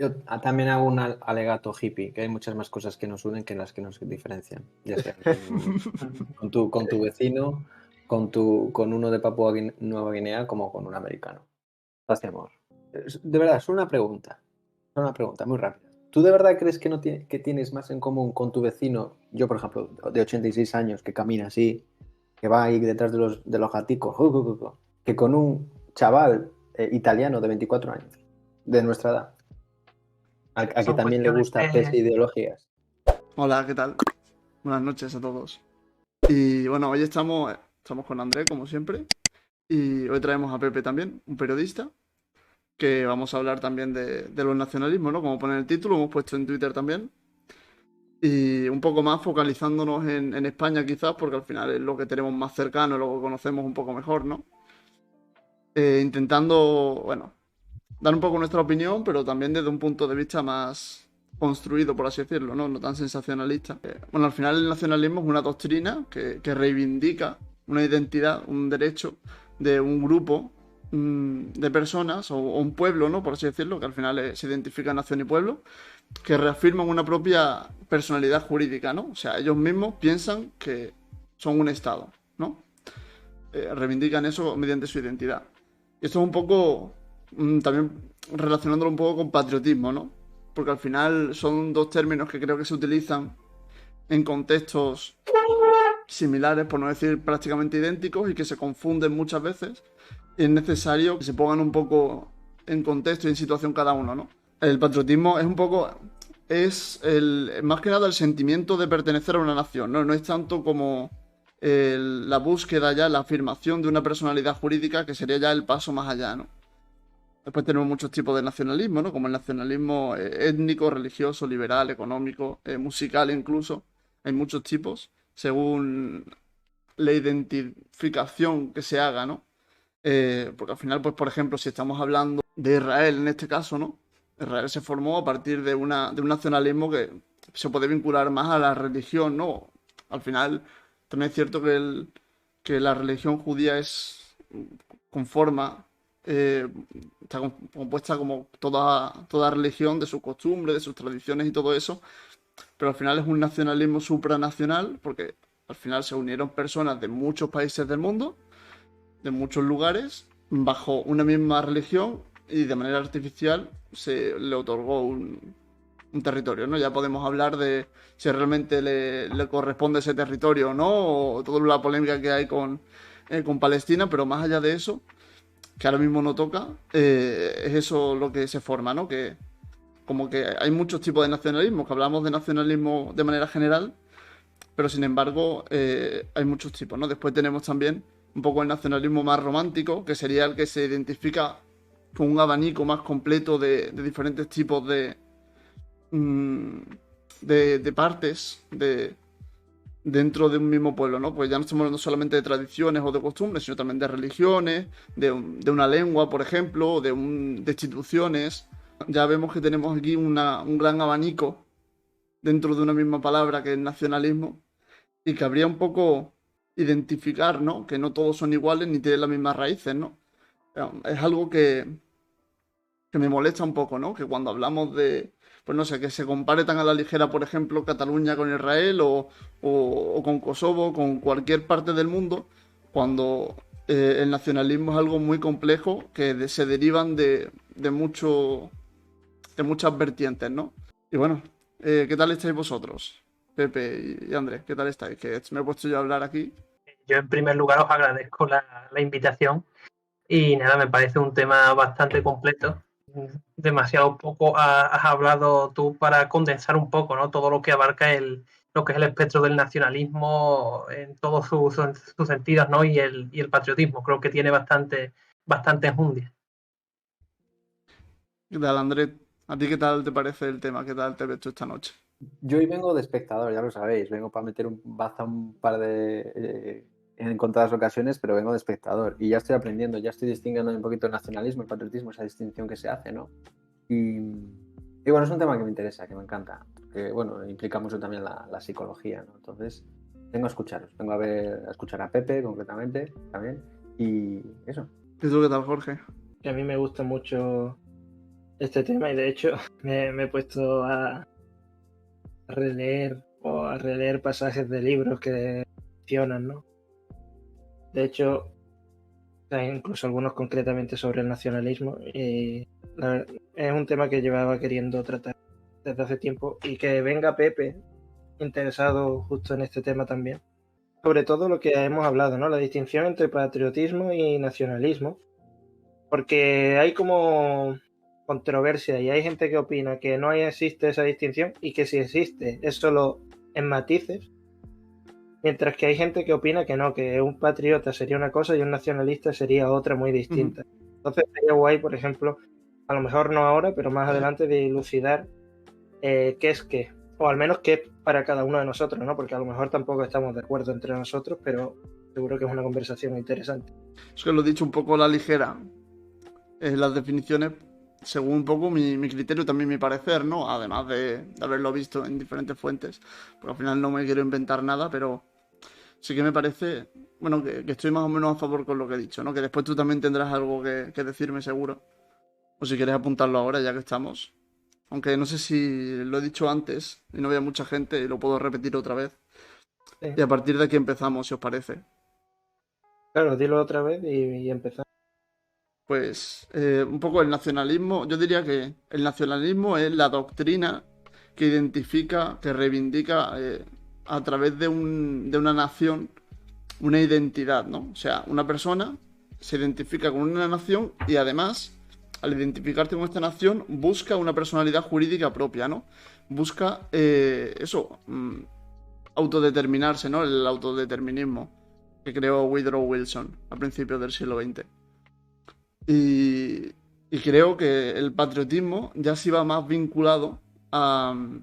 Yo también hago un alegato hippie, que hay muchas más cosas que nos unen que las que nos diferencian. Ya sea con tu vecino, con uno de Papúa Nueva Guinea, como con un americano. Paz y amor. De verdad, es una pregunta muy rápida. ¿Tú de verdad crees que, no que tienes más en común con tu vecino, yo por ejemplo, de 86 años, que camina así, que va ahí detrás de los gaticos, que con un chaval italiano de 24 años, de nuestra edad? A que Son también le cuestiones gusta pese ideologías. Hola, ¿qué tal? Buenas noches a todos. Y bueno, hoy estamos con André, como siempre. Y hoy traemos a Pepe también, un periodista, que vamos a hablar también de los nacionalismos, ¿no? Como pone el título, hemos puesto en Twitter también. Y un poco más focalizándonos en España quizás, porque al final es lo que tenemos más cercano, lo que conocemos un poco mejor, ¿no? Intentando, bueno, dar un poco nuestra opinión, pero también desde un punto de vista más construido, por así decirlo, ¿no? No tan sensacionalista. Bueno, al final el nacionalismo es una doctrina que reivindica una identidad, un derecho de un grupo de personas o un pueblo, ¿no? Por así decirlo, que al final se identifica nación y pueblo, que reafirman una propia personalidad jurídica, ¿no? O sea, ellos mismos piensan que son un Estado, ¿no? Reivindican eso mediante su identidad. Y esto es un poco, también relacionándolo un poco con patriotismo, ¿no? Porque al final son dos términos que creo que se utilizan en contextos similares, por no decir prácticamente idénticos, y que se confunden muchas veces. Y es necesario que se pongan un poco en contexto y en situación cada uno, ¿no? El patriotismo es un poco, más que nada el sentimiento de pertenecer a una nación, ¿no? No es tanto como la búsqueda ya, la afirmación de una personalidad jurídica, que sería ya el paso más allá, ¿no? Después tenemos muchos tipos de nacionalismo, ¿no? Como el nacionalismo étnico, religioso, liberal, económico, musical incluso. Hay muchos tipos, según la identificación que se haga, ¿no? Porque al final, pues por ejemplo, si estamos hablando de Israel en este caso, ¿no? Israel se formó a partir de un nacionalismo que se puede vincular más a la religión, ¿no? Al final, también es cierto que la religión judía conforma, eh, está compuesta como toda religión de sus costumbres, de sus tradiciones y todo eso, pero al final es un nacionalismo supranacional, porque al final se unieron personas de muchos países del mundo, de muchos lugares, bajo una misma religión, y de manera artificial se le otorgó un territorio, ¿no? Ya podemos hablar de si realmente le corresponde ese territorio o no, o toda la polémica que hay con Palestina, pero más allá de eso, que ahora mismo no toca, es eso lo que se forma, ¿no? Que como que hay muchos tipos de nacionalismo, que hablamos de nacionalismo de manera general, pero sin embargo hay muchos tipos, ¿no? Después tenemos también un poco el nacionalismo más romántico, que sería el que se identifica con un abanico más completo de diferentes tipos mm, de partes dentro de un mismo pueblo, ¿no? Pues ya no estamos hablando solamente de tradiciones o de costumbres, sino también de religiones, de una lengua, por ejemplo, de instituciones. Ya vemos que tenemos aquí un gran abanico dentro de una misma palabra, que es nacionalismo, y que habría un poco identificar, ¿no? Que no todos son iguales ni tienen las mismas raíces, ¿no? Es algo que me molesta un poco, ¿no? Que cuando hablamos pues no sé, que se compare tan a la ligera, por ejemplo, Cataluña con Israel o con Kosovo, con cualquier parte del mundo, cuando el nacionalismo es algo muy complejo que se derivan de muchas vertientes, ¿no? Y bueno, ¿qué tal estáis vosotros? Pepe y Andrés, ¿qué tal estáis? Que me he puesto yo a hablar aquí. Yo en primer lugar os agradezco la invitación y nada, me parece un tema bastante completo. Demasiado poco has hablado tú para condensar un poco, ¿no? Todo lo que abarca lo que es el espectro del nacionalismo en todos sus sentidos, ¿no? Y el patriotismo. Creo que tiene bastante enjundia. ¿Qué tal, Andrés? ¿A ti qué tal te parece el tema? ¿Qué tal te ves tú esta noche? Yo hoy vengo de espectador, ya lo sabéis. Vengo para meter un baza un par en contadas ocasiones, pero vengo de espectador. Y ya estoy aprendiendo, ya estoy distinguiendo un poquito el nacionalismo, el patriotismo, esa distinción que se hace, ¿no? Y bueno, es un tema que me interesa, que me encanta. Que, bueno, implica mucho también la psicología, ¿no? Entonces, vengo a escucharos. Vengo a escuchar a Pepe, concretamente, también. Y eso. ¿Y tú qué tal, Jorge? Que a mí me gusta mucho este tema y de hecho me he puesto a releer pasajes de libros que mencionan, ¿no? De hecho, hay incluso algunos concretamente sobre el nacionalismo y es un tema que llevaba queriendo tratar desde hace tiempo y que venga Pepe interesado justo en este tema también. Sobre todo lo que hemos hablado, ¿no? La distinción entre patriotismo y nacionalismo, porque hay como controversia y hay gente que opina que no existe esa distinción y que si existe es solo en matices, mientras que hay gente que opina que no, que un patriota sería una cosa y un nacionalista sería otra muy distinta. Entonces sería guay, por ejemplo, a lo mejor no ahora, pero más adelante, de dilucidar qué es qué, o al menos qué es para cada uno de nosotros, ¿no? Porque a lo mejor tampoco estamos de acuerdo entre nosotros, pero seguro que es una conversación interesante. Es que lo he dicho un poco a la ligera, las definiciones, según un poco mi criterio y también mi parecer, ¿no? Además de haberlo visto en diferentes fuentes, porque al final no me quiero inventar nada, pero sí que me parece, bueno, que estoy más o menos a favor con lo que he dicho, ¿no? Que después tú también tendrás algo que decirme seguro, o si quieres apuntarlo ahora ya que estamos. Aunque no sé si lo he dicho antes y no había mucha gente y lo puedo repetir otra vez. Sí. Y a partir de aquí empezamos, si os parece. Claro, dilo otra vez y empezamos. Pues un poco el nacionalismo, yo diría que el nacionalismo es la doctrina que identifica, que reivindica a través de una nación una identidad, ¿no? O sea, una persona se identifica con una nación y además, al identificarse con esta nación, busca una personalidad jurídica propia, ¿no? Busca autodeterminarse, ¿no? El autodeterminismo que creó Woodrow Wilson a principios del siglo XX. Y creo que el patriotismo ya se va más vinculado al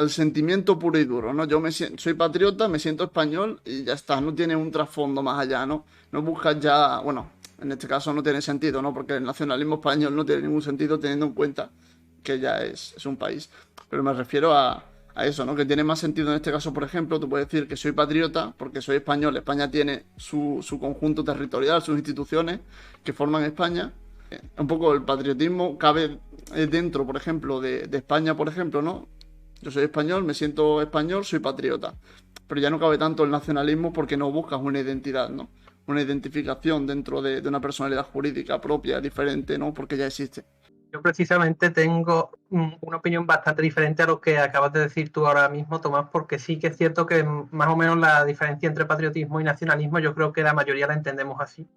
sentimiento puro y duro, ¿no? Yo soy patriota, me siento español y ya está, no tiene un trasfondo más allá, ¿no? No buscas ya, bueno, en este caso no tiene sentido, ¿no? Porque el nacionalismo español no tiene ningún sentido teniendo en cuenta que ya es un país. Pero me refiero a eso, ¿no? Que tiene más sentido en este caso, por ejemplo, tú puedes decir que soy patriota porque soy español. España tiene su conjunto territorial, sus instituciones que forman España. Un poco el patriotismo cabe dentro, por ejemplo, de España, por ejemplo, ¿no? Yo soy español, me siento español, soy patriota. Pero ya no cabe tanto el nacionalismo porque no buscas una identidad, ¿no? Una identificación dentro de una personalidad jurídica propia, diferente, ¿no? Porque ya existe. Yo precisamente tengo una opinión bastante diferente a lo que acabas de decir tú ahora mismo, Tomás, porque sí que es cierto que más o menos la diferencia entre patriotismo y nacionalismo yo creo que la mayoría la entendemos así.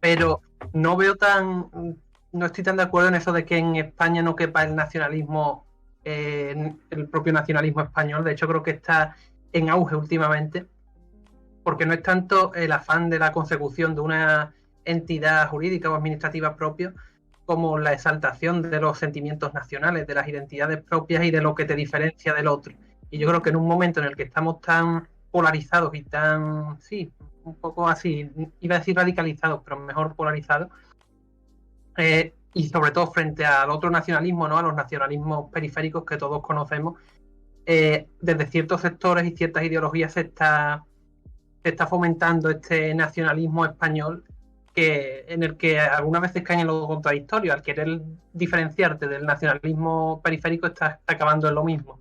Pero no estoy tan de acuerdo en eso de que en España no quepa el nacionalismo, el propio nacionalismo español. De hecho creo que está en auge últimamente, porque no es tanto el afán de la consecución de una entidad jurídica o administrativa propia, como la exaltación de los sentimientos nacionales, de las identidades propias y de lo que te diferencia del otro. Y yo creo que en un momento en el que estamos tan polarizados y tan, sí, un poco así, iba a decir radicalizados, pero mejor polarizados, y sobre todo frente al otro nacionalismo, ¿no? A los nacionalismos periféricos que todos conocemos, desde ciertos sectores y ciertas ideologías se está fomentando este nacionalismo español, en el que algunas veces caen en lo contradictorio. Al querer diferenciarte del nacionalismo periférico estás acabando en lo mismo.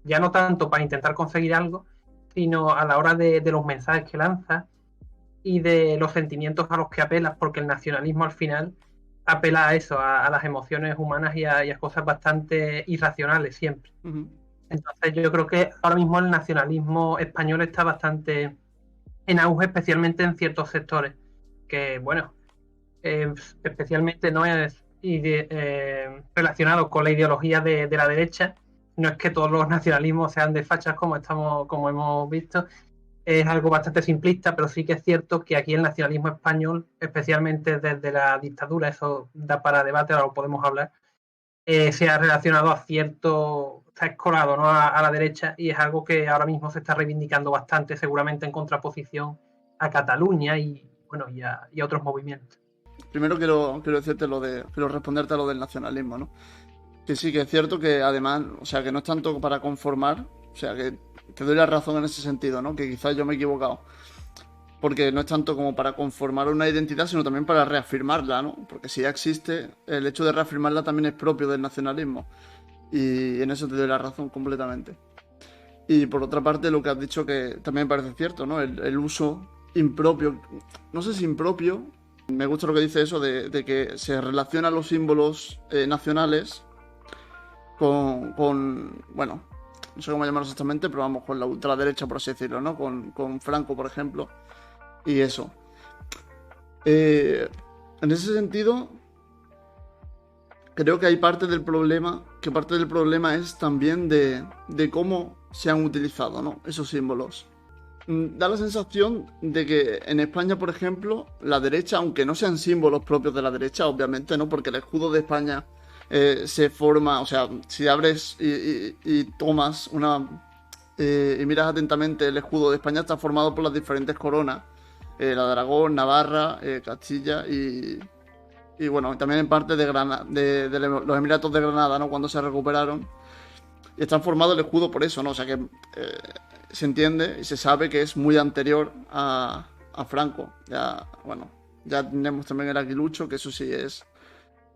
Ya no tanto para intentar conseguir algo, sino a la hora de los mensajes que lanzas y de los sentimientos a los que apelas, porque el nacionalismo al final apela a eso, a las emociones humanas y a cosas bastante irracionales siempre. Entonces yo creo que ahora mismo el nacionalismo español está bastante en auge, especialmente en ciertos sectores, que bueno, especialmente no es relacionado con la ideología de la derecha. No es que todos los nacionalismos sean de fachas como hemos visto, es algo bastante simplista, pero sí que es cierto que aquí el nacionalismo español, especialmente desde la dictadura, eso da para debate, ahora lo podemos hablar, se ha relacionado se ha escolado, ¿no? a la derecha, y es algo que ahora mismo se está reivindicando bastante, seguramente en contraposición a Cataluña y a otros movimientos. Primero quiero decirte quiero responderte a lo del nacionalismo, ¿no? Que sí, que es cierto que además, o sea, que no es tanto para conformar, o sea, que te doy la razón en ese sentido, ¿no? Que quizás yo me he equivocado. porque no es tanto como para conformar una identidad, sino también para reafirmarla, ¿no? Porque si ya existe, el hecho de reafirmarla también es propio del nacionalismo. Y en eso te doy la razón completamente. Y por otra parte, lo que has dicho que también me parece cierto, ¿no? El uso impropio, no sé si impropio, me gusta lo que dice eso de que se relacionan los símbolos nacionales con, bueno, no sé cómo llamarlo exactamente, pero vamos, con la ultraderecha, por así decirlo, ¿no? Con Franco, por ejemplo, y eso. En ese sentido, creo que hay parte del problema, que parte del problema es también de cómo se han utilizado, ¿no? Esos símbolos. Da la sensación de que en España, por ejemplo, la derecha, aunque no sean símbolos propios de la derecha, obviamente, ¿no? Porque el escudo de España se forma, o sea, si abres y tomas una... y miras atentamente, el escudo de España está formado por las diferentes coronas. La de Aragón, Navarra, Castilla y bueno, también en parte de los Emiratos de Granada, ¿no? Cuando se recuperaron. Y están formados el escudo por eso, ¿no? O sea que se entiende y se sabe que es muy anterior a Franco. Ya, bueno, ya tenemos también el aguilucho, que eso sí es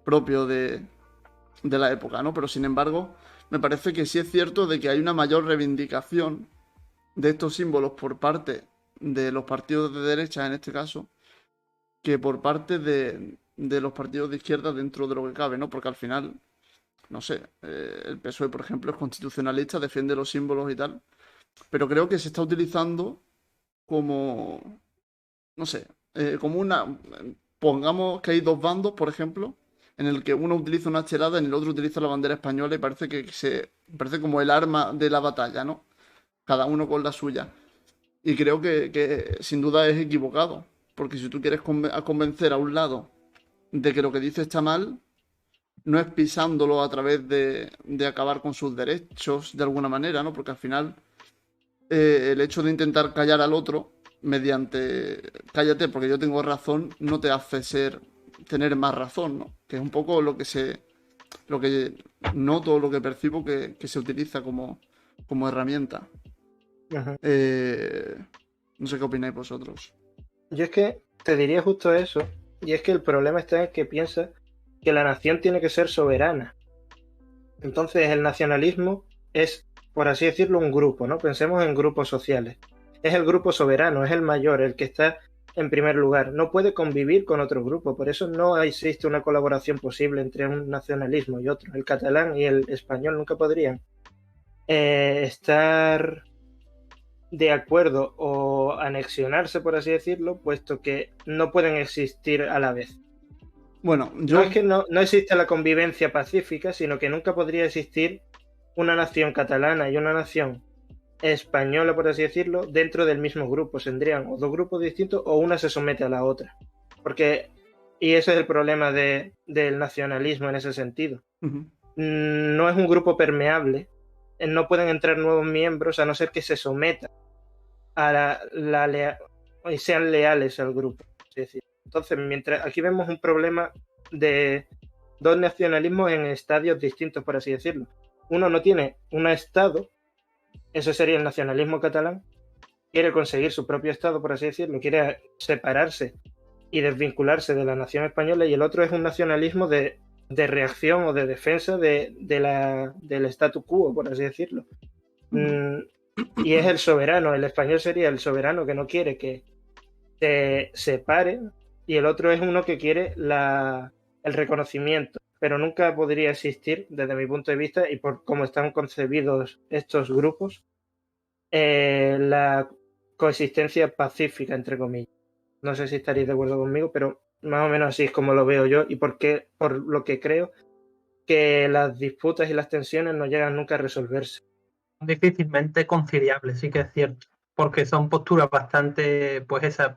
propio de la época, ¿no? Pero sin embargo, me parece que sí es cierto de que hay una mayor reivindicación de estos símbolos por parte de los partidos de derecha, en este caso, que por parte de los partidos de izquierda dentro de lo que cabe, ¿no? Porque al final, no sé, el PSOE, por ejemplo, es constitucionalista, defiende los símbolos y tal, pero creo que se está utilizando como, no sé, como una... Pongamos que hay dos bandos, por ejemplo, en el que uno utiliza una chelada y en el otro utiliza la bandera española y parece que parece como el arma de la batalla, ¿no? Cada uno con la suya. Y creo que sin duda es equivocado, porque si tú quieres convencer a un lado de que lo que dice está mal, no es pisándolo a través de acabar con sus derechos de alguna manera, ¿no? Porque al final el hecho de intentar callar al otro mediante cállate porque yo tengo razón no te hace tener más razón, ¿no? Que es un poco lo que noto, lo que percibo que se utiliza como herramienta. Ajá. No sé qué opináis vosotros. Yo es que te diría justo eso, y es que el problema está en que piensa que la nación tiene que ser soberana. Entonces el nacionalismo es, por así decirlo, un grupo, ¿no? Pensemos en grupos sociales. Es el grupo soberano, es el mayor, el que está en primer lugar. No puede convivir con otro grupo, por eso no existe una colaboración posible entre un nacionalismo y otro. El catalán y el español nunca podrían estar de acuerdo o anexionarse, por así decirlo, puesto que no pueden existir a la vez. Bueno, No es que no existe la convivencia pacífica, sino que nunca podría existir una nación catalana y una nación española, por así decirlo, dentro del mismo grupo. Tendrían o dos grupos distintos o una se somete a la otra. Y ese es el problema del nacionalismo en ese sentido. Uh-huh. No es un grupo permeable. No pueden entrar nuevos miembros a no ser que se sometan a y sean leales al grupo. Es decir, entonces, mientras aquí vemos un problema de dos nacionalismos en estadios distintos, por así decirlo. Uno no tiene un estado, eso sería el nacionalismo catalán, quiere conseguir su propio estado, por así decirlo, quiere separarse y desvincularse de la nación española, y el otro es un nacionalismo de reacción o de defensa del statu quo, por así decirlo. Y es el soberano, el español sería el soberano que no quiere que se separe, y el otro es uno que quiere el reconocimiento, pero nunca podría existir, desde mi punto de vista, y por cómo están concebidos estos grupos, la coexistencia pacífica, entre comillas. No sé si estaréis de acuerdo conmigo, pero más o menos así es como lo veo yo, y por lo que creo que las disputas y las tensiones no llegan nunca a resolverse. Difícilmente conciliables, sí que es cierto, porque son posturas bastante, pues esas,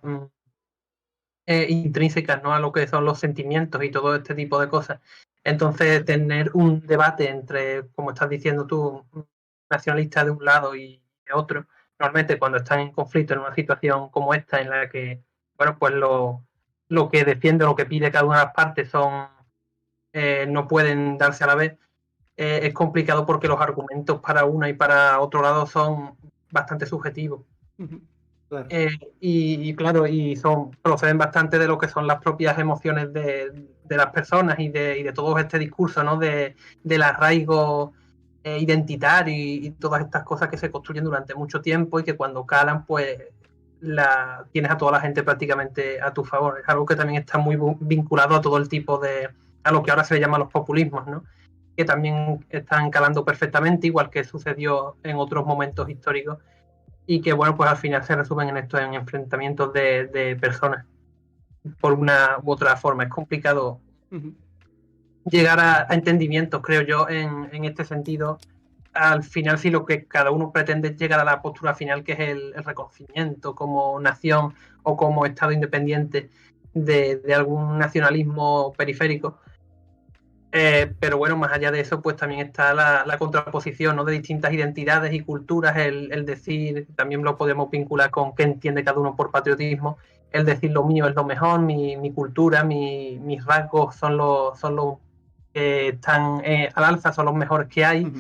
intrínsecas, ¿no? A lo que son los sentimientos y todo este tipo de cosas. Entonces, tener un debate entre, como estás diciendo tú, nacionalistas de un lado y de otro, normalmente cuando están en conflicto en una situación como esta, en la que, bueno, pues lo que defiende, lo que pide cada una de las partes no pueden darse a la vez, es complicado porque los argumentos para una y para otro lado son bastante subjetivos. Uh-huh. Claro. Y claro, proceden bastante de lo que son las propias emociones de las personas y de todo este discurso, ¿no? Del arraigo identitario y todas estas cosas que se construyen durante mucho tiempo y que cuando calan, pues tienes a toda la gente prácticamente a tu favor. Es algo que también está muy vinculado a todo el tipo a lo que ahora se le llama los populismos, ¿no? Que también están calando perfectamente, igual que sucedió en otros momentos históricos y que, bueno, pues al final se resumen en esto, en enfrentamientos de personas por una u otra forma. Es complicado llegar a entendimientos, creo yo, en este sentido. Al final, si lo que cada uno pretende es llegar a la postura final, que es el reconocimiento como nación o como Estado independiente de algún nacionalismo periférico. Pero bueno, más allá de eso, pues también está la contraposición, ¿no? De distintas identidades y culturas, el decir, también lo podemos vincular con qué entiende cada uno por patriotismo, el decir lo mío es lo mejor, mi cultura, mis rasgos son los que están al alza, son los mejores que hay,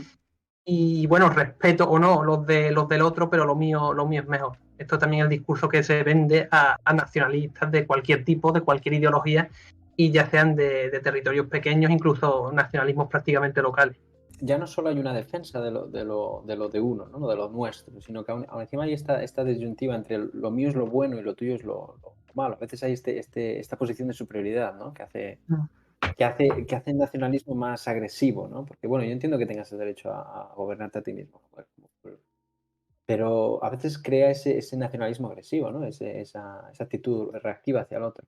y bueno, respeto o no los del otro, pero lo mío es mejor. Esto también es el discurso que se vende a nacionalistas de cualquier tipo, de cualquier ideología, y ya sean de territorios pequeños, incluso nacionalismos prácticamente locales. Ya no solo hay una defensa de uno, ¿no? De lo nuestro, sino que aún encima hay esta disyuntiva entre lo mío es lo bueno y lo tuyo es lo malo. A veces hay esta posición de superioridad, ¿no? Que hace el nacionalismo más agresivo, ¿no? Porque, bueno, yo entiendo que tengas el derecho a gobernarte a ti mismo, pero a veces crea ese nacionalismo agresivo, ¿no? Esa actitud reactiva hacia el otro.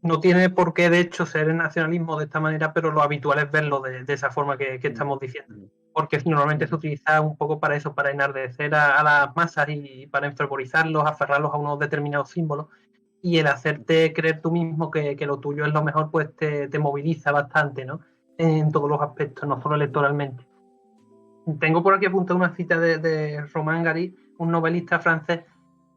No tiene por qué, de hecho, ser el nacionalismo de esta manera, pero lo habitual es verlo de esa forma que estamos diciendo. Porque normalmente se utiliza un poco para eso, para enardecer a las masas y para enfervorizarlos, aferrarlos a unos determinados símbolos. Y el hacerte creer tú mismo que lo tuyo es lo mejor, pues te moviliza bastante, ¿no? En todos los aspectos, no solo electoralmente. Tengo por aquí apuntada una cita de Romain Gary, un novelista francés,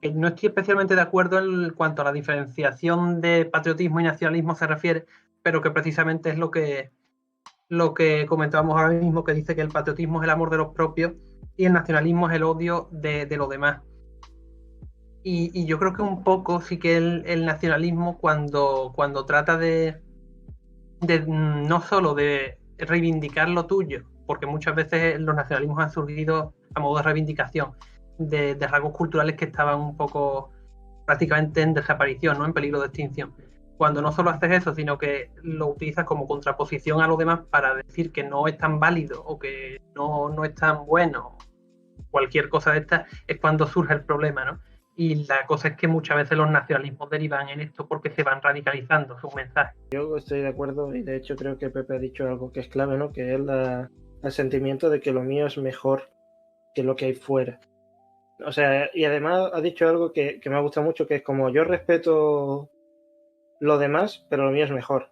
que no estoy especialmente de acuerdo en cuanto a la diferenciación de patriotismo y nacionalismo se refiere, pero que precisamente es lo que comentábamos ahora mismo, que dice que el patriotismo es el amor de los propios y el nacionalismo es el odio de los demás. Y yo creo que un poco sí que el nacionalismo cuando trata de no solo de reivindicar lo tuyo, porque muchas veces los nacionalismos han surgido a modo de reivindicación de rasgos culturales que estaban un poco prácticamente en desaparición, ¿no? En peligro de extinción. Cuando no solo haces eso, sino que lo utilizas como contraposición a lo demás para decir que no es tan válido o que no es tan bueno, cualquier cosa de estas, es cuando surge el problema, ¿no? Y la cosa es que muchas veces los nacionalismos derivan en esto porque se van radicalizando sus mensajes. Yo estoy de acuerdo y de hecho creo que Pepe ha dicho algo que es clave, ¿no? Que es el sentimiento de que lo mío es mejor que lo que hay fuera. O sea, y además ha dicho algo que me ha gustado mucho, que es como yo respeto lo demás, pero lo mío es mejor.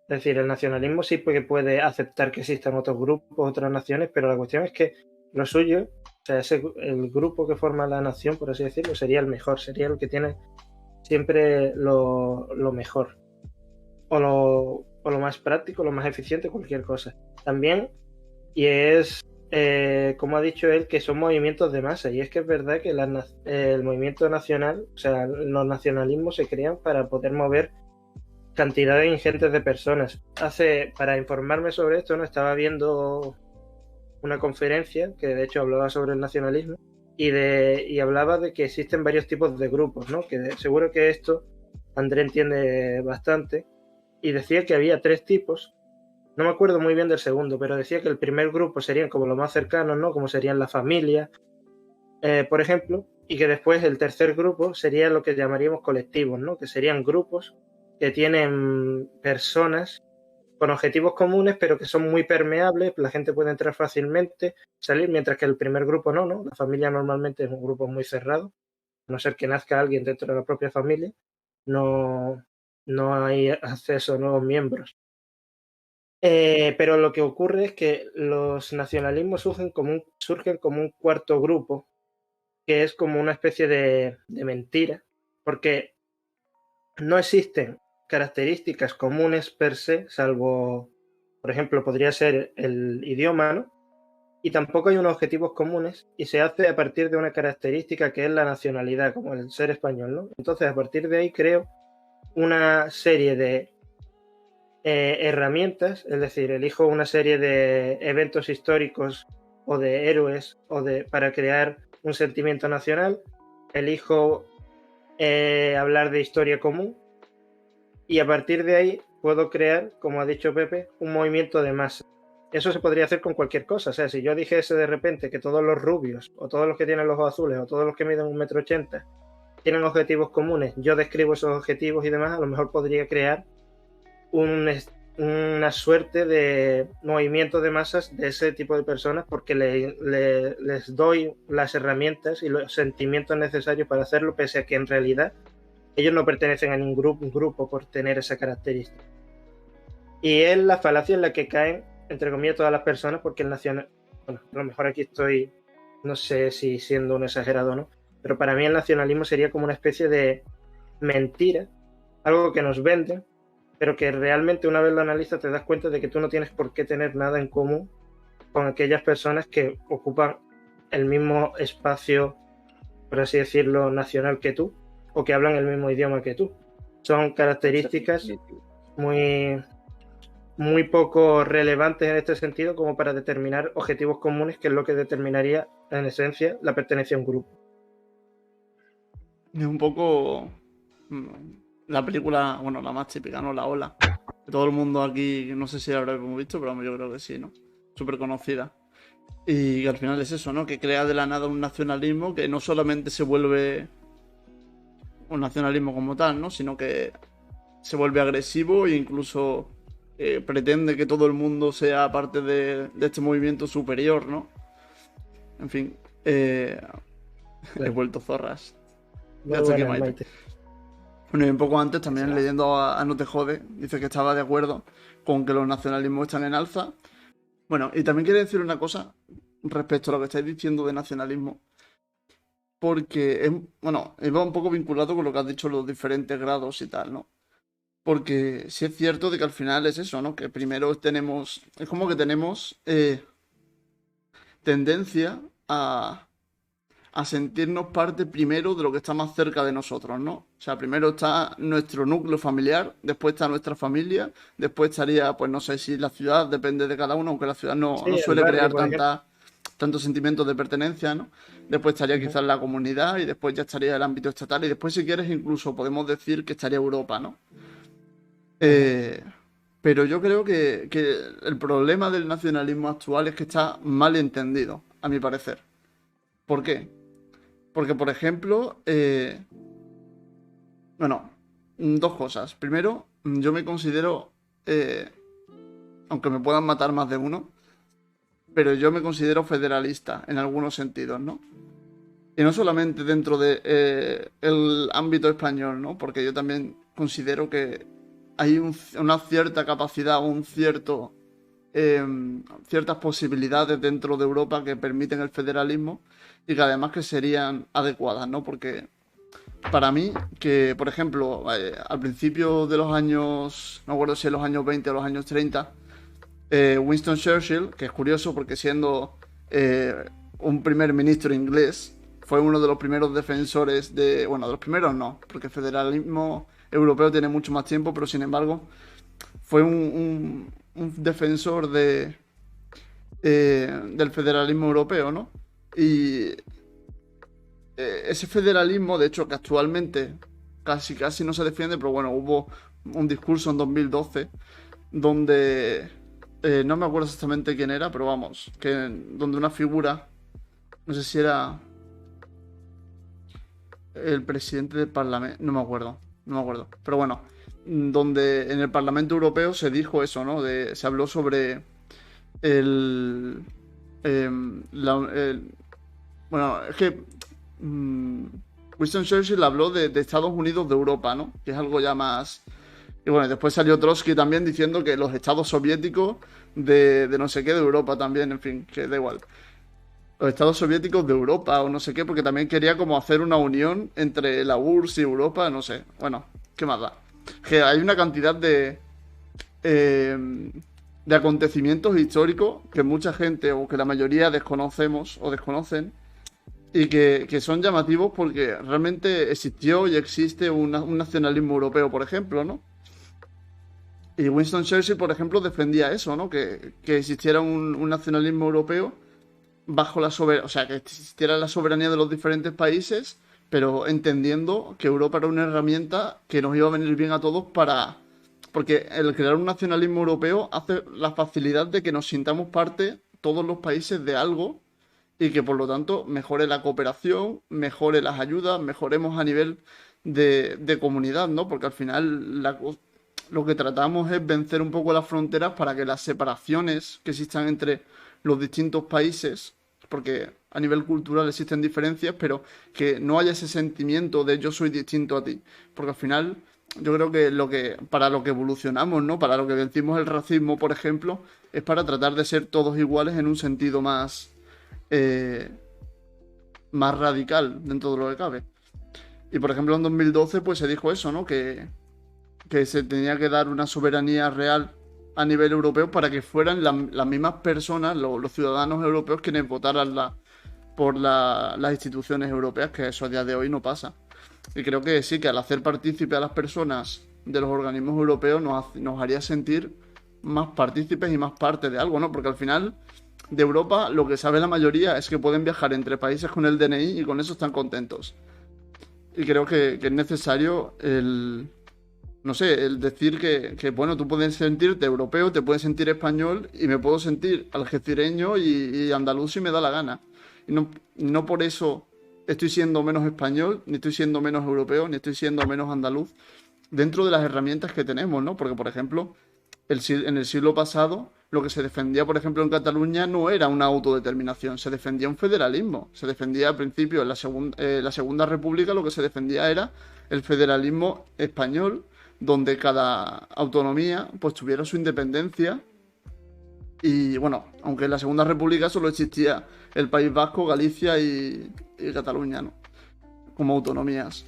Es decir, el nacionalismo sí puede aceptar que existan otros grupos, otras naciones, pero la cuestión es que lo suyo, o sea, el grupo que forma la nación, por así decirlo, sería el mejor, sería el que tiene siempre lo mejor. O lo más práctico, lo más eficiente, cualquier cosa. También, y es, como ha dicho él, que son movimientos de masa. Y es que es verdad que el movimiento nacional, o sea, los nacionalismos se crean para poder mover cantidades ingentes de personas. Para informarme sobre esto, no estaba viendo una conferencia que de hecho hablaba sobre el nacionalismo y hablaba de que existen varios tipos de grupos, ¿no? Que seguro que esto André entiende bastante. Y decía que había 3 tipos. No me acuerdo muy bien del segundo, pero decía que el primer grupo serían como los más cercanos, ¿no? Como serían la familia, por ejemplo, y que después el tercer grupo sería lo que llamaríamos colectivos, ¿no? Que serían grupos que tienen personas con objetivos comunes, pero que son muy permeables, la gente puede entrar fácilmente, salir, mientras que el primer grupo no. La familia normalmente es un grupo muy cerrado, a no ser que nazca alguien dentro de la propia familia, no hay acceso a nuevos miembros. Pero lo que ocurre es que los nacionalismos surgen como un cuarto grupo, que es como una especie de mentira, porque no existen características comunes per se, salvo, por ejemplo, podría ser el idioma, ¿no? y tampoco hay unos objetivos comunes y se hace a partir de una característica que es la nacionalidad, como el ser español, ¿no? Entonces, a partir de ahí creo una serie de herramientas, es decir, elijo una serie de eventos históricos o de héroes para crear un sentimiento nacional, elijo hablar de historia común y a partir de ahí puedo crear, como ha dicho Pepe, un movimiento de masa. Eso se podría hacer con cualquier cosa. O sea, si yo dijese de repente que todos los rubios, o todos los que tienen los ojos azules, o todos los que miden 1,80 m tienen objetivos comunes, yo describo esos objetivos y demás, a lo mejor podría crear una suerte de movimiento de masas de ese tipo de personas porque les doy las herramientas y los sentimientos necesarios para hacerlo, pese a que en realidad ellos no pertenecen a ningún grupo por tener esa característica. Y es la falacia en la que caen, entre comillas, todas las personas, porque el nacional... Bueno, a lo mejor aquí estoy, no sé si siendo un exagerado o no, pero para mí el nacionalismo sería como una especie de mentira, algo que nos venden, pero que realmente una vez lo analizas te das cuenta de que tú no tienes por qué tener nada en común con aquellas personas que ocupan el mismo espacio, por así decirlo, nacional que tú, o que hablan el mismo idioma que tú. Son características muy, muy poco relevantes en este sentido como para determinar objetivos comunes, que es lo que determinaría, en esencia, la pertenencia a un grupo. Es un poco la película, bueno, la más típica, ¿no? La Ola. Que todo el mundo aquí, no sé si la habremos visto, pero yo creo que sí, ¿no? Súper conocida. Y al final es eso, ¿no? Que crea de la nada un nacionalismo que no solamente se vuelve un nacionalismo como tal, ¿no? Sino que se vuelve agresivo e incluso pretende que todo el mundo sea parte de este movimiento superior, ¿no? En fin, he vuelto zorras. Ya estoy aquí, Maite. Bueno, y un poco antes, también leyendo a No Te Jode, dice que estaba de acuerdo con que los nacionalismos están en alza. Bueno, y también quiero decir una cosa respecto a lo que estáis diciendo de nacionalismo, porque, bueno, va un poco vinculado con lo que has dicho, los diferentes grados y tal, ¿no? Porque sí es cierto de que al final es eso, ¿no? Que primero tenemos, es como que tenemos tendencia a sentirnos parte primero de lo que está más cerca de nosotros, ¿no? O sea, primero está nuestro núcleo familiar, después está nuestra familia, después estaría, pues no sé si la ciudad, depende de cada uno, aunque la ciudad no suele crear tantos sentimientos de pertenencia, ¿no? Después estaría quizás la comunidad y después ya estaría el ámbito estatal y después, si quieres, incluso podemos decir que estaría Europa, ¿no? Pero yo creo que el problema del nacionalismo actual es que está mal entendido, a mi parecer. ¿Por qué? Porque, por ejemplo, bueno, dos cosas. Primero, yo me considero, aunque me puedan matar más de uno, pero yo me considero federalista en algunos sentidos, ¿no? Y no solamente dentro de el ámbito español, ¿no? Porque yo también considero que hay una cierta capacidad, ciertas posibilidades dentro de Europa que permiten el federalismo y que además que serían adecuadas, ¿no? Porque para mí, que por ejemplo, al principio de los años, no recuerdo si en los años 20 o los años 30, Winston Churchill, que es curioso porque siendo un primer ministro inglés, fue uno de los primeros defensores bueno, de los primeros no, porque el federalismo europeo tiene mucho más tiempo, pero sin embargo fue un defensor del federalismo europeo, ¿no? Y ese federalismo, de hecho, que actualmente casi no se defiende, pero bueno, hubo un discurso en 2012 donde no me acuerdo exactamente quién era, pero vamos, donde una figura, no sé si era el presidente del Parlamento, no me acuerdo, pero bueno, donde en el Parlamento Europeo se dijo eso, ¿no? Se habló sobre bueno, es que Winston Churchill habló de Estados Unidos de Europa, ¿no? Que es algo ya más... Y bueno, después salió Trotsky también diciendo que los estados soviéticos de no sé qué, de Europa también, en fin, que da igual. Los estados soviéticos de Europa o no sé qué, porque también quería como hacer una unión entre la URSS y Europa, no sé. Bueno, ¿qué más da? Que hay una cantidad de de acontecimientos históricos que mucha gente o que la mayoría desconocemos o desconocen y que son llamativos porque realmente existió y existe un nacionalismo europeo, por ejemplo, ¿no? Y Winston Churchill, por ejemplo, defendía eso, ¿no? Que existiera un nacionalismo europeo bajo la soberanía, o sea, que existiera la soberanía de los diferentes países, pero entendiendo que Europa era una herramienta que nos iba a venir bien a todos porque el crear un nacionalismo europeo hace la facilidad de que nos sintamos parte todos los países de algo y que por lo tanto mejore la cooperación, mejore las ayudas, mejoremos a nivel de comunidad, ¿no? Porque al final lo que tratamos es vencer un poco las fronteras para que las separaciones que existan entre los distintos países, porque a nivel cultural existen diferencias, pero que no haya ese sentimiento de yo soy distinto a ti, porque al final yo creo que para lo que evolucionamos, ¿no? Para lo que vencimos el racismo, por ejemplo, es para tratar de ser todos iguales en un sentido más radical dentro de lo que cabe. Y por ejemplo en 2012 pues se dijo eso, ¿no? Que se tenía que dar una soberanía real a nivel europeo para que fueran las mismas personas, los ciudadanos europeos, quienes votaran por las instituciones europeas, que eso a día de hoy no pasa. Y creo que sí, que al hacer partícipe a las personas de los organismos europeos nos haría sentir más partícipes y más parte de algo, ¿no? Porque al final de Europa lo que sabe la mayoría es que pueden viajar entre países con el DNI y con eso están contentos. Y creo que es necesario el decir que, bueno, tú puedes sentirte europeo, te puedes sentir español y me puedo sentir algecireño y andaluz si me da la gana. Y no por eso estoy siendo menos español, ni estoy siendo menos europeo, ni estoy siendo menos andaluz, dentro de las herramientas que tenemos, ¿no? Porque, por ejemplo, en el siglo pasado, lo que se defendía, por ejemplo, en Cataluña no era una autodeterminación, se defendía un federalismo. Se defendía al principio, en la Segunda República, lo que se defendía era el federalismo español, donde cada autonomía pues tuviera su independencia. Y bueno, aunque en la Segunda República solo existía el País Vasco, Galicia y Cataluña, ¿no? Como autonomías.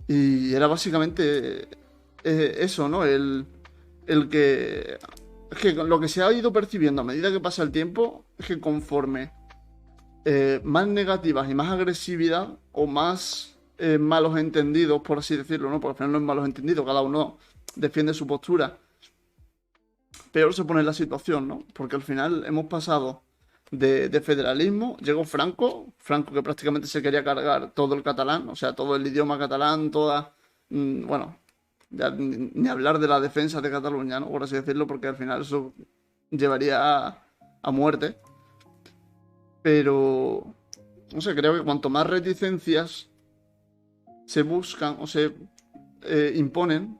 Y era básicamente eso, ¿no? El que... Es que lo que se ha ido percibiendo a medida que pasa el tiempo es que conforme más negativas y más agresividad o más malos entendidos, por así decirlo, ¿no? Porque al final no es malos entendidos, cada uno defiende su postura, peor se pone la situación, ¿no? Porque al final hemos pasado de federalismo, llegó Franco que prácticamente se quería cargar todo el catalán, o sea, todo el idioma catalán, bueno, ya ni hablar de la defensa de Cataluña, ¿no? Por así decirlo, porque al final eso llevaría a muerte. Pero, no sé, creo que cuanto más reticencias se buscan o se imponen,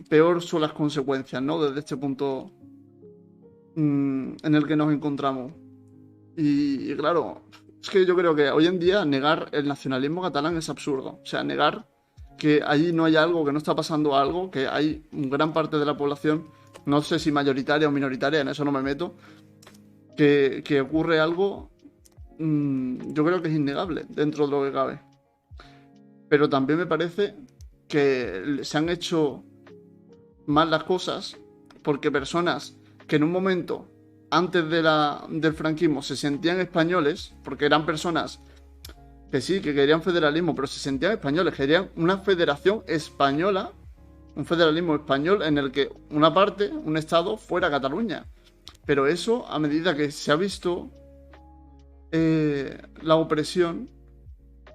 peor son las consecuencias, ¿no? Desde este punto en el que nos encontramos. Y claro, es que yo creo que hoy en día negar el nacionalismo catalán es absurdo. O sea, negar que allí no hay algo, que no está pasando algo, que hay gran parte de la población, no sé si mayoritaria o minoritaria, en eso no me meto, que ocurre algo, yo creo que es innegable dentro de lo que cabe. Pero también me parece que se han hecho mal las cosas porque personas que en un momento antes del franquismo se sentían españoles, porque eran personas que sí, que querían federalismo, pero se sentían españoles, querían una federación española, un federalismo español en el que una parte, un estado, fuera Cataluña. Pero eso, a medida que se ha visto la opresión,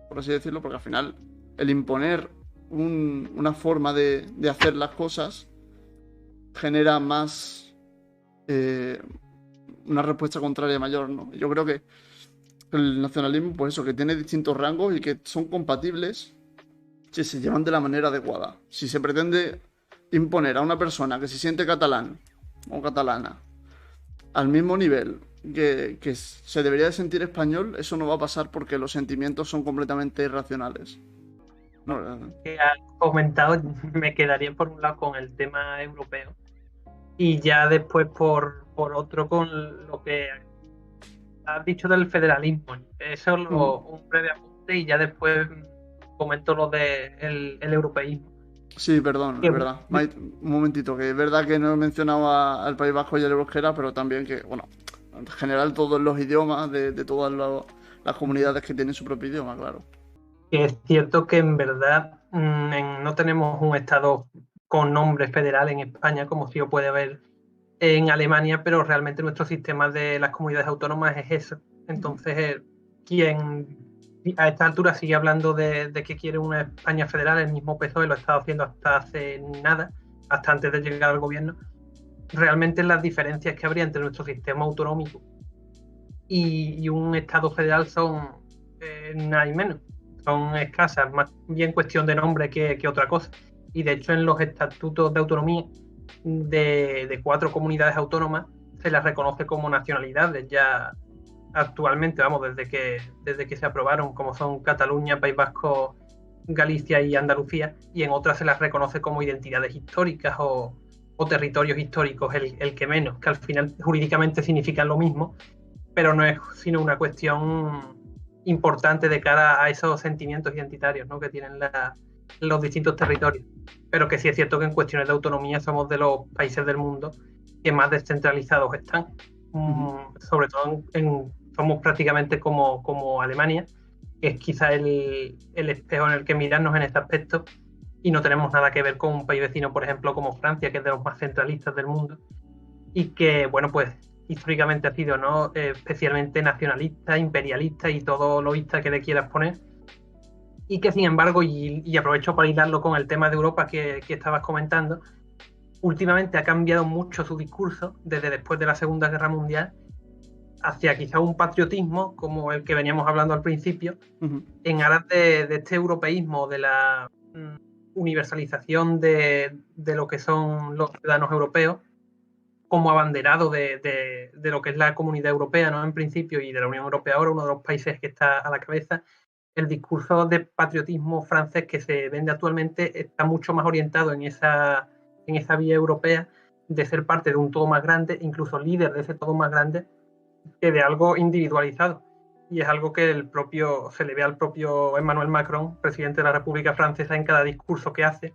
por así decirlo, porque al final el imponer una forma de hacer las cosas genera más una respuesta contraria mayor, ¿no? Yo creo que el nacionalismo, pues eso, que tiene distintos rangos y que son compatibles si se llevan de la manera adecuada. Si se pretende imponer a una persona que se siente catalán o catalana al mismo nivel que se debería de sentir español, eso no va a pasar porque los sentimientos son completamente irracionales. No, que has comentado, me quedaría por un lado con el tema europeo y ya después por otro con lo que has dicho del federalismo. Eso es un breve apunte y ya después comento lo del el europeísmo. Sí, perdón, es verdad. Un momentito, que es verdad que no he mencionado al País Vasco y al euskera, pero también que, bueno, en general todos los idiomas de todas las comunidades que tienen su propio idioma, claro. Es cierto que en verdad no tenemos un estado con nombre federal en España, como sí lo puede haber en Alemania, pero realmente nuestro sistema de las comunidades autónomas es eso. Entonces, quien a esta altura sigue hablando de que quiere una España federal, el mismo PSOE lo ha estado haciendo hasta hace nada, hasta antes de llegar al gobierno. Realmente las diferencias que habría entre nuestro sistema autonómico y un Estado federal son nada y menos. Son escasas, más bien cuestión de nombre que otra cosa. Y de hecho en los estatutos de autonomía de 4 comunidades autónomas se las reconoce como nacionalidades ya actualmente, vamos, desde que se aprobaron, como son Cataluña, País Vasco, Galicia y Andalucía, y en otras se las reconoce como identidades históricas o territorios históricos, el que menos, que al final jurídicamente significan lo mismo, pero no es sino una cuestión importante de cara a esos sentimientos identitarios, ¿no?, que tienen los distintos territorios. Pero que sí es cierto que en cuestiones de autonomía somos de los países del mundo que más descentralizados están. Sobre todo somos prácticamente como Alemania, que es quizá el espejo en el que mirarnos en este aspecto, y no tenemos nada que ver con un país vecino, por ejemplo, como Francia, que es de los más centralistas del mundo, y que, bueno, pues históricamente ha sido, ¿no?, especialmente nacionalista, imperialista y todo lo ista que le quieras poner, y que sin embargo, y aprovecho para hilarlo con el tema de Europa que estabas comentando, últimamente ha cambiado mucho su discurso desde después de la Segunda Guerra Mundial hacia quizá un patriotismo como el que veníamos hablando al principio, en aras de este europeísmo, de la universalización de lo que son los ciudadanos europeos, como abanderado de lo que es la Comunidad Europea, ¿no?, en principio, y de la Unión Europea ahora, uno de los países que está a la cabeza. El discurso de patriotismo francés que se vende actualmente está mucho más orientado en esa vía europea de ser parte de un todo más grande, incluso líder de ese todo más grande, que de algo individualizado. Y es algo que se le ve al propio Emmanuel Macron, presidente de la República Francesa, en cada discurso que hace,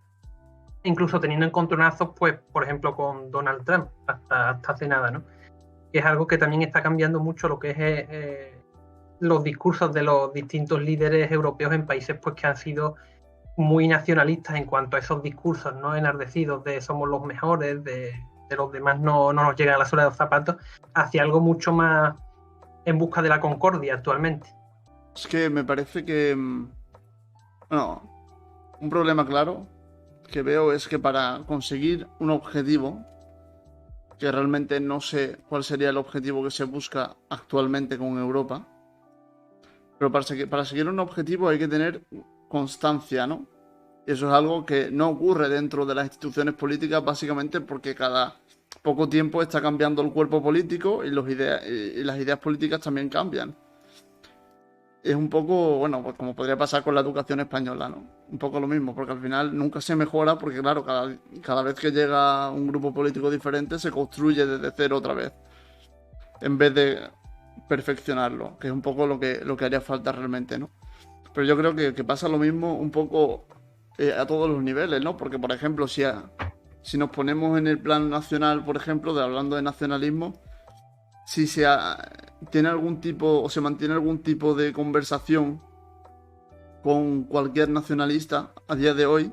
incluso teniendo encontronazos, pues, por ejemplo, con Donald Trump, hasta hace nada, ¿no? Que es algo que también está cambiando mucho lo que es los discursos de los distintos líderes europeos en países, pues, que han sido muy nacionalistas en cuanto a esos discursos, ¿no?, enardecidos de somos los mejores, de los demás no nos llega a la suela de los zapatos, hacia algo mucho más en busca de la concordia actualmente. Es que me parece que... Bueno, un problema claro que veo es que para conseguir un objetivo, que realmente no sé cuál sería el objetivo que se busca actualmente con Europa, pero para seguir un objetivo hay que tener constancia, ¿no? Y eso es algo que no ocurre dentro de las instituciones políticas, básicamente porque cada poco tiempo está cambiando el cuerpo político y las ideas políticas también cambian. Es un poco, bueno, pues como podría pasar con la educación española, ¿no? Un poco lo mismo, porque al final nunca se mejora, porque claro, cada vez que llega un grupo político diferente se construye desde cero otra vez, en vez de perfeccionarlo, que es un poco lo que haría falta realmente, ¿no? Pero yo creo que pasa lo mismo un poco a todos los niveles, ¿no? Porque, por ejemplo, si nos ponemos en el plan nacional, por ejemplo, hablando de nacionalismo, si tiene algún tipo o se mantiene algún tipo de conversación con cualquier nacionalista a día de hoy,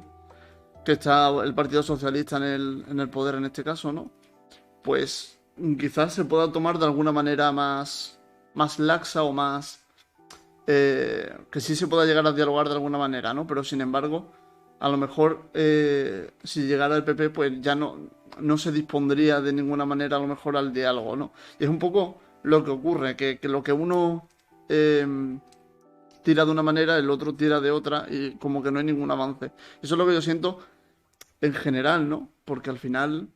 que está el Partido Socialista en el poder en este caso, ¿no? Pues quizás se pueda tomar de alguna manera más laxa o más... que sí se pueda llegar a dialogar de alguna manera, ¿no? Pero sin embargo, a lo mejor si llegara el PP, pues ya no se dispondría de ninguna manera a lo mejor al diálogo, ¿no? Y es un poco lo que ocurre, que lo que uno tira de una manera, el otro tira de otra, y como que no hay ningún avance. Eso es lo que yo siento en general, ¿no? Porque al final,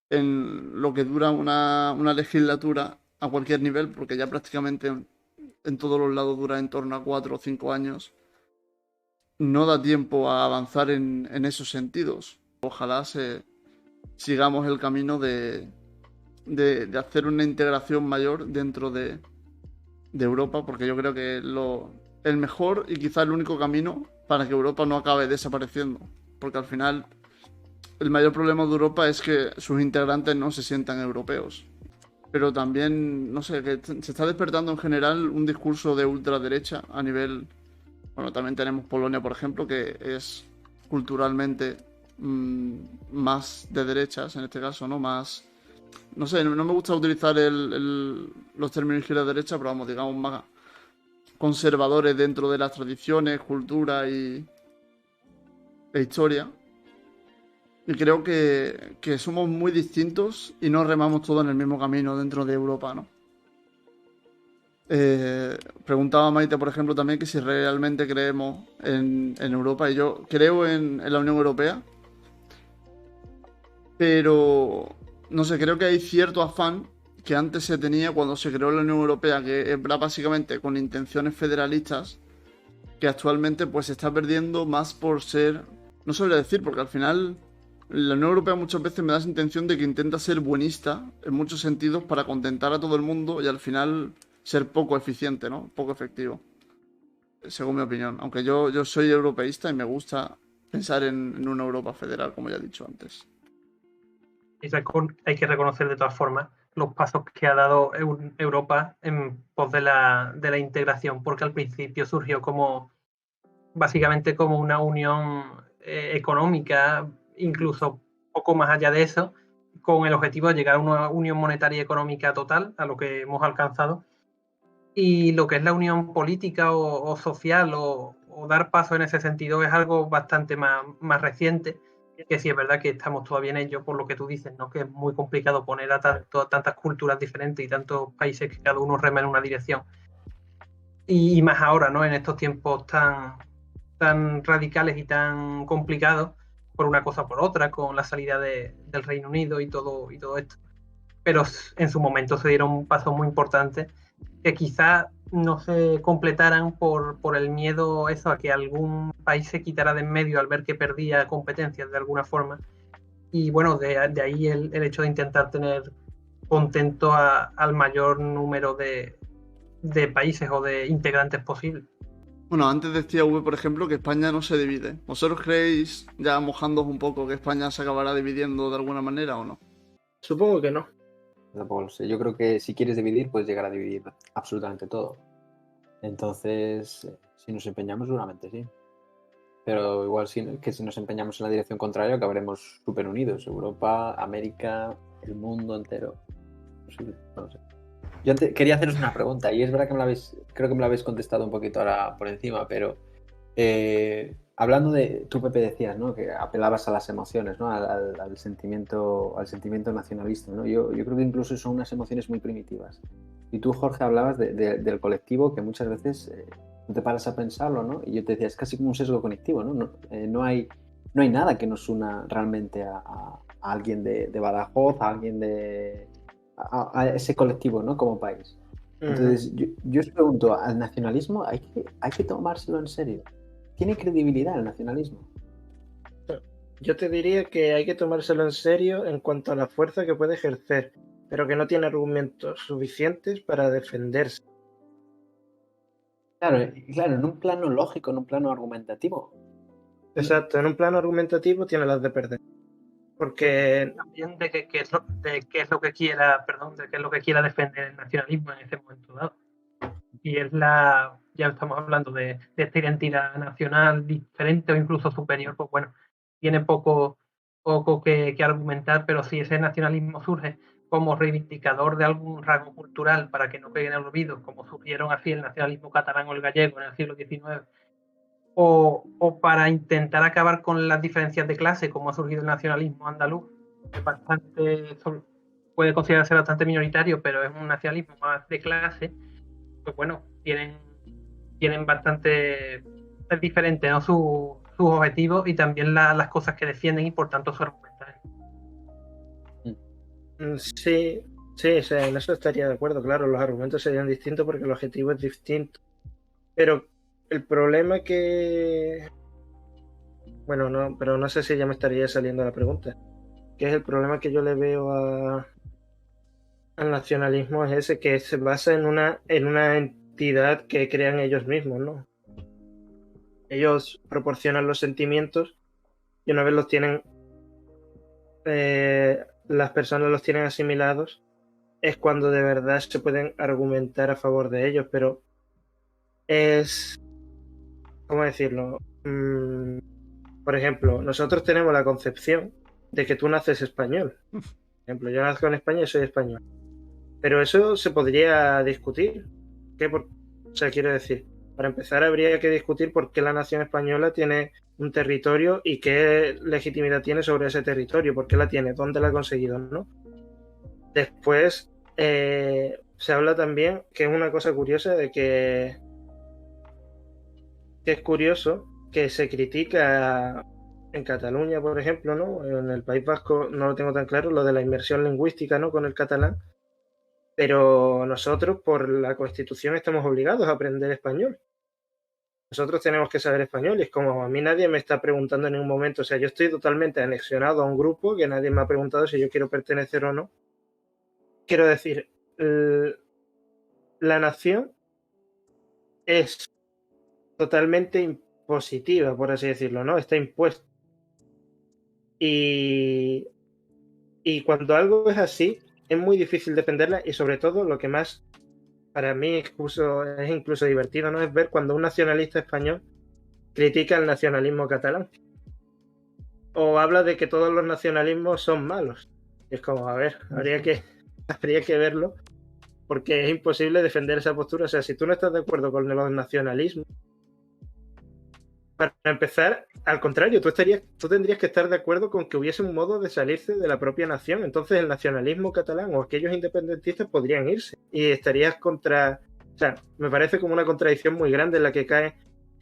en lo que dura una legislatura a cualquier nivel, porque ya prácticamente en todos los lados dura en torno a 4 o 5 años, no da tiempo a avanzar en esos sentidos. Ojalá sigamos el camino de hacer una integración mayor dentro de Europa, porque yo creo que el mejor y quizá el único camino para que Europa no acabe desapareciendo. porque al final el mayor problema de Europa es que sus integrantes no se sientan europeos. Pero también, no sé, que se está despertando en general un discurso de ultraderecha a nivel... Bueno, también tenemos Polonia, por ejemplo, que es culturalmente más de derechas, en este caso, ¿no? Más... No sé, no me gusta utilizar los términos de la derecha, pero vamos, digamos, más conservadores dentro de las tradiciones, cultura e historia. Y creo que somos muy distintos y no remamos todos en el mismo camino dentro de Europa, ¿no? Preguntaba Maite, por ejemplo, también que si realmente creemos en Europa. Y yo creo en la Unión Europea, pero no sé, creo que hay cierto afán que antes se tenía cuando se creó la Unión Europea, que era básicamente con intenciones federalistas, que actualmente pues se está perdiendo más por ser... No sabría decir, porque al final la Unión Europea muchas veces me da esa intención de que intenta ser buenista en muchos sentidos para contentar a todo el mundo y al final ser poco eficiente, ¿no? Poco efectivo, según mi opinión. Aunque yo soy europeísta y me gusta pensar en una Europa federal, como ya he dicho antes. Hay que reconocer de todas formas los pasos que ha dado Europa en pos de la integración, porque al principio surgió básicamente como una unión económica, incluso poco más allá de eso, con el objetivo de llegar a una unión monetaria y económica total, a lo que hemos alcanzado. Y lo que es la unión política o social o dar paso en ese sentido es algo bastante más reciente, que sí es verdad que estamos todavía en ello, por lo que tú dices, ¿no? Que es muy complicado poner a tantas culturas diferentes y tantos países que cada uno rema en una dirección. Y más ahora, ¿no? En estos tiempos tan radicales y tan complicados, por una cosa o por otra, con la salida del Reino Unido y todo esto. Pero en su momento se dieron pasos muy importantes que quizás no se completaran por el miedo eso a que algún país se quitara de en medio al ver que perdía competencias de alguna forma. Y bueno, de ahí el hecho de intentar tener contento al mayor número de países o de integrantes posible. Bueno, antes decía V, por ejemplo, que España no se divide. ¿Vosotros creéis, ya mojándoos un poco, que España se acabará dividiendo de alguna manera o no? Supongo que no. Tampoco lo sé. Yo creo que si quieres dividir, puedes llegar a dividir absolutamente todo. Entonces, si nos empeñamos, seguramente sí. Pero igual que si nos empeñamos en la dirección contraria, acabaremos súper unidos. Europa, América, el mundo entero. No lo sé. Yo quería haceros una pregunta, y es verdad que creo que me la habéis contestado un poquito ahora por encima, pero hablando tú, Pepe, decías, ¿no? Que apelabas a las emociones, ¿no? Al sentimiento nacionalista, ¿no? Yo creo que incluso son unas emociones muy primitivas. Y tú, Jorge, hablabas del colectivo, que muchas veces no te paras a pensarlo, ¿no? Y yo te decía, es casi como un sesgo cognitivo, ¿no? No hay nada que nos una realmente a alguien de Badajoz, a alguien a ese colectivo, ¿no? Como país. Entonces, yo os pregunto, ¿al nacionalismo hay que tomárselo en serio? ¿Tiene credibilidad el nacionalismo? Yo te diría que hay que tomárselo en serio en cuanto a la fuerza que puede ejercer, pero que no tiene argumentos suficientes para defenderse. Claro, en un plano lógico, en un plano argumentativo. Exacto, en un plano argumentativo tiene las de perder. Porque también de qué es lo que quiera, de qué es lo que quiera defender el nacionalismo en ese momento dado. Y ya estamos hablando de esta identidad nacional diferente o incluso superior, pues bueno, tiene poco que argumentar, pero si ese nacionalismo surge como reivindicador de algún rasgo cultural para que no quede en el olvido, como surgieron así el nacionalismo catalán o el gallego en el siglo XIX, o para intentar acabar con las diferencias de clase, como ha surgido el nacionalismo andaluz, que puede considerarse bastante minoritario, pero es un nacionalismo más de clase, pues bueno, tienen bastante... Es diferente, ¿no? Sus objetivos y también las cosas que defienden y por tanto su argumentario. Sí, o sea, en eso estaría de acuerdo, claro, los argumentos serían distintos porque el objetivo es distinto. Pero el problema que... Bueno, no, pero no sé si ya me estaría saliendo la pregunta. Que es el problema que yo le veo al nacionalismo, es ese, que se basa en una entidad que crean ellos mismos, ¿no? Ellos proporcionan los sentimientos y una vez los tienen, las personas los tienen asimilados, es cuando de verdad se pueden argumentar a favor de ellos, pero es, ¿cómo decirlo? Por ejemplo, nosotros tenemos la concepción de que tú naces español. Por ejemplo, yo nazco en España y soy español. Pero eso se podría discutir. O sea, quiero decir, para empezar habría que discutir por qué la nación española tiene un territorio y qué legitimidad tiene sobre ese territorio, por qué la tiene, dónde la ha conseguido, ¿no? Después se habla también, que es una cosa curiosa, de que es curioso que se critica en Cataluña, por ejemplo, ¿no? En el País Vasco no lo tengo tan claro, lo de la inmersión lingüística, ¿no? Con el catalán, pero nosotros por la Constitución estamos obligados a aprender español. Nosotros tenemos que saber español y es como a mí nadie me está preguntando en ningún momento, o sea, yo estoy totalmente anexionado a un grupo que nadie me ha preguntado si yo quiero pertenecer o no. Quiero decir, la nación es totalmente impositiva, por así decirlo, ¿no? Está impuesta. Y cuando algo es así, es muy difícil defenderla y sobre todo lo que más para mí es incluso divertido, ¿no? Es ver cuando un nacionalista español critica el nacionalismo catalán. O habla de que todos los nacionalismos son malos. Y es como, a ver, habría que verlo, porque es imposible defender esa postura. O sea, si tú no estás de acuerdo con los nacionalismos, para empezar, al contrario, tú tendrías que estar de acuerdo con que hubiese un modo de salirse de la propia nación. Entonces el nacionalismo catalán o aquellos independentistas podrían irse y estarías contra... O sea, me parece como una contradicción muy grande en la que cae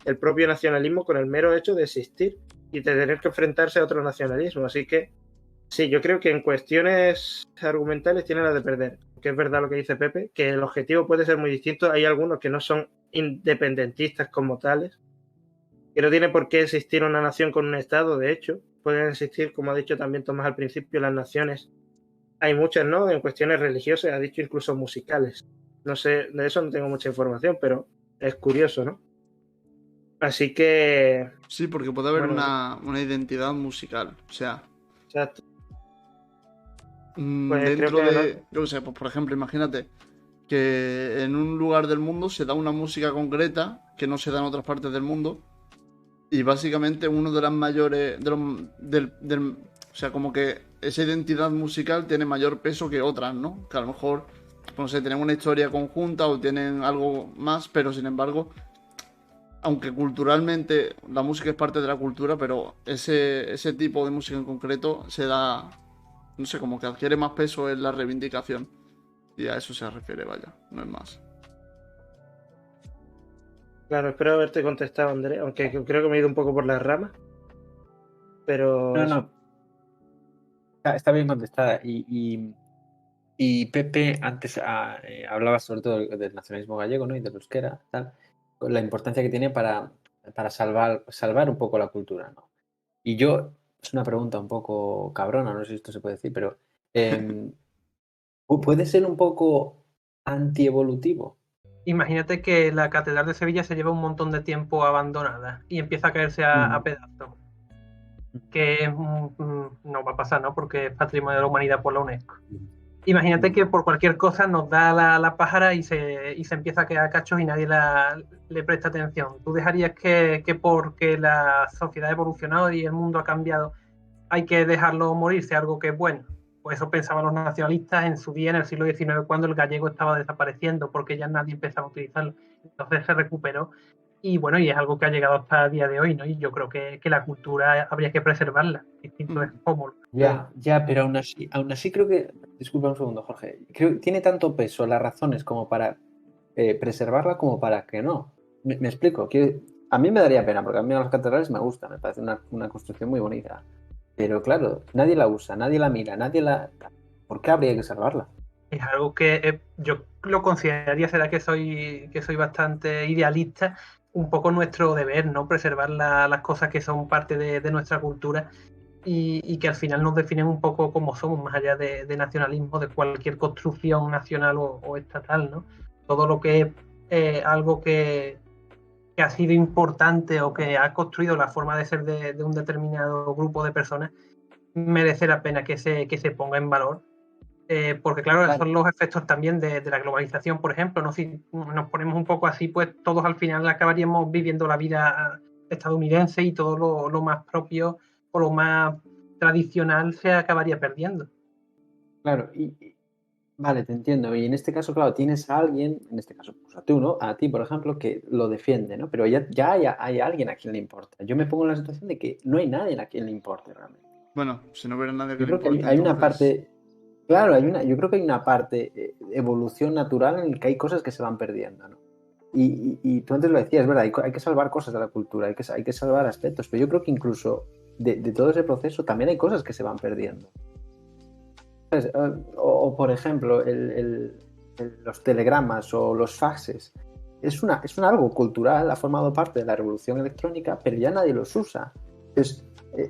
el propio nacionalismo con el mero hecho de existir y de tener que enfrentarse a otro nacionalismo. Así que sí, yo creo que en cuestiones argumentales tiene la de perder. Que es verdad lo que dice Pepe, que el objetivo puede ser muy distinto. Hay algunos que no son independentistas como tales, que no tiene por qué existir una nación con un Estado, de hecho. Pueden existir, como ha dicho también Tomás al principio, las naciones. Hay muchas, ¿no? En cuestiones religiosas, ha dicho incluso musicales. No sé, de eso no tengo mucha información, pero es curioso, ¿no? Así que... Sí, porque puede haber bueno, una identidad musical. O sea, exacto. Pues dentro creo que no. de, yo qué sé, pues por ejemplo, imagínate que en un lugar del mundo se da una música concreta que no se da en otras partes del mundo. Y básicamente uno de las mayores. O sea, como que esa identidad musical tiene mayor peso que otras, ¿no? Que a lo mejor, no sé, tienen una historia conjunta o tienen algo más, pero sin embargo, aunque culturalmente la música es parte de la cultura, pero ese tipo de música en concreto se da. No sé, como que adquiere más peso en la reivindicación. Y a eso se refiere, vaya, no es más. Claro, espero haberte contestado, André, aunque creo que me he ido un poco por las ramas. Pero eso. No. Está bien contestada. Y Pepe antes hablaba sobre todo del nacionalismo gallego, ¿no? Y del euskera, tal, con la importancia que tiene para salvar un poco la cultura, ¿no? Y yo, es una pregunta un poco cabrona, no sé si esto se puede decir, pero ¿puede ser un poco antievolutivo? Imagínate que la Catedral de Sevilla se lleva un montón de tiempo abandonada y empieza a caerse a pedazos. Que no va a pasar, ¿no? Porque es Patrimonio de la Humanidad por la UNESCO. Imagínate que por cualquier cosa nos da la pájara y se empieza a quedar cachos y nadie le presta atención. ¿Tú dejarías que porque la sociedad ha evolucionado y el mundo ha cambiado hay que dejarlo morirse, algo que es bueno? Pues eso pensaban los nacionalistas en su día, en el siglo XIX, cuando el gallego estaba desapareciendo, porque ya nadie empezaba a utilizarlo. Entonces se recuperó y bueno, y es algo que ha llegado hasta el día de hoy, ¿no? Y yo creo que la cultura habría que preservarla. Distinto es cómo. Ya, pero aún así creo que, disculpa un segundo, Jorge, creo que tiene tanto peso las razones como para preservarla como para que no. Me explico, a mí me daría pena, porque a mí las catedrales me gustan, me parece una construcción muy bonita. Pero claro, nadie la usa, nadie la mira, ¿por qué habría que salvarla? Es algo que yo lo consideraría, será que soy bastante idealista, un poco nuestro deber, ¿no? Preservar las cosas que son parte de nuestra cultura y que al final nos definen un poco como somos, más allá de nacionalismo, de cualquier construcción nacional o estatal, ¿no? Todo lo que es algo que que ha sido importante o que ha construido la forma de ser de un determinado grupo de personas, merece la pena que se ponga en valor. Porque claro, son los efectos también de la globalización, por ejemplo, ¿no? Si nos ponemos un poco así, pues todos al final acabaríamos viviendo la vida estadounidense y todo lo más propio o lo más tradicional se acabaría perdiendo. Claro, vale, te entiendo. Y en este caso, claro, tienes a alguien, en este caso, pues a tú, ¿no? A ti, por ejemplo, que lo defiende, ¿no? Pero ya hay alguien a quien le importa. Yo me pongo en la situación de que no hay nadie a quien le importe realmente. Bueno, si no hubiera nadie que Yo le creo que importe, hay una entonces... parte, claro, yo creo que hay una parte evolución natural en la que hay cosas que se van perdiendo, ¿no? Y tú antes lo decías, es verdad, hay que salvar cosas de la cultura, hay que salvar aspectos, pero yo creo que incluso de todo ese proceso también hay cosas que se van perdiendo. ¿Sabes? O, por ejemplo, los telegramas o los faxes. Es un algo cultural, ha formado parte de la revolución electrónica, pero ya nadie los usa. Entonces,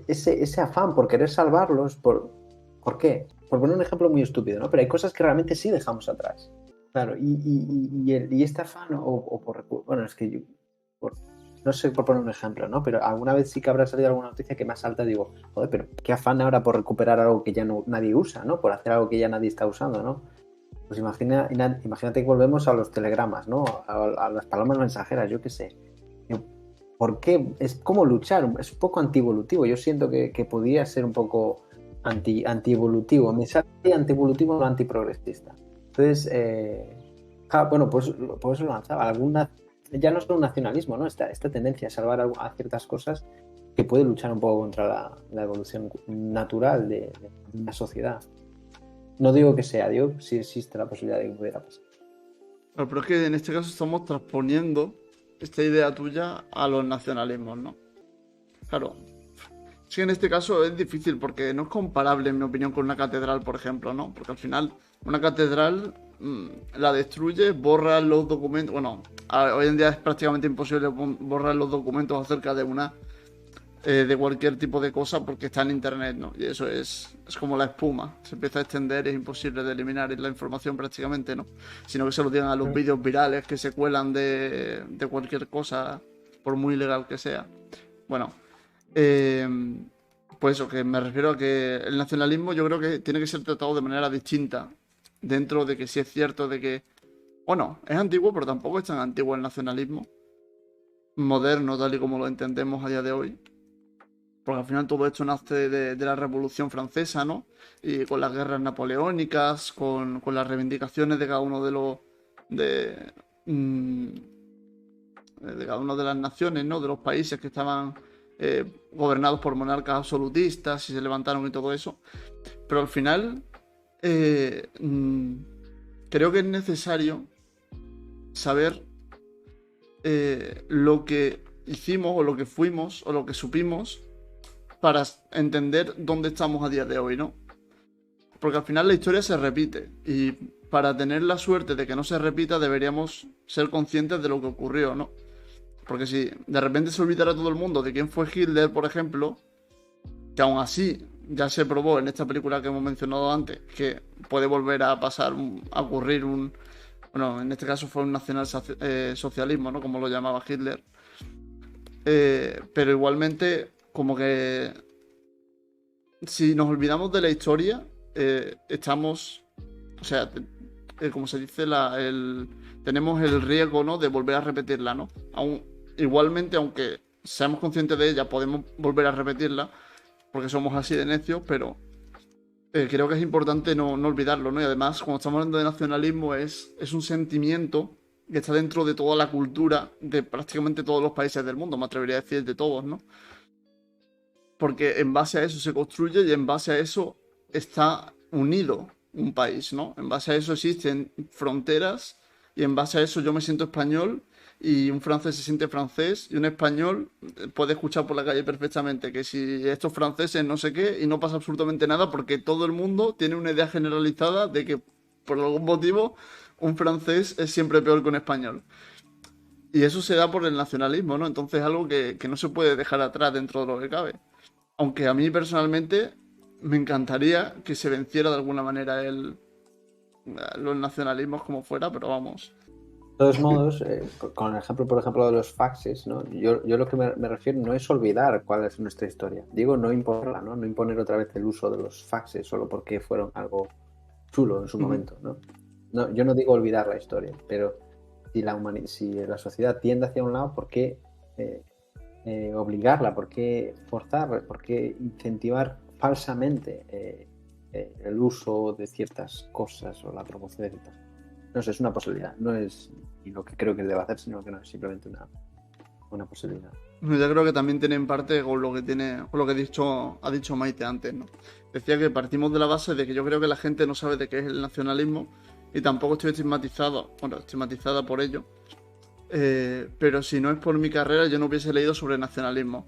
ese afán por querer salvarlos, ¿por qué? Por poner un ejemplo muy estúpido, ¿no? Pero hay cosas que realmente sí dejamos atrás. Claro, y este afán, bueno, es que yo, no sé por poner un ejemplo, ¿no? Pero alguna vez sí que habrá salido alguna noticia que me asalta y digo, joder, pero qué afán ahora por recuperar algo que ya no, nadie usa, ¿no? Por hacer algo que ya nadie está usando, ¿no? Pues imagínate que volvemos a los telegramas, ¿no? A las palomas mensajeras, yo qué sé. ¿Por qué? Es como luchar, es un poco antievolutivo. Yo siento que podría ser un poco antievolutivo. Me sale antievolutivo o antiprogresista. Entonces, bueno, pues por eso lo lanzaba. Ya no es un nacionalismo, ¿no? Esta tendencia a salvar a ciertas cosas que puede luchar un poco contra la evolución natural de una sociedad. No digo que sea, digo si existe la posibilidad de que pudiera pasar. Bueno, pero es que en este caso estamos transponiendo esta idea tuya a los nacionalismos, ¿no? Claro. Sí, en este caso es difícil porque no es comparable, en mi opinión, con una catedral, por ejemplo, ¿no? Porque al final una catedral la destruye, borra los documentos. Bueno, hoy en día es prácticamente imposible borrar los documentos acerca de cualquier tipo de cosa porque está en internet, ¿no? Y eso es como la espuma, se empieza a extender, es imposible de eliminar la información prácticamente, ¿no? Sino que se lo digan a los vídeos virales que se cuelan de cualquier cosa, por muy ilegal que sea. Bueno, pues eso, que me refiero a que el nacionalismo yo creo que tiene que ser tratado de manera distinta, dentro de que sí es cierto de que, bueno, es antiguo, pero tampoco es tan antiguo el nacionalismo moderno, tal y como lo entendemos a día de hoy. Porque al final todo esto nace de la Revolución Francesa, ¿no? Y con las guerras napoleónicas, con las reivindicaciones de cada uno de, mm, de cada una de las naciones, ¿no? De los países que estaban gobernados por monarcas absolutistas y se levantaron y todo eso. Pero al final creo que es necesario saber lo que hicimos o lo que fuimos o lo que supimos para entender dónde estamos a día de hoy, ¿no? Porque al final la historia se repite y para tener la suerte de que no se repita deberíamos ser conscientes de lo que ocurrió, ¿no? Porque si de repente se olvidara todo el mundo de quién fue Hitler, por ejemplo, que aún así ya se probó en esta película que hemos mencionado antes, que puede volver a pasar, a ocurrir bueno, en este caso fue un nacionalsocialismo, ¿no? Como lo llamaba Hitler. Pero igualmente, como que si nos olvidamos de la historia, estamos, o sea, como se dice, tenemos el riesgo, ¿no? De volver a repetirla, ¿no? Igualmente, aunque seamos conscientes de ella, podemos volver a repetirla, porque somos así de necios, pero creo que es importante no olvidarlo, ¿no? Y además, cuando estamos hablando de nacionalismo, es un sentimiento que está dentro de toda la cultura de prácticamente todos los países del mundo, me atrevería a decir de todos, ¿no? Porque en base a eso se construye y en base a eso está unido un país, ¿no? En base a eso existen fronteras y en base a eso yo me siento español y un francés se siente francés y un español puede escuchar por la calle perfectamente que si estos franceses no sé qué y no pasa absolutamente nada porque todo el mundo tiene una idea generalizada de que por algún motivo un francés es siempre peor que un español. Y eso se da por el nacionalismo, ¿no? Entonces es algo que no se puede dejar atrás dentro de lo que cabe. Aunque a mí personalmente me encantaría que se venciera de alguna manera los nacionalismos como fuera, pero vamos, todos modos, con el ejemplo, por ejemplo, de los faxes, ¿no? Yo lo que me refiero no es olvidar cuál es nuestra historia. Digo, no imponerla, ¿no? No imponer otra vez el uso de los faxes solo porque fueron algo chulo en su momento, ¿no? No, yo no digo olvidar la historia, pero si la sociedad tiende hacia un lado, ¿por qué obligarla? ¿Por qué forzarla? ¿Por qué incentivar falsamente el uso de ciertas cosas o la promoción de ciertas cosas? No sé, es una posibilidad. No es ni lo que creo que deba hacer, sino que no es simplemente una posibilidad. Yo creo que también tiene en parte con lo que ha dicho Maite antes, ¿no? Decía que partimos de la base de que yo creo que la gente no sabe de qué es el nacionalismo y tampoco estoy estigmatizada por ello. Pero si no es por mi carrera, yo no hubiese leído sobre nacionalismo.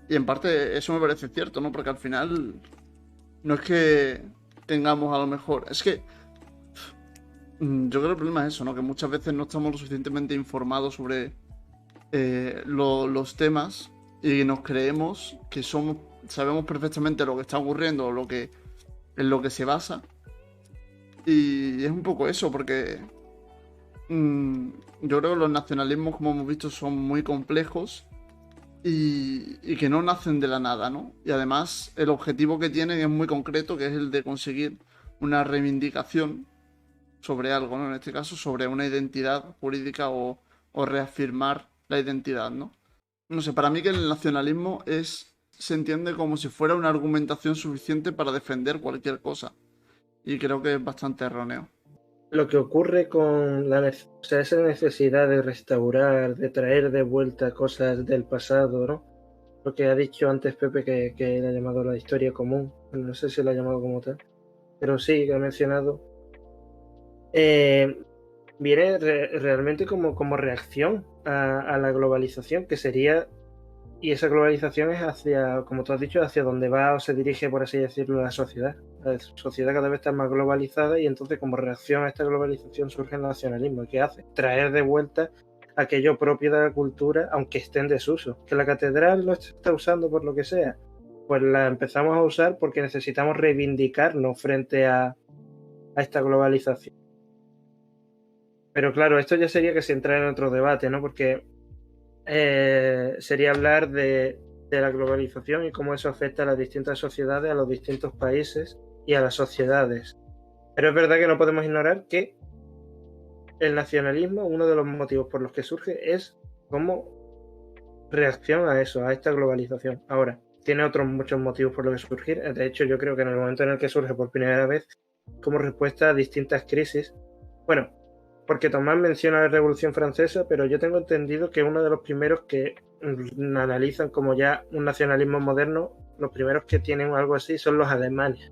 Y en parte eso me parece cierto, ¿no? Porque al final no es que tengamos a lo mejor... Es que yo creo que el problema es eso, ¿no? Que muchas veces no estamos lo suficientemente informados sobre los temas y nos creemos que sabemos perfectamente lo que está ocurriendo o en lo que se basa. Y es un poco eso, porque yo creo que los nacionalismos, como hemos visto, son muy complejos y que no nacen de la nada, ¿no? Y además el objetivo que tienen es muy concreto, que es el de conseguir una reivindicación sobre algo, ¿no? En este caso, sobre una identidad jurídica o reafirmar la identidad, ¿no? No sé, para mí que el nacionalismo se entiende como si fuera una argumentación suficiente para defender cualquier cosa. Y creo que es bastante erróneo. Lo que ocurre con esa necesidad de restaurar, de traer de vuelta cosas del pasado, ¿no? Lo que ha dicho antes Pepe que le ha llamado la historia común. Bueno, no sé si lo ha llamado como tal, pero sí, que ha mencionado. Viene realmente como reacción a la globalización, que sería, y esa globalización es hacia, como tú has dicho, hacia donde va o se dirige, por así decirlo, la sociedad. La sociedad cada vez está más globalizada y entonces como reacción a esta globalización surge el nacionalismo. ¿Y qué hace? Traer de vuelta aquello propio de la cultura, aunque esté en desuso. Que la catedral no se está usando por lo que sea, pues la empezamos a usar porque necesitamos reivindicarnos frente a esta globalización. Pero claro, esto ya sería que se entrara en otro debate, ¿no? Porque sería hablar de la globalización y cómo eso afecta a las distintas sociedades, a los distintos países y a las sociedades. Pero es verdad que no podemos ignorar que el nacionalismo, uno de los motivos por los que surge, es como reacción a eso, a esta globalización. Ahora, tiene otros muchos motivos por los que surgir. De hecho, yo creo que en el momento en el que surge por primera vez, como respuesta a distintas crisis, bueno, porque Tomás menciona la Revolución Francesa, pero yo tengo entendido que uno de los primeros que analizan como ya un nacionalismo moderno, los primeros que tienen algo así son los alemanes.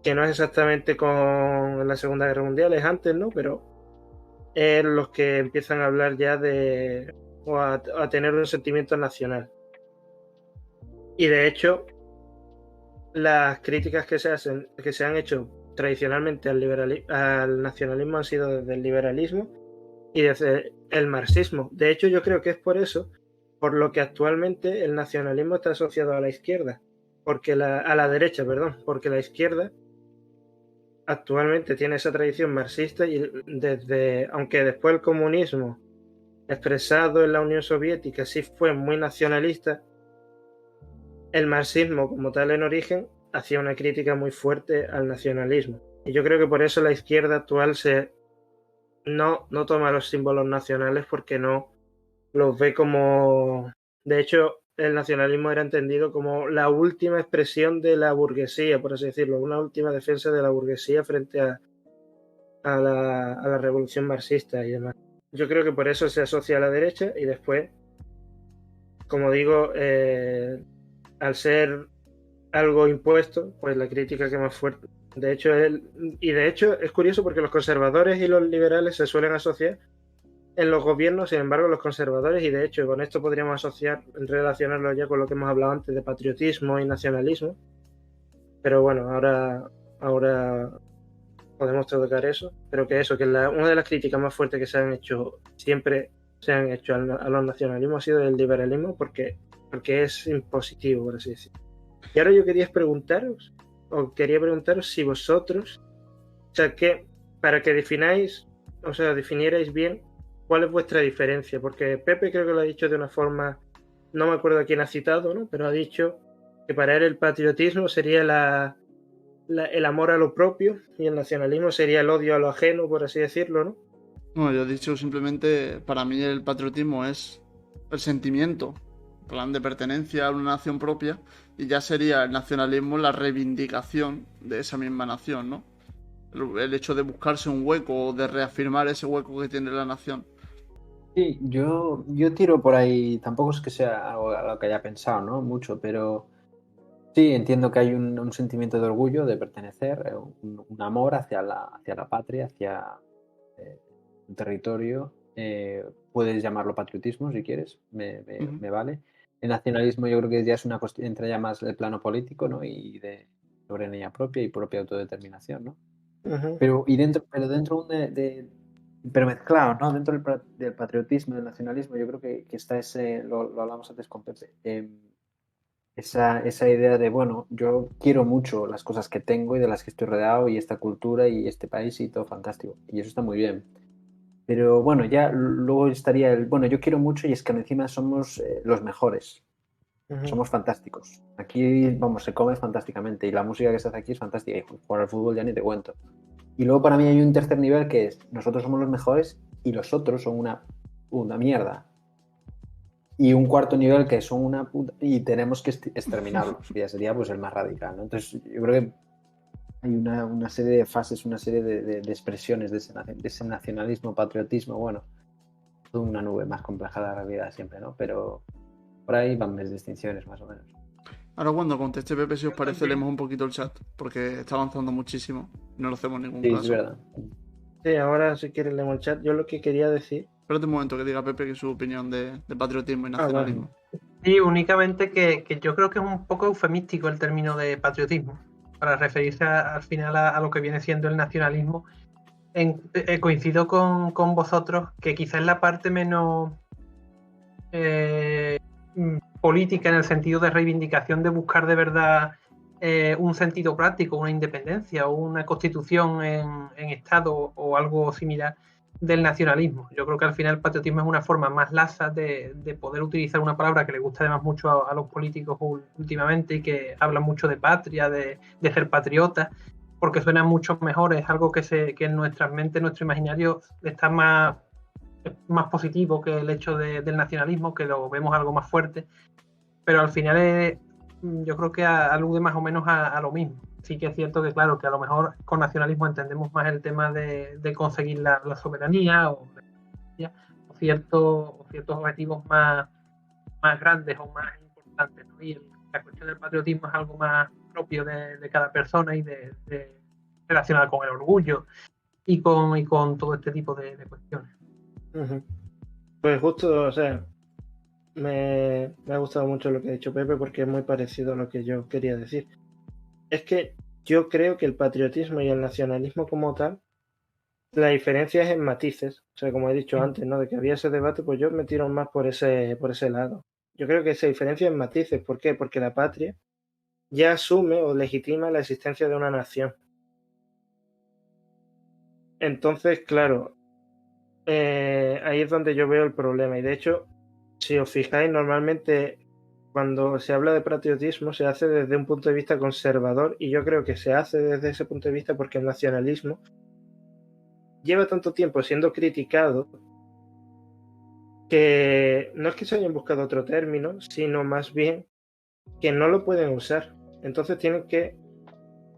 Que no es exactamente con la Segunda Guerra Mundial, es antes, ¿no? Pero es los que empiezan a hablar ya de... o a tener un sentimiento nacional. Y de hecho, las críticas que se han hecho tradicionalmente al nacionalismo han sido desde el liberalismo y desde el marxismo. De hecho, yo creo que es por eso, por lo que actualmente el nacionalismo está asociado a la izquierda, a la derecha, perdón, porque la izquierda actualmente tiene esa tradición marxista y aunque después el comunismo expresado en la Unión Soviética sí fue muy nacionalista, el marxismo como tal en origen hacía una crítica muy fuerte al nacionalismo. Y yo creo que por eso la izquierda actual no toma los símbolos nacionales porque no los ve como... De hecho, el nacionalismo era entendido como la última expresión de la burguesía, por así decirlo, una última defensa de la burguesía frente a la revolución marxista y demás. Yo creo que por eso se asocia a la derecha y después, como digo, al ser algo impuesto, pues la crítica que más fuerte. De hecho, es curioso porque los conservadores y los liberales se suelen asociar en los gobiernos, sin embargo, los conservadores, y de hecho con esto podríamos relacionarlo ya con lo que hemos hablado antes de patriotismo y nacionalismo. Pero bueno, ahora podemos tocar eso. Pero que una de las críticas más fuertes que siempre se han hecho a los nacionalismos ha sido el liberalismo porque es impositivo, por así decirlo. Y ahora yo quería preguntaros si vosotros, o sea, para que defináis o sea, definierais bien cuál es vuestra diferencia, porque Pepe creo que lo ha dicho de una forma, no me acuerdo a quién ha citado, ¿no? Pero ha dicho que para él el patriotismo sería el amor a lo propio y el nacionalismo sería el odio a lo ajeno, por así decirlo, ¿no? No, yo he dicho simplemente, para mí el patriotismo es el sentimiento, plan de pertenencia a una nación propia, y ya sería el nacionalismo la reivindicación de esa misma nación, ¿no? El hecho de buscarse un hueco o de reafirmar ese hueco que tiene la nación. Sí, yo tiro por ahí, tampoco es que sea algo a lo que haya pensado, ¿no? Mucho, pero sí, entiendo que hay un sentimiento de orgullo, de pertenecer, un amor hacia la patria, hacia un territorio. Puedes llamarlo patriotismo si quieres, Ujú. me vale. El nacionalismo yo creo que ya es una cuestión, entra ya más el plano político, ¿no? Y de soberanía propia y propia autodeterminación, ¿no? Ujú. Pero dentro pero mezclado, ¿no? Dentro del patriotismo, del nacionalismo, yo creo que está lo hablamos antes con Pepe, esa idea de, bueno, yo quiero mucho las cosas que tengo y de las que estoy rodeado y esta cultura y este país y todo fantástico. Y eso está muy bien. Pero bueno, ya luego estaría bueno, yo quiero mucho y es que encima somos los mejores. Ujú. Somos fantásticos. Aquí, vamos, se come fantásticamente y la música que se hace aquí es fantástica y jugar al fútbol ya ni te cuento. Y luego para mí hay un tercer nivel que es nosotros somos los mejores y los otros son una mierda. Y un cuarto nivel que son una puta y tenemos que exterminarlos, que ya sería pues el más radical, ¿no? Entonces yo creo que hay una serie de fases, una serie de expresiones de ese nacionalismo, patriotismo, bueno, toda una nube más compleja de la realidad siempre, ¿no? Pero por ahí van mis distinciones más o menos. Ahora cuando conteste Pepe, si os Yo parece, también. leemos un poquito el chat, porque está avanzando muchísimo. No le hacemos ningún Sí, es caso. verdad. Sí, ahora si quieres leemos el chat. Yo lo que quería decir. Espérate un momento que diga Pepe que su opinión de patriotismo y Ah, vale. nacionalismo. Y únicamente que yo creo que es un poco eufemístico el término de patriotismo, para referirse al final a lo que viene siendo el nacionalismo. Coincido con vosotros que quizás es la parte menos política en el sentido de reivindicación de buscar de verdad un sentido práctico, una independencia o una constitución en Estado o algo similar del nacionalismo. Yo creo que al final el patriotismo es una forma más lasa de poder utilizar una palabra que le gusta además mucho a los políticos últimamente y que hablan mucho de patria, de ser patriota, porque suena mucho mejor, es algo que en nuestras mentes, en nuestro imaginario está más positivo que el hecho del nacionalismo, que lo vemos algo más fuerte, pero al final yo creo que alude más o menos a lo mismo. Sí que es cierto que, claro, que a lo mejor con nacionalismo entendemos más el tema de conseguir la soberanía o ciertos objetivos más grandes o más importantes, ¿no? Y la cuestión del patriotismo es algo más propio de cada persona y relacionado con el orgullo y con todo este tipo de cuestiones. Ujú. Pues justo, o sea, me ha gustado mucho lo que ha dicho Pepe porque es muy parecido a lo que yo quería decir. Es que yo creo que el patriotismo y el nacionalismo como tal, la diferencia es en matices. O sea, como he dicho antes, ¿no? De que había ese debate, pues yo me tiro más por ese lado. Yo creo que se diferencia en matices. ¿Por qué? Porque la patria ya asume o legitima la existencia de una nación. Entonces, claro, ahí es donde yo veo el problema. Y de hecho, si os fijáis, normalmente cuando se habla de patriotismo se hace desde un punto de vista conservador y yo creo que se hace desde ese punto de vista porque el nacionalismo lleva tanto tiempo siendo criticado que no es que se hayan buscado otro término, sino más bien que no lo pueden usar. Entonces tienen que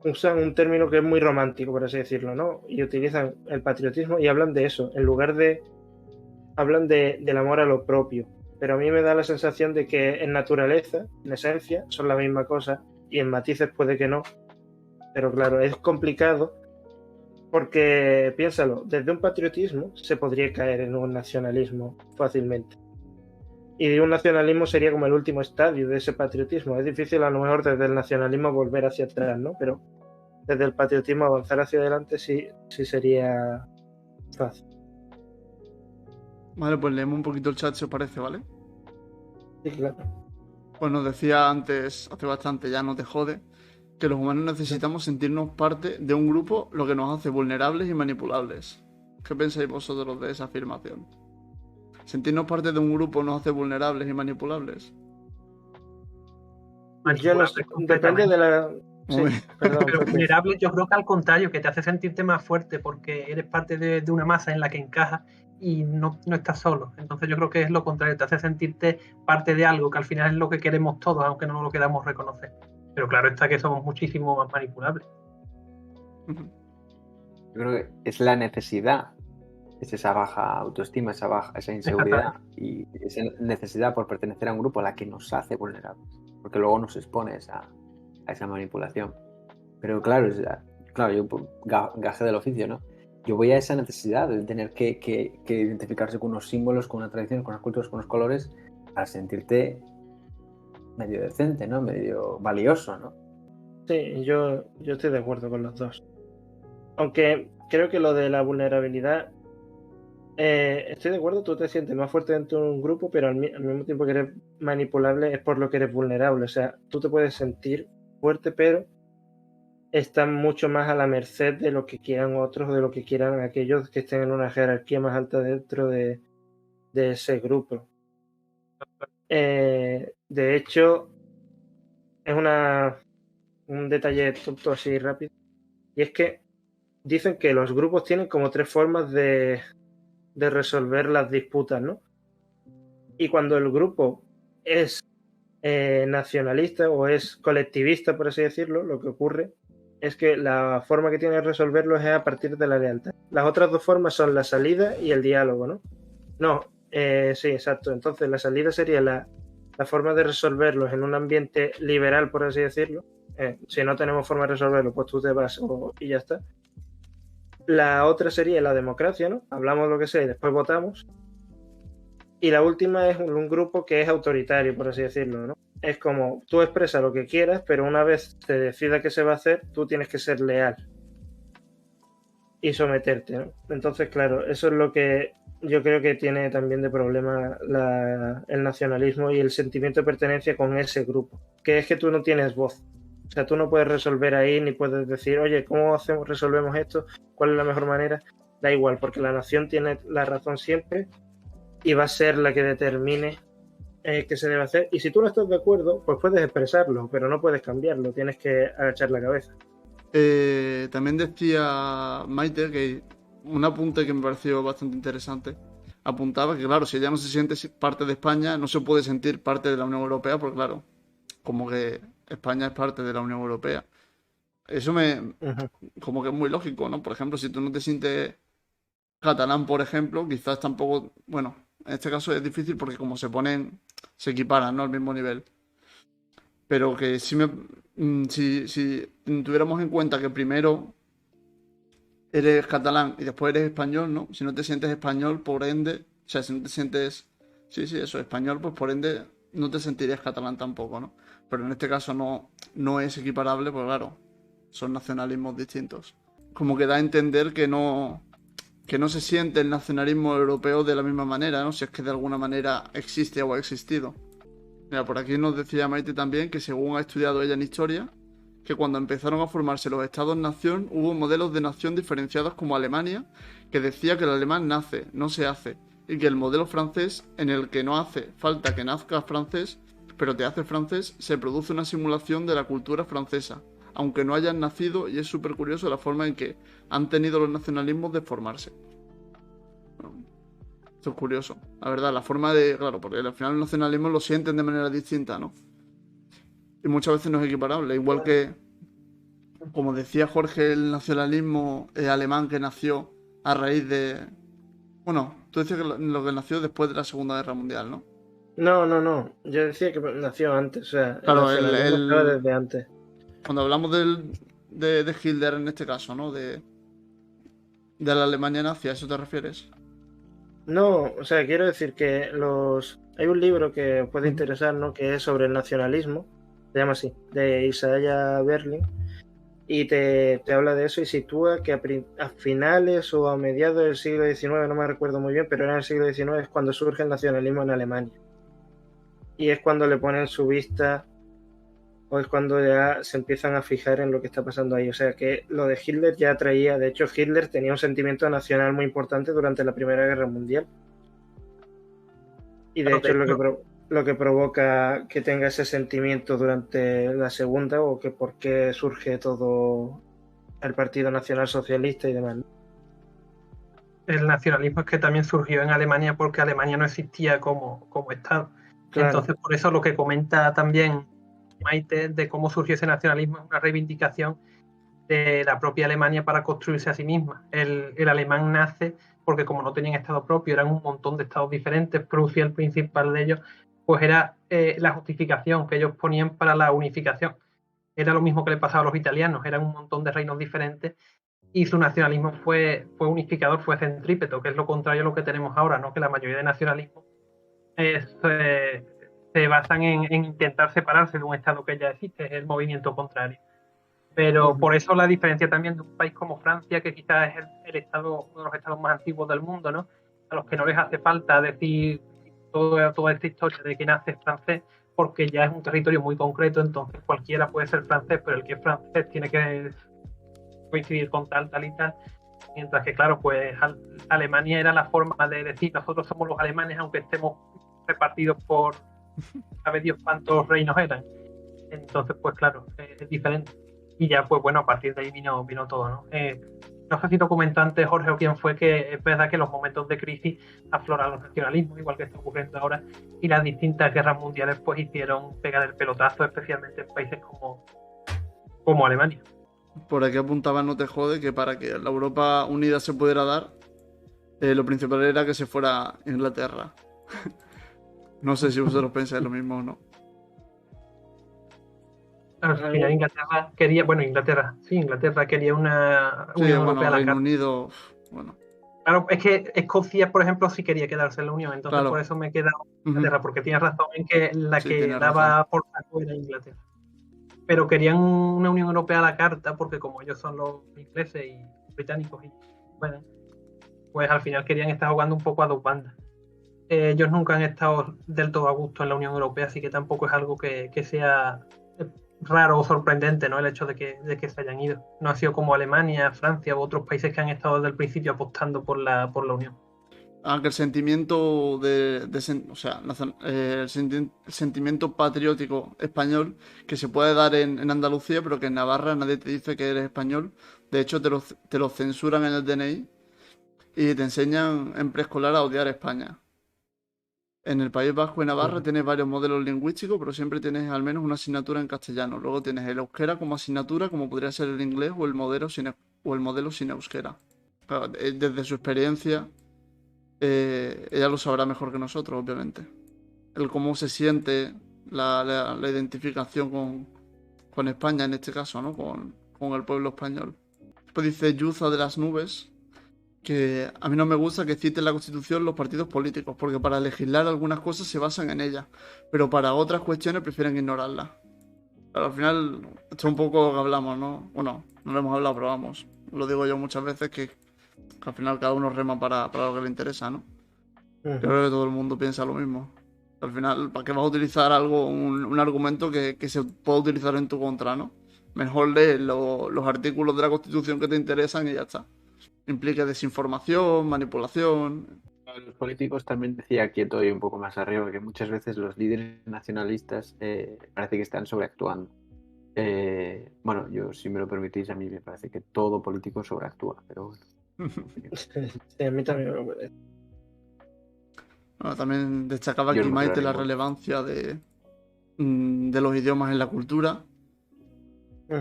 usar un término que es muy romántico, por así decirlo, ¿no? Y utilizan el patriotismo y hablan de eso, en lugar de hablan del amor a lo propio. Pero a mí me da la sensación de que en naturaleza, en esencia, son la misma cosa y en matices puede que no. Pero claro, es complicado porque, piénsalo, desde un patriotismo se podría caer en un nacionalismo fácilmente. Y un nacionalismo sería como el último estadio de ese patriotismo. Es difícil a lo mejor desde el nacionalismo volver hacia atrás, ¿no? Pero desde el patriotismo avanzar hacia adelante sí sería fácil. Vale, pues leemos un poquito el chat si os parece, ¿vale? Sí, claro. Pues nos decía antes, hace bastante, ya no te jode, que los humanos necesitamos sentirnos parte de un grupo, lo que nos hace vulnerables y manipulables. ¿Qué pensáis vosotros de esa afirmación? ¿Sentirnos parte de un grupo nos hace vulnerables y manipulables? Yo no sé, depende de la... Sí, perdón, Pero Pepe. vulnerable, yo creo que al contrario, que te hace sentirte más fuerte porque eres parte de una masa en la que encajas y no estás solo. Entonces yo creo que es lo contrario, te hace sentirte parte de algo que al final es lo que queremos todos, aunque no lo queramos reconocer. Pero claro está que somos muchísimo más manipulables. Ujú. Yo creo que es la necesidad, es esa baja autoestima, esa inseguridad y esa necesidad por pertenecer a un grupo la que nos hace vulnerables, porque luego nos expone a esa manipulación. Pero claro, yo gaje del oficio, ¿no? Yo voy a esa necesidad de tener que identificarse con unos símbolos, con una tradición, con unas culturas, con unos colores, para sentirte medio decente, ¿no? Medio valioso, ¿no? Sí, yo estoy de acuerdo con los dos. Aunque creo que lo de la vulnerabilidad, estoy de acuerdo, tú te sientes más fuerte dentro de un grupo, pero al mismo tiempo que eres manipulable es por lo que eres vulnerable. O sea, tú te puedes sentir fuerte, pero estás mucho más a la merced de lo que quieran otros, de lo que quieran aquellos que estén en una jerarquía más alta dentro de ese grupo. De hecho, es un detalle tonto así rápido, y es que dicen que los grupos tienen como 3 formas de resolver las disputas, ¿no? Y cuando el grupo es nacionalista o es colectivista, por así decirlo, lo que ocurre es que la forma que tiene de resolverlo es a partir de la lealtad. Las otras 2 formas son la salida y el diálogo, ¿no? No, sí, exacto. Entonces la salida sería la forma de resolverlos en un ambiente liberal, por así decirlo. Si no tenemos forma de resolverlo, pues tú te vas y ya está. La otra sería la democracia, ¿no? Hablamos lo que sea y después votamos. Y la última es un grupo que es autoritario, por así decirlo, ¿no? Es como tú expresas lo que quieras, pero una vez te decida qué se va a hacer, tú tienes que ser leal y someterte, ¿no? Entonces, claro, eso es lo que yo creo que tiene también de problema el nacionalismo y el sentimiento de pertenencia con ese grupo, que es que tú no tienes voz. O sea, tú no puedes resolver ahí ni puedes decir, oye, ¿cómo resolvemos esto? ¿Cuál es la mejor manera? Da igual, porque la nación tiene la razón siempre y va a ser la que determine qué se debe hacer. Y si tú no estás de acuerdo, pues puedes expresarlo, pero no puedes cambiarlo, tienes que agachar la cabeza. También decía Maite que un apunte que me pareció bastante interesante. Apuntaba que, claro, si ella no se siente parte de España, no se puede sentir parte de la Unión Europea, porque, claro, como que España es parte de la Unión Europea. Eso como que es muy lógico, ¿no? Por ejemplo, si tú no te sientes catalán, por ejemplo, quizás tampoco, bueno, en este caso es difícil porque como se equiparan, ¿no? Al mismo nivel. Pero que si tuviéramos en cuenta que primero eres catalán y después eres español, ¿no? Si no te sientes español, por ende, o sea, si no te sientes, sí, eso, español, pues por ende no te sentirías catalán tampoco, ¿no? Pero en este caso no es equiparable, pues claro, son nacionalismos distintos. Como que da a entender que no se siente el nacionalismo europeo de la misma manera, ¿no? Si es que de alguna manera existe o ha existido. Mira, por aquí nos decía Maite también que según ha estudiado ella en historia, que cuando empezaron a formarse los estados-nación hubo modelos de nación diferenciados como Alemania, que decía que el alemán nace, no se hace, y que el modelo francés, en el que no hace falta que nazca francés, pero te hace francés, se produce una simulación de la cultura francesa, aunque no hayan nacido, y es súper curioso la forma en que han tenido los nacionalismos de formarse. Bueno, esto es curioso, la verdad, la forma de... Claro, porque al final el nacionalismo lo sienten de manera distinta, ¿no? Y muchas veces no es equiparable, igual que, como decía Jorge, el nacionalismo alemán que nació a raíz de... Bueno, tú decías que lo que nació después de la Segunda Guerra Mundial, ¿no? No. Yo decía que nació antes, o sea, Claro, el nacionalismo estaba desde antes. Cuando hablamos de Hitler en este caso, ¿no? De la Alemania nazi, ¿a eso te refieres? No, o sea, quiero decir que hay un libro que os puede interesar, ¿no? Que es sobre el nacionalismo, se llama así, de Isaiah Berlin, y te habla de eso y sitúa que a finales o a mediados del siglo XIX, no me recuerdo muy bien, pero era en el siglo XIX es cuando surge el nacionalismo en Alemania. Y es cuando le ponen su vista o es cuando ya se empiezan a fijar en lo que está pasando ahí? O sea, que lo de Hitler ya traía, de hecho Hitler tenía un sentimiento nacional muy importante durante la Primera Guerra Mundial. Y de Pero hecho de es lo que provoca que tenga ese sentimiento durante la Segunda, o que por qué surge todo el Partido Nacional Socialista y demás, ¿no? el nacionalismo es que también surgió en Alemania porque Alemania no existía como Estado. Claro. Entonces, por eso lo que comenta también Maite de cómo surgió ese nacionalismo es una reivindicación de la propia Alemania para construirse a sí misma. El alemán nace porque como no tenían Estado propio, eran un montón de estados diferentes. Prusia, el principal de ellos, pues era la justificación que ellos ponían para la unificación. Era lo mismo que le pasaba a los italianos, eran un montón de reinos diferentes y su nacionalismo fue unificador, fue centrípeto, que es lo contrario a lo que tenemos ahora, ¿no? Que la mayoría de nacionalismos se basan en intentar separarse de un Estado que ya existe, es el movimiento contrario. Pero por eso la diferencia también de un país como Francia, que quizás es el estado, uno de los estados más antiguos del mundo, ¿no? A los que no les hace falta decir toda esta historia de que nace francés, porque ya es un territorio muy concreto, entonces cualquiera puede ser francés, pero el que es francés tiene que coincidir con tal y tal. Mientras que, claro, pues Alemania era la forma de decir nosotros somos los alemanes, aunque estemos repartidos por sabe Dios cuántos reinos eran. Entonces, pues claro, es diferente. Y ya, pues bueno, a partir de ahí vino todo, ¿no? No sé si lo comentó antes Jorge o quién fue, que es verdad que en los momentos de crisis afloran los nacionalismos, igual que está ocurriendo ahora, y las distintas guerras mundiales pues hicieron pegar el pelotazo, especialmente en países como Alemania. Por aquí apuntaba No Te Jode que para que la Europa unida se pudiera dar, lo principal era que se fuera Inglaterra. No sé si vosotros pensáis lo mismo o no. Al final Inglaterra quería una Sí, Unión bueno, Europea a la Reino carta. Unido, bueno, Claro, es que Escocia, por ejemplo, sí quería quedarse en la Unión, entonces claro. por eso me he quedado en Inglaterra, porque tienes razón en que la Sí, que tienes daba razón. por saco era Inglaterra. Pero querían una Unión Europea a la carta, porque como ellos son los ingleses y británicos, y bueno, pues al final querían estar jugando un poco a dos bandas. Ellos nunca han estado del todo a gusto en la Unión Europea, así que tampoco es algo que sea raro o sorprendente, ¿no? El hecho de que se hayan ido. No ha sido como Alemania, Francia u otros países que han estado desde el principio apostando por la Unión. Aunque el sentimiento el sentimiento patriótico español que se puede dar en Andalucía, pero que en Navarra nadie te dice que eres español. De hecho, te lo censuran en el DNI y te enseñan en preescolar a odiar a España. En el País Vasco y Navarra tienes varios modelos lingüísticos, pero siempre tienes al menos una asignatura en castellano. Luego tienes el euskera como asignatura, como podría ser el inglés o el modelo sin euskera. Claro, desde su experiencia, ella lo sabrá mejor que nosotros, obviamente. El cómo se siente la identificación con España, en este caso, ¿no? Con el pueblo español. Después dice Yuza de las Nubes, que a mí no me gusta que citen la Constitución los partidos políticos, porque para legislar algunas cosas se basan en ella, pero para otras cuestiones prefieren ignorarlas. Pero al final, esto es un poco lo que hablamos, ¿no? Bueno, no lo hemos hablado, pero vamos, lo digo yo muchas veces, que al final cada uno rema para lo que le interesa, ¿no? Yo creo que todo el mundo piensa lo mismo. Al final, ¿para qué vas a utilizar un argumento que se pueda utilizar en tu contra, ¿no? Mejor lee los artículos de la Constitución que te interesan y ya está. Implica desinformación, manipulación. Los políticos también decía aquí estoy un poco más arriba, que muchas veces los líderes nacionalistas parece que están sobreactuando. Bueno, yo, si me lo permitís, a mí me parece que todo político sobreactúa, pero bueno. Sí, a mí también me parece. Bueno, también destacaba Yo aquí no creo Maite en la ninguno. relevancia de los idiomas en la cultura.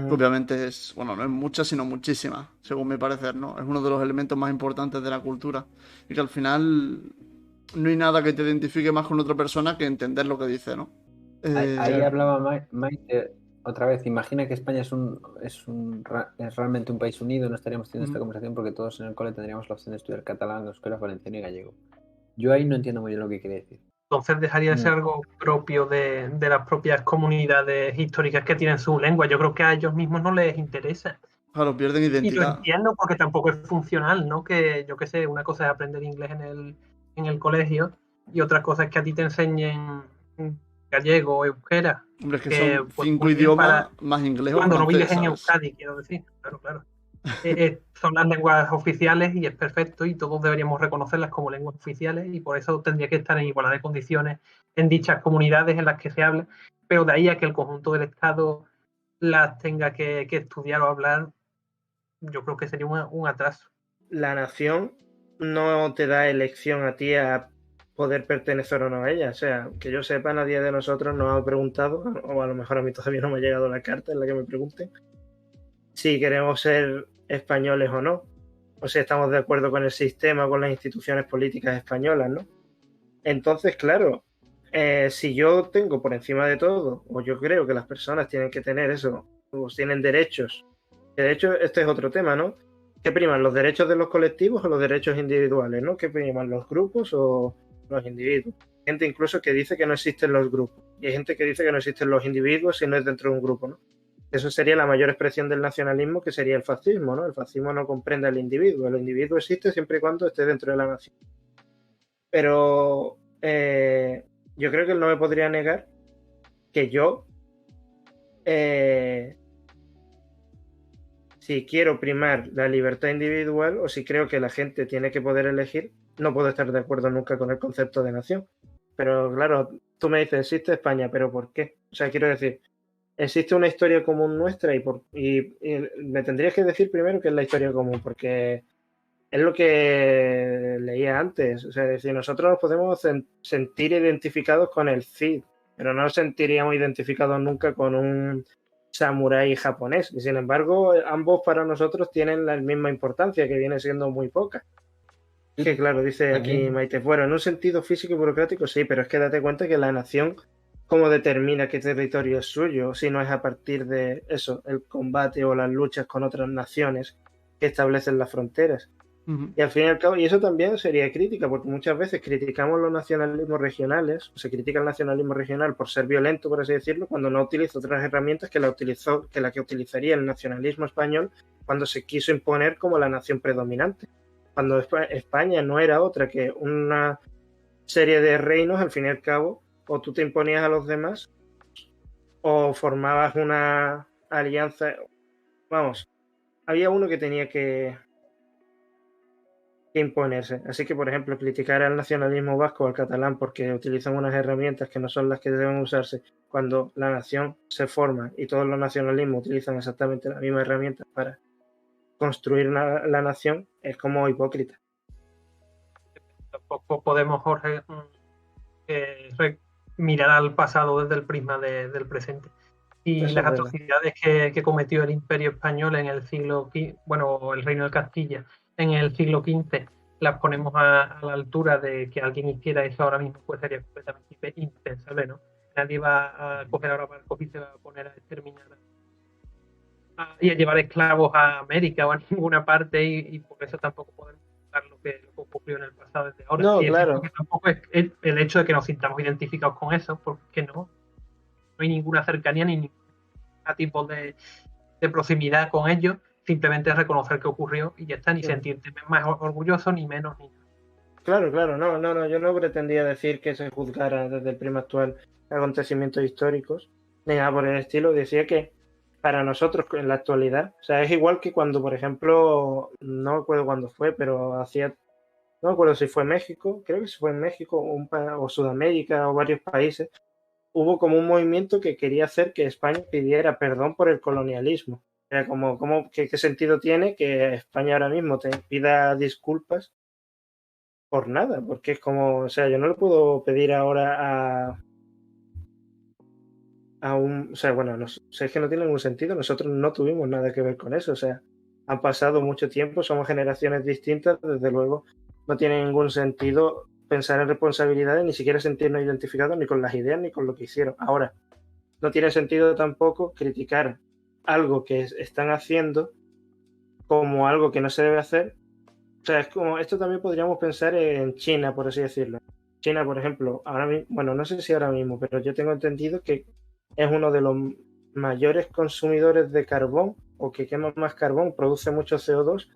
Obviamente es, bueno, no es mucha, sino muchísima, según mi parecer, ¿no? Es uno de los elementos más importantes de la cultura. Y que al final no hay nada que te identifique más con otra persona que entender lo que dice, ¿no? Ahí hablaba Maite otra vez. Imagina que España es realmente un país unido, no estaríamos teniendo esta conversación porque todos en el cole tendríamos la opción de estudiar catalán, euskera, valenciano y gallego. Yo ahí no entiendo muy bien lo que quiere decir. Entonces dejaría de ser algo propio de las propias comunidades históricas que tienen su lengua. Yo creo que a ellos mismos no les interesa. Claro, pierden Y lo identidad. entiendo porque tampoco es funcional, ¿no? Que yo qué sé, una cosa es aprender inglés en el colegio y otra cosa es que a ti te enseñen gallego o euskera. Hombre, es que que, son pues, 5 muy bien idiomas más inglés o cuando no francés, vives en ¿sabes? Euskadi, quiero decir. Claro. Son las lenguas oficiales y es perfecto y todos deberíamos reconocerlas como lenguas oficiales y por eso tendría que estar en igualdad de condiciones en dichas comunidades en las que se habla, pero de ahí a que el conjunto del Estado las tenga que estudiar o hablar, yo creo que sería un atraso. La nación no te da elección a ti a poder pertenecer o no a ella. O sea, que yo sepa, nadie de nosotros nos ha preguntado, o a lo mejor a mí todavía no me ha llegado la carta en la que me pregunten, si queremos ser españoles o no, o si estamos de acuerdo con el sistema, con las instituciones políticas españolas, ¿no? Entonces, claro, si yo tengo por encima de todo, o yo creo que las personas tienen que tener eso, o tienen derechos, que de hecho este es otro tema, ¿no? ¿Qué priman, los derechos de los colectivos o los derechos individuales, ¿no? ¿Qué priman, los grupos o los individuos? Hay gente incluso que dice que no existen los grupos, y hay gente que dice que no existen los individuos si no es dentro de un grupo, ¿no? Eso sería la mayor expresión del nacionalismo, que sería el fascismo, ¿no? El fascismo no comprende al individuo, el individuo existe siempre y cuando esté dentro de la nación. Pero yo creo que él no me podría negar que yo, si quiero primar la libertad individual o si creo que la gente tiene que poder elegir, no puedo estar de acuerdo nunca con el concepto de nación. Pero claro, tú me dices, existe España, pero ¿por qué? O sea, quiero decir, existe una historia común nuestra y me tendrías que decir primero qué es la historia común, porque es lo que leía antes. O sea, es decir, nosotros nos podemos sentir identificados con el Cid, pero no nos sentiríamos identificados nunca con un samurái japonés. Y sin embargo, ambos para nosotros tienen la misma importancia, que viene siendo muy poca. Que claro, dice aquí Maite, bueno, en un sentido físico y burocrático sí, pero es que date cuenta que la nación, ¿cómo determina qué territorio es suyo? Si no es a partir de eso, el combate o las luchas con otras naciones que establecen las fronteras. Y al fin y al cabo, y eso también sería crítica, porque muchas veces criticamos los nacionalismos regionales, o se critica el nacionalismo regional por ser violento, por así decirlo, cuando no utiliza otras herramientas que la que utilizaría el nacionalismo español cuando se quiso imponer como la nación predominante. Cuando España no era otra que una serie de reinos, al fin y al cabo, o tú te imponías a los demás, o formabas una alianza. Vamos, había uno que tenía que imponerse. Así que, por ejemplo, criticar al nacionalismo vasco o al catalán porque utilizan unas herramientas que no son las que deben usarse cuando la nación se forma y todos los nacionalismos utilizan exactamente las mismas herramientas para construir la nación, es como hipócrita. Tampoco podemos, Jorge, mirar al pasado desde el prisma del presente. Y Eso las es atrocidades que cometió el Imperio Español en el siglo XV, bueno, el Reino de Castilla en el siglo XV, las ponemos a la altura de que alguien hiciera eso ahora mismo, pues sería completamente impensable, ¿no? Nadie va a coger ahora barcos y se va a poner a exterminar y a llevar esclavos a América o a ninguna parte y por eso tampoco podemos buscar lo que ocurrió en el pasado desde ahora. No, y claro. tampoco es el hecho de que nos sintamos identificados con eso, porque no hay ninguna cercanía ni ningún tipo de proximidad con ellos, simplemente es reconocer que ocurrió y ya está, ni sentirte más orgulloso ni menos ni nada. Claro, no, yo no pretendía decir que se juzgara desde el prisma actual acontecimientos históricos, ni nada por el estilo, decía que para nosotros en la actualidad, o sea, es igual que cuando, por ejemplo, no me acuerdo cuándo fue, pero no me acuerdo si fue México, creo que fue en México o Sudamérica o varios países, hubo como un movimiento que quería hacer que España pidiera perdón por el colonialismo. Era como ¿qué sentido tiene que España ahora mismo te pida disculpas por nada? Porque es como, o sea, yo no le puedo pedir ahora o sea, bueno, no sé, es que no tiene ningún sentido, nosotros no tuvimos nada que ver con eso, o sea, han pasado mucho tiempo, somos generaciones distintas, desde luego no tiene ningún sentido pensar en responsabilidades, ni siquiera sentirnos identificados ni con las ideas ni con lo que hicieron. Ahora, no tiene sentido tampoco criticar algo que están haciendo como algo que no se debe hacer. O sea, es como, esto también podríamos pensar en China, por así decirlo. China, por ejemplo, ahora mismo, bueno, no sé si ahora mismo, pero yo tengo entendido que es uno de los mayores consumidores de carbón o que quema más carbón, produce mucho CO2,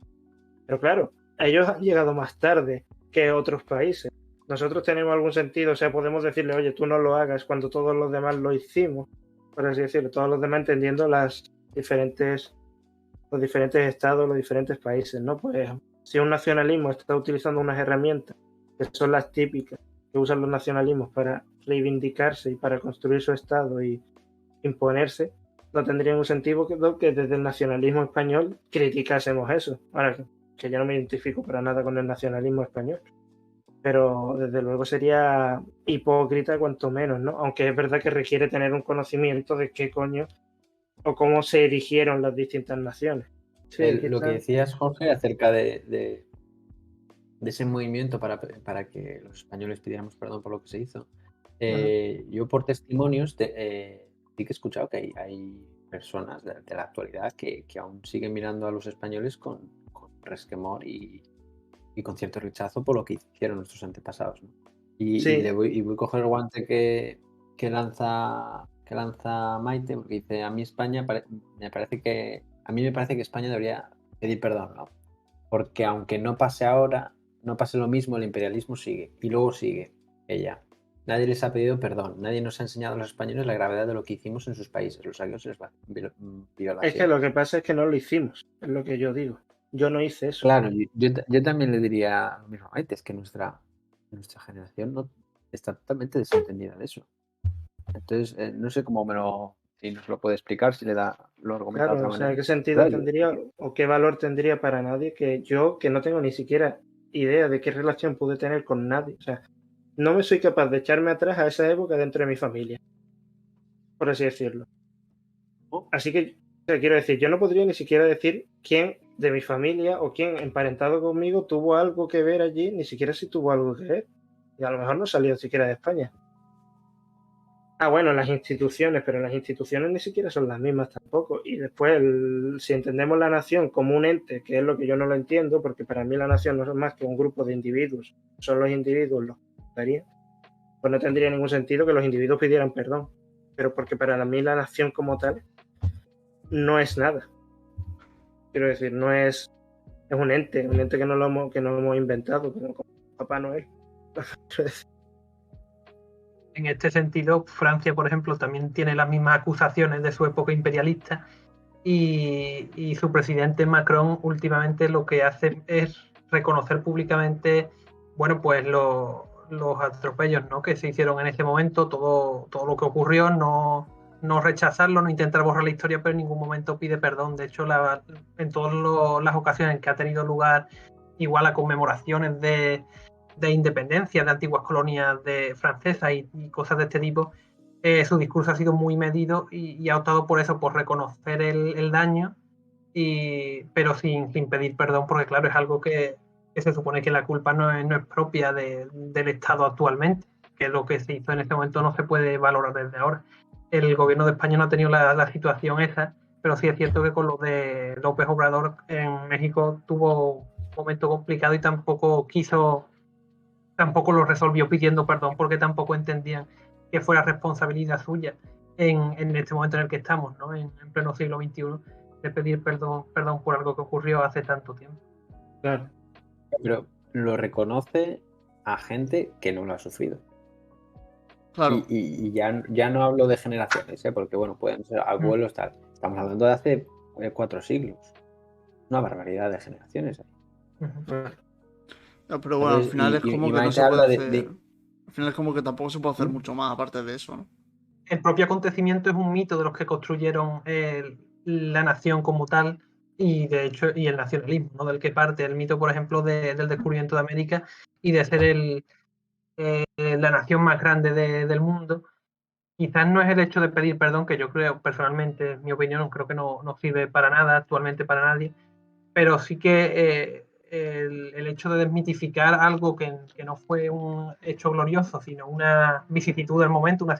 pero claro, ellos han llegado más tarde que otros países. nosotros tenemos algún sentido, o sea, podemos decirle, oye, tú no lo hagas cuando todos los demás lo hicimos, por así decirlo, todos los demás entendiendo los diferentes estados, los diferentes países, ¿no? Pues si un nacionalismo está utilizando unas herramientas que son las típicas que usan los nacionalismos para reivindicarse y para construir su estado y imponerse, no tendría ningún sentido que desde el nacionalismo español criticásemos eso. Ahora, que yo no me identifico para nada con el nacionalismo español, pero desde luego sería hipócrita cuanto menos, ¿no? Aunque es verdad que requiere tener un conocimiento de qué coño o cómo se erigieron las distintas naciones. Sí, Lo que decías, Jorge, acerca de ese movimiento para que los españoles pidiéramos perdón por lo que se hizo. Yo por testimonios sí que he escuchado que hay personas de la actualidad que aún siguen mirando a los españoles con resquemor y con cierto rechazo por lo que hicieron nuestros antepasados, ¿no? Y voy a coger el guante que lanza Maite, porque dice, a mí me parece que España debería pedir perdón, ¿no? Porque aunque no pase ahora, no pase lo mismo, el imperialismo sigue. Y luego sigue ella. Nadie les ha pedido perdón. Nadie nos ha enseñado a los españoles la gravedad de lo que hicimos en sus países. Los saqueos y las violaciones. Es que lo que pasa es que no lo hicimos, es lo que yo digo. Yo no hice eso. Claro, yo también le diría lo mismo a Maite, es que nuestra generación no está totalmente desentendida de eso. Entonces, no sé si nos lo puede explicar, si le da lo argumenta de otra manera. O sea, ¿qué sentido tendría o qué valor tendría para nadie que yo, que no tengo ni siquiera idea de qué relación pude tener con nadie? O sea, no me soy capaz de echarme atrás a esa época dentro de mi familia, por así decirlo. Así que, o sea, quiero decir, yo no podría ni siquiera decir quién de mi familia o quién emparentado conmigo tuvo algo que ver allí, ni siquiera si tuvo algo que ver. Y a lo mejor no salió siquiera de España. Bueno, las instituciones, pero las instituciones ni siquiera son las mismas tampoco. Y después, si entendemos la nación como un ente, que es lo que yo no lo entiendo, porque para mí la nación no es más que un grupo de individuos, son los individuos los que darían, pues no tendría ningún sentido que los individuos pidieran perdón. Pero porque para mí la nación como tal no es nada. Quiero decir, no es un ente que no hemos inventado, como Papá Noel. En este sentido, Francia, por ejemplo, también tiene las mismas acusaciones de su época imperialista y su presidente Macron últimamente lo que hace es reconocer públicamente, bueno, pues los atropellos, ¿no?, que se hicieron en ese momento, todo lo que ocurrió, no rechazarlo, no intentar borrar la historia, pero en ningún momento pide perdón. De hecho, en todas las ocasiones que ha tenido lugar igual a conmemoraciones de independencia de antiguas colonias francesas y cosas de este tipo, su discurso ha sido muy medido y ha optado por eso, por reconocer el daño, pero sin pedir perdón, porque claro, es algo que se supone que la culpa no es propia del Estado actualmente, que lo que se hizo en este momento no se puede valorar desde ahora. El gobierno de España no ha tenido la situación esa, pero sí es cierto que con lo de López Obrador en México tuvo un momento complicado y tampoco lo resolvió pidiendo perdón, porque tampoco entendían que fuera responsabilidad suya en este momento en el que estamos, ¿no?, en pleno siglo XXI, de pedir perdón por algo que ocurrió hace tanto tiempo. Claro. Pero lo reconoce a gente que no lo ha sufrido. Claro. Y ya no hablo de generaciones, porque bueno, pueden ser abuelos, tal. Estamos hablando de hace 4 siglos. Una barbaridad de generaciones ahí. No, pero bueno, Entonces, al final es como que no se puede hacer. Al final es como que tampoco se puede hacer mucho más aparte de eso, ¿no? El propio acontecimiento es un mito de los que construyeron la nación como tal, y de hecho, y el nacionalismo, ¿no?, del que parte el mito, por ejemplo, del descubrimiento de América y de ser la nación más grande del mundo. Quizás no es el hecho de pedir perdón, que yo creo, personalmente, en mi opinión, creo que no sirve para nada actualmente para nadie, pero sí que el hecho de desmitificar algo que no fue un hecho glorioso, sino una vicisitud del momento, una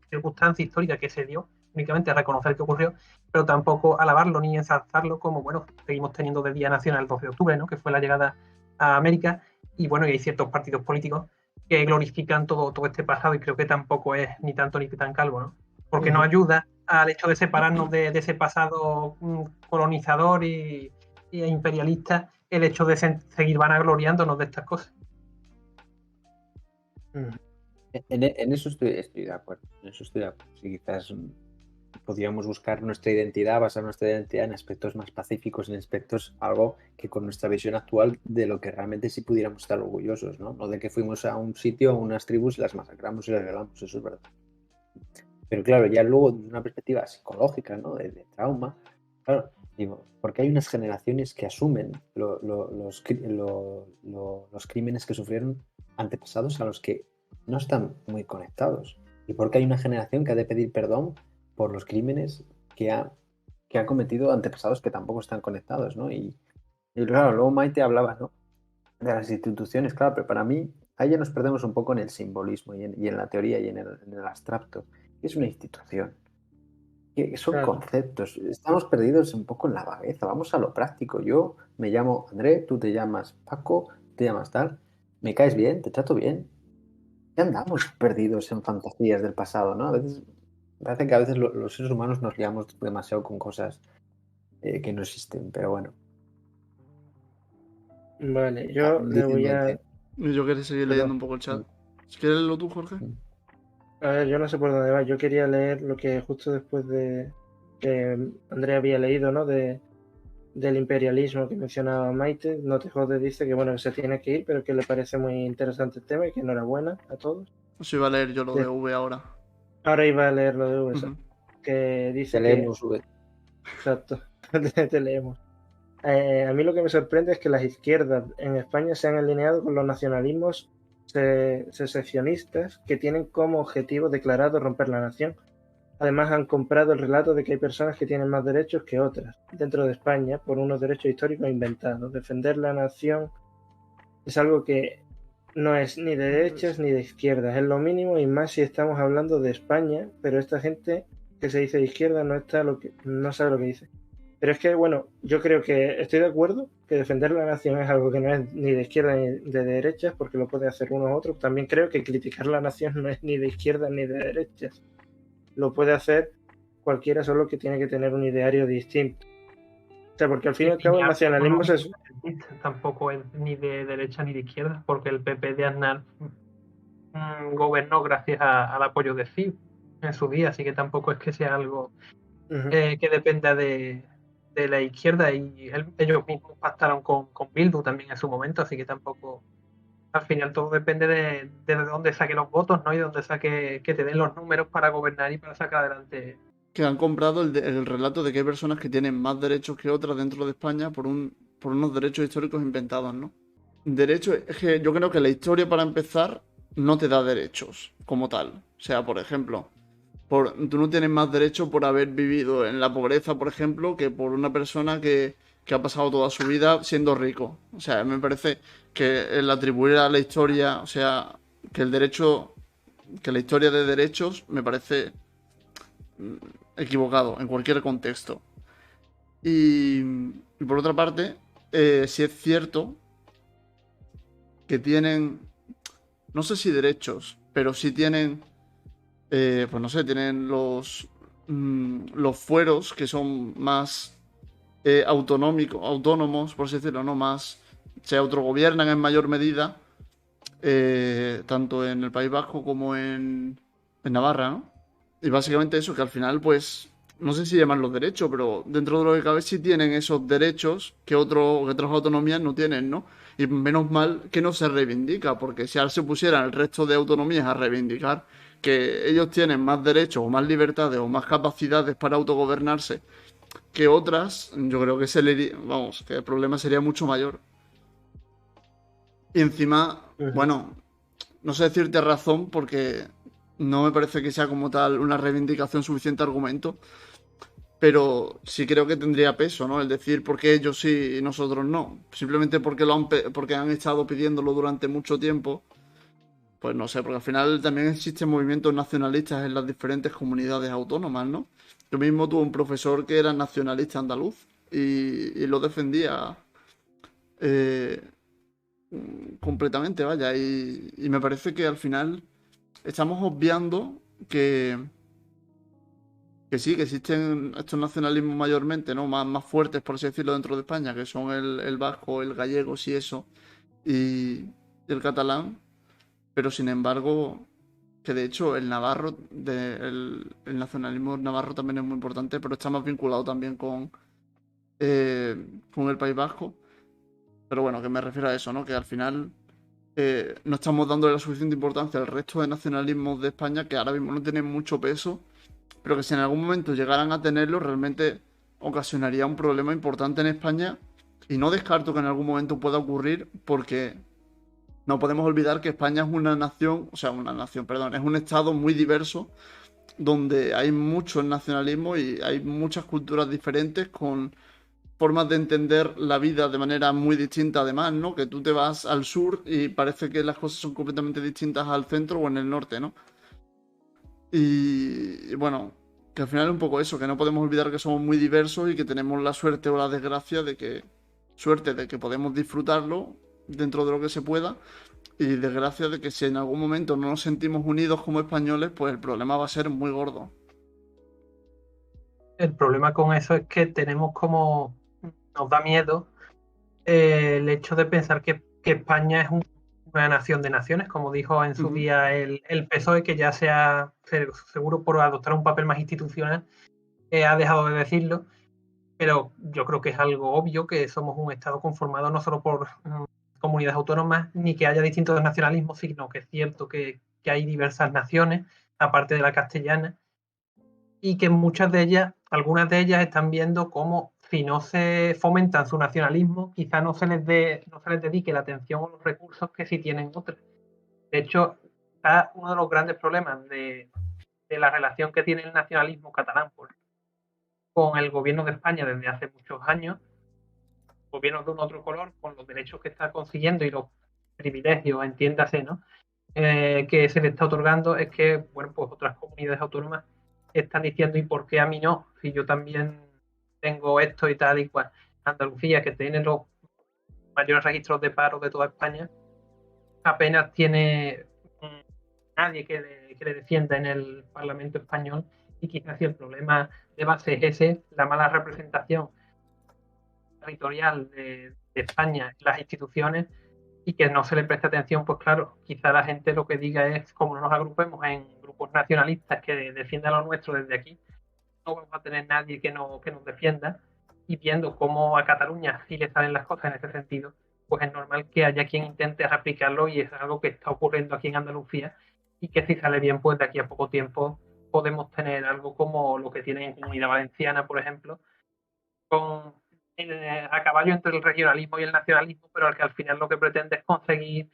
circunstancia histórica que se dio, únicamente a reconocer que ocurrió, pero tampoco alabarlo ni ensalzarlo, como, bueno, seguimos teniendo de Día Nacional el 12 de octubre, ¿no?, que fue la llegada a América, y bueno, y hay ciertos partidos políticos que glorifican todo este pasado, y creo que tampoco es ni tanto ni tan calvo, ¿no?, porque no ayuda al hecho de separarnos de ese pasado colonizador e imperialista el hecho de seguir vanagloriándonos de estas cosas. En eso estoy de acuerdo. En eso estoy de acuerdo. Sí, quizás podríamos buscar nuestra identidad, basar nuestra identidad en aspectos más pacíficos, en aspectos algo que con nuestra visión actual de lo que realmente sí pudiéramos estar orgullosos, ¿no? No de que fuimos a un sitio, a unas tribus, las masacramos y las violamos, eso es verdad. Pero claro, ya luego desde una perspectiva psicológica, ¿no? De trauma, claro, digo, porque hay unas generaciones que asumen los crímenes que sufrieron antepasados a los que no están muy conectados. Y porque hay una generación que ha de pedir perdón por los crímenes que ha cometido antepasados que tampoco están conectados, ¿no? Y claro, luego Maite hablaba, ¿no? De las instituciones, claro, pero para mí ahí ya nos perdemos un poco en el simbolismo y en la teoría y en el abstracto. ¿Qué es una institución? ¿Qué son Claro. conceptos? Estamos perdidos un poco en la vagueza, vamos a lo práctico. Yo me llamo André, tú te llamas Paco, te llamas tal, me caes bien, te trato bien. Ya andamos perdidos en fantasías del pasado, ¿no? A veces parece que a veces los seres humanos nos liamos demasiado con cosas que no existen, pero bueno, Vale, yo le voy a... difícilmente. Y yo quería seguir Perdón. leyendo un poco el chat. ¿Quieres leerlo tú, Jorge? A ver, yo no sé por dónde va. Yo quería leer lo que justo después de que Andrea había leído, ¿no? Del imperialismo que mencionaba Maite. No te jodes, dice que bueno, que se tiene que ir, pero que le parece muy interesante el tema y que enhorabuena a todos. Os iba a leer yo lo Sí. de V ahora. Ahora iba a leer lo de USA, Ujú. que dice Te que... leemos, Exacto, te leemos. A mí lo que me sorprende es que las izquierdas en España se han alineado con los nacionalismos secesionistas que tienen como objetivo declarado romper la nación. Además, han comprado el relato de que hay personas que tienen más derechos que otras dentro de España por unos derechos históricos inventados. Defender la nación es algo que no es ni de derechas ni de izquierdas, es lo mínimo y más si estamos hablando de España, pero esta gente que se dice de izquierda no sabe lo que dice. Pero es que, bueno, yo creo que estoy de acuerdo que defender la nación es algo que no es ni de izquierda ni de derechas, porque lo puede hacer uno u otro. También creo que criticar la nación no es ni de izquierda ni de derechas. Lo puede hacer cualquiera, solo que tiene que tener un ideario distinto. O sea, porque al fin y al cabo el nacionalismo es... Tampoco es ni de derecha ni de izquierda, porque el PP de Aznar gobernó gracias al apoyo de CiU en su día, así que tampoco es que sea algo que dependa de la izquierda, y ellos mismos pactaron con Bildu también en su momento, así que tampoco, al final todo depende de dónde saque los votos, ¿no? Y de dónde saque, que te den los números para gobernar y para sacar adelante. Que han comprado el relato de que hay personas que tienen más derechos que otras dentro de España por unos derechos históricos inventados, ¿no? Derechos, es que yo creo que la historia, para empezar, no te da derechos como tal. O sea, por ejemplo, tú no tienes más derecho por haber vivido en la pobreza, por ejemplo, que por una persona que ha pasado toda su vida siendo rico. O sea, me parece que el atribuir a la historia, o sea, que el derecho, que la historia de derechos me parece equivocado en cualquier contexto. Y por otra parte, sí es cierto que tienen, no sé si derechos, pero sí tienen, pues no sé, tienen los fueros que son más autónomos, por así decirlo, ¿no? Más, se autogobiernan en mayor medida, tanto en el País Vasco como en Navarra, ¿no? Y básicamente eso, que al final, pues, no sé si llaman los derechos, pero dentro de lo que cabe sí tienen esos derechos que otras autonomías no tienen, ¿no? Y menos mal que no se reivindica, porque si ahora se pusieran el resto de autonomías a reivindicar que ellos tienen más derechos o más libertades o más capacidades para autogobernarse que otras, yo creo que vamos, que el problema sería mucho mayor. Y encima, bueno, no sé decirte razón porque no me parece que sea como tal una reivindicación suficiente argumento, pero sí creo que tendría peso, ¿no? El decir por qué ellos sí y nosotros no. Simplemente porque porque han estado pidiéndolo durante mucho tiempo. Pues no sé, porque al final también existen movimientos nacionalistas en las diferentes comunidades autónomas, ¿no? Yo mismo tuve un profesor que era nacionalista andaluz y lo defendía eh, completamente, vaya. Y me parece que al final estamos obviando que que sí, que existen estos nacionalismos mayormente, ¿no? Más fuertes, por así decirlo, dentro de España, que son el vasco, el gallego, sí, eso, y el catalán, pero sin embargo, que de hecho el navarro, el nacionalismo navarro también es muy importante, pero está más vinculado también con el País Vasco. Pero bueno, que me refiero a eso, ¿no? Que al final no estamos dándole la suficiente importancia al resto de nacionalismos de España que ahora mismo no tienen mucho peso, pero que si en algún momento llegaran a tenerlo, realmente ocasionaría un problema importante en España. Y no descarto que en algún momento pueda ocurrir porque no podemos olvidar que España es una nación, o sea, una nación, perdón, es un estado muy diverso donde hay muchos nacionalismos y hay muchas culturas diferentes con formas de entender la vida de manera muy distinta además, ¿no? Que tú te vas al sur y parece que las cosas son completamente distintas al centro o en el norte, ¿no? Y bueno, que al final es un poco eso, que no podemos olvidar que somos muy diversos y que tenemos la suerte o la desgracia de que podemos disfrutarlo dentro de lo que se pueda y desgracia de que si en algún momento no nos sentimos unidos como españoles, pues el problema va a ser muy gordo. El problema con eso es que tenemos como, nos da miedo el hecho de pensar que España es una nación de naciones, como dijo en su día el PSOE, que ya seguro por adoptar un papel más institucional, ha dejado de decirlo, pero yo creo que es algo obvio que somos un Estado conformado no solo por comunidades autónomas, ni que haya distintos nacionalismos, sino que es cierto que hay diversas naciones, aparte de la castellana, y que muchas de ellas, algunas de ellas están viendo cómo si no se fomentan su nacionalismo, quizá no se les dedique la atención o los recursos que sí tienen otras. De hecho, está uno de los grandes problemas de la relación que tiene el nacionalismo catalán con el gobierno de España desde hace muchos años, gobiernos de un otro color, con los derechos que está consiguiendo y los privilegios, entiéndase, ¿no? Que se le está otorgando, es que, bueno, pues otras comunidades autónomas están diciendo, ¿y por qué a mí no? Si yo también tengo esto y tal y cual. Andalucía, que tiene los mayores registros de paro de toda España, apenas tiene nadie que le defienda en el Parlamento español, y quizás si el problema de base es ese, la mala representación territorial de España en las instituciones, y que no se le preste atención, pues claro, quizá la gente lo que diga es, como no nos agrupemos en grupos nacionalistas que defiendan lo nuestro desde aquí, no vamos a tener nadie que nos defienda, y viendo cómo a Cataluña sí le salen las cosas en ese sentido, pues es normal que haya quien intente replicarlo, y es algo que está ocurriendo aquí en Andalucía, y que si sale bien, pues de aquí a poco tiempo podemos tener algo como lo que tiene en Comunidad Valenciana, por ejemplo, con a caballo entre el regionalismo y el nacionalismo, pero al que al final lo que pretende es conseguir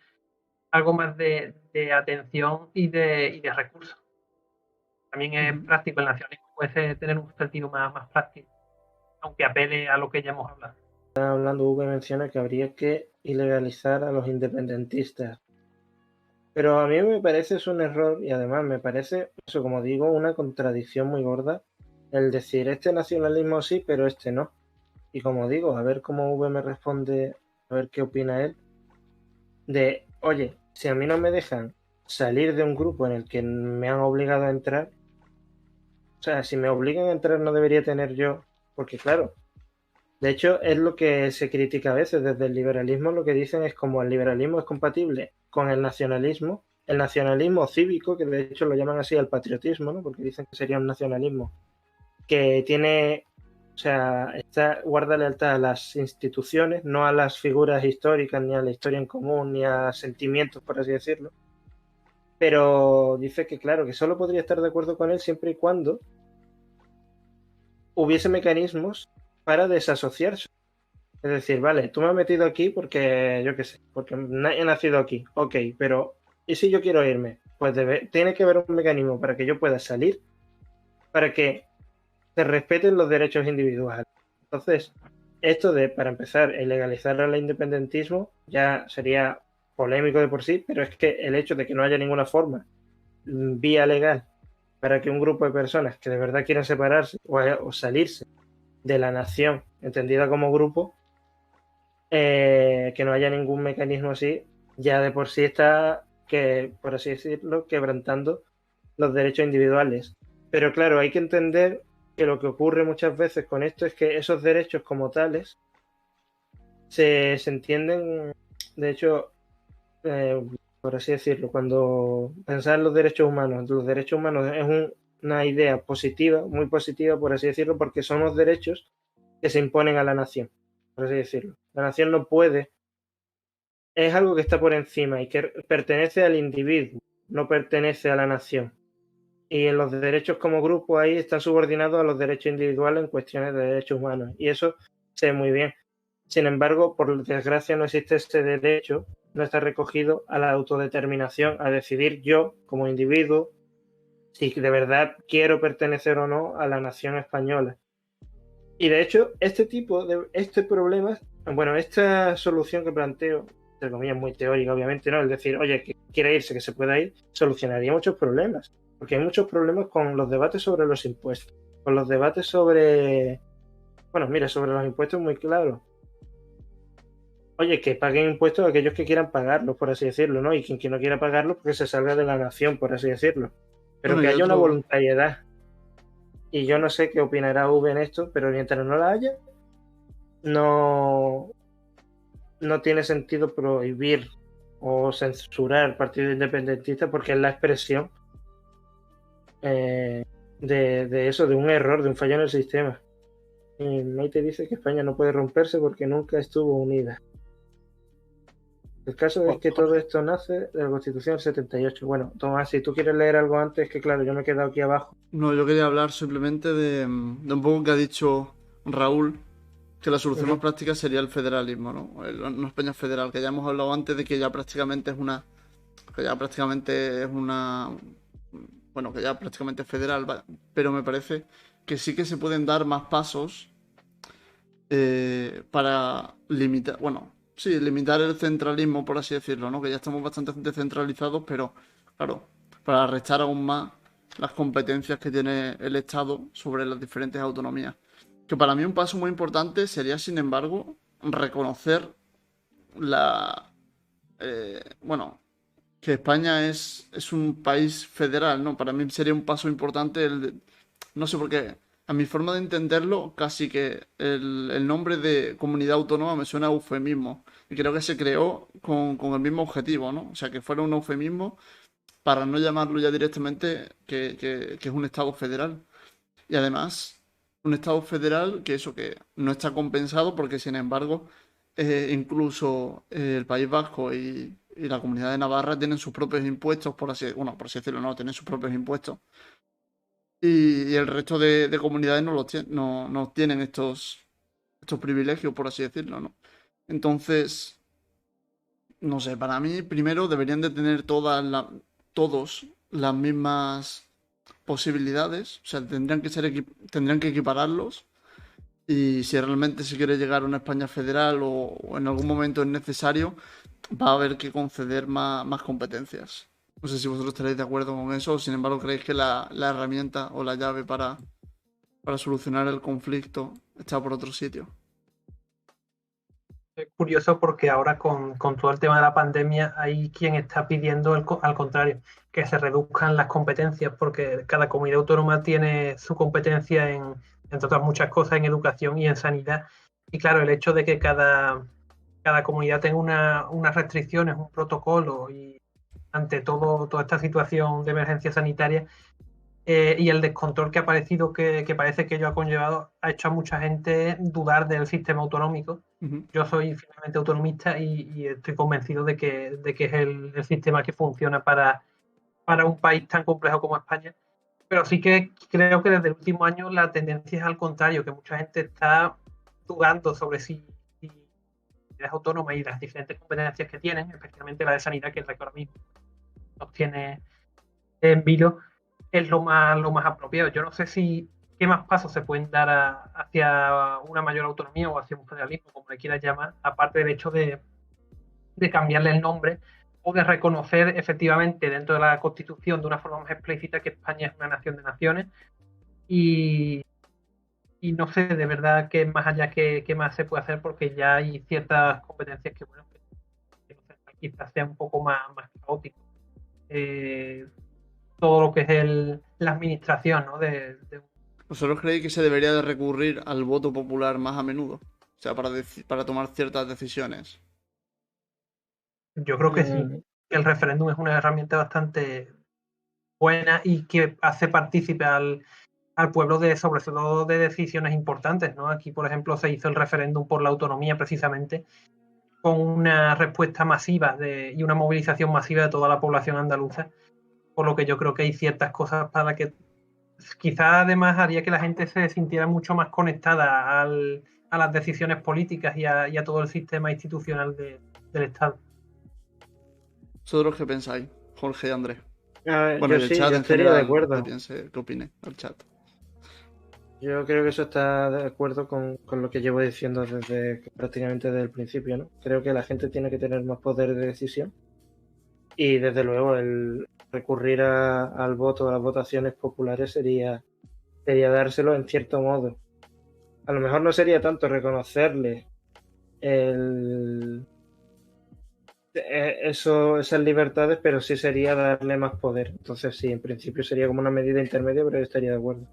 algo más de atención y de recursos. También es práctico, el nacionalismo puede tener un sentido más práctico, aunque apele a lo que ya hemos hablado. Hablando, Hugo menciona que habría que ilegalizar a los independentistas. Pero a mí me parece es un error, y además me parece, eso como digo, una contradicción muy gorda el decir este nacionalismo sí, pero este no. Y como digo, a ver cómo V me responde, a ver qué opina él, de, oye, si a mí no me dejan salir de un grupo en el que me han obligado a entrar, o sea, si me obligan a entrar no debería tener yo, porque claro, de hecho es lo que se critica a veces desde el liberalismo, lo que dicen es como el liberalismo es compatible con el nacionalismo cívico, que de hecho lo llaman así al patriotismo, ¿no? Porque dicen que sería un nacionalismo que tiene, o sea, guarda lealtad a las instituciones, no a las figuras históricas, ni a la historia en común, ni a sentimientos, por así decirlo. Pero dice que, claro, que solo podría estar de acuerdo con él siempre y cuando hubiese mecanismos para desasociarse. Es decir, vale, tú me has metido aquí porque, yo qué sé, porque he nacido aquí, ok, pero ¿y si yo quiero irme? Pues tiene que haber un mecanismo para que yo pueda salir, para que se respeten los derechos individuales. Entonces, esto de, para empezar, ilegalizar el independentismo ya sería polémico de por sí, pero es que el hecho de que no haya ninguna forma vía legal para que un grupo de personas que de verdad quieran separarse o salirse de la nación entendida como grupo, que no haya ningún mecanismo así, ya de por sí está, que por así decirlo, quebrantando los derechos individuales. Pero claro, hay que entender que lo que ocurre muchas veces con esto es que esos derechos como tales se entienden, de hecho, por así decirlo, cuando pensar en los derechos humanos es una idea positiva, muy positiva, por así decirlo, porque son los derechos que se imponen a la nación, por así decirlo. La nación no puede, es algo que está por encima y que pertenece al individuo, no pertenece a la nación. Y en los derechos como grupo ahí están subordinados a los derechos individuales en cuestiones de derechos humanos. Y eso se ve muy bien. Sin embargo, por desgracia no existe ese derecho, no está recogido a la autodeterminación, a decidir yo, como individuo, si de verdad quiero pertenecer o no a la nación española. Y de hecho, este problema, bueno, esta solución que planteo, entre comillas muy teórica, obviamente, ¿no? Es decir, oye, que quiere irse, que se pueda ir, solucionaría muchos problemas. Porque hay muchos problemas con los debates sobre los impuestos, con los debates sobre... Bueno, mira, sobre los impuestos muy claro. Oye, que paguen impuestos aquellos que quieran pagarlos, por así decirlo, ¿no? Y quien no quiera pagarlos, porque se salga de la nación, por así decirlo. Pero Bueno, que y haya una otro- voluntariedad. Y yo no sé qué opinará V en esto, pero mientras no la haya, no, no tiene sentido prohibir o censurar partidos independentistas porque es la expresión de eso, de un error, de un fallo en el sistema. Y Maite dice que España no puede romperse porque nunca estuvo unida. El caso es que todo esto nace de la Constitución del 78. Bueno, Tomás, si tú quieres leer algo antes, que claro, yo me he quedado aquí abajo. No, yo quería hablar simplemente de un poco que ha dicho Raúl, que la solución más práctica sería el federalismo, ¿no? Una España federal, que ya hemos hablado antes de que ya prácticamente es una, bueno, que ya prácticamente es federal, pero me parece que sí que se pueden dar más pasos para limitar, bueno, sí, limitar el centralismo, por así decirlo, ¿no? Que ya estamos bastante descentralizados, pero claro, para restar aún más las competencias que tiene el Estado sobre las diferentes autonomías. Que para mí un paso muy importante sería, sin embargo, reconocer la... bueno, que España es un país federal, ¿no? Para mí sería un paso importante no sé por qué. A mi forma de entenderlo, casi que el nombre de comunidad autónoma me suena a eufemismo. Y creo que se creó con el mismo objetivo, ¿no? O sea, que fuera un eufemismo para no llamarlo ya directamente que es un Estado federal. Y además, un Estado federal que eso que no está compensado porque, sin embargo, incluso el País Vasco y la Comunidad de Navarra tienen sus propios impuestos, bueno, por así decirlo, no, tienen sus propios impuestos. Y el resto de comunidades no tienen estos privilegios, por así decirlo, ¿no? Entonces, no sé, para mí primero deberían de tener todos las mismas posibilidades, o sea, tendrían que equipararlos y si realmente se quiere llegar a una España federal o en algún momento es necesario, va a haber que conceder más competencias. No sé si vosotros estaréis de acuerdo con eso o sin embargo creéis que la herramienta o la llave para solucionar el conflicto está por otro sitio. Es curioso porque ahora con todo el tema de la pandemia hay quien está pidiendo al contrario, que se reduzcan las competencias porque cada comunidad autónoma tiene su competencia entre otras muchas cosas, en educación y en sanidad. Y claro, el hecho de que cada comunidad tenga unas restricciones, un protocolo y ante toda esta situación de emergencia sanitaria, y el descontrol que ha parecido que parece que ello ha conllevado, ha hecho a mucha gente dudar del sistema autonómico. Ujú. Yo soy finalmente autonomista y estoy convencido de que es el sistema que funciona para un país tan complejo como España. Pero sí que creo que desde el último año la tendencia es al contrario, que mucha gente está dudando sobre si es autónoma y las diferentes competencias que tienen, especialmente la de sanidad, que es la que ahora mismo nos tiene en vilo, es lo más apropiado. Yo no sé qué más pasos se pueden dar hacia una mayor autonomía o hacia un federalismo, como le quieras llamar, aparte del hecho de cambiarle el nombre o de reconocer efectivamente dentro de la Constitución de una forma más explícita que España es una nación de naciones y no sé de verdad qué más allá qué más se puede hacer porque ya hay ciertas competencias que bueno que quizás sea un poco más caótico. Todo lo que es la administración, ¿no? de ¿Vosotros creéis que se debería de recurrir al voto popular más a menudo? O sea, para tomar ciertas decisiones. Yo creo que sí. Mm, El referéndum es una herramienta bastante buena y que hace partícipe al pueblo sobre todo de decisiones importantes, ¿no? Aquí, por ejemplo, se hizo el referéndum por la autonomía precisamente con una respuesta masiva y una movilización masiva de toda la población andaluza, por lo que yo creo que hay ciertas cosas para que quizás además haría que la gente se sintiera mucho más conectada a las decisiones políticas y a todo el sistema institucional del Estado. ¿Vosotros qué pensáis, Jorge y Andrés? a ver, Bueno, yo y el sí, chat yo en estaría de general, acuerdo. qué opine el chat. Yo creo que eso está de acuerdo con lo que llevo diciendo prácticamente desde el principio, ¿no? Creo que la gente tiene que tener más poder de decisión y desde luego el recurrir al voto, a las votaciones populares sería dárselo en cierto modo. A lo mejor no sería tanto reconocerle el, esas libertades, pero sí sería darle más poder. Entonces sí, en principio sería como una medida intermedia, pero yo estaría de acuerdo.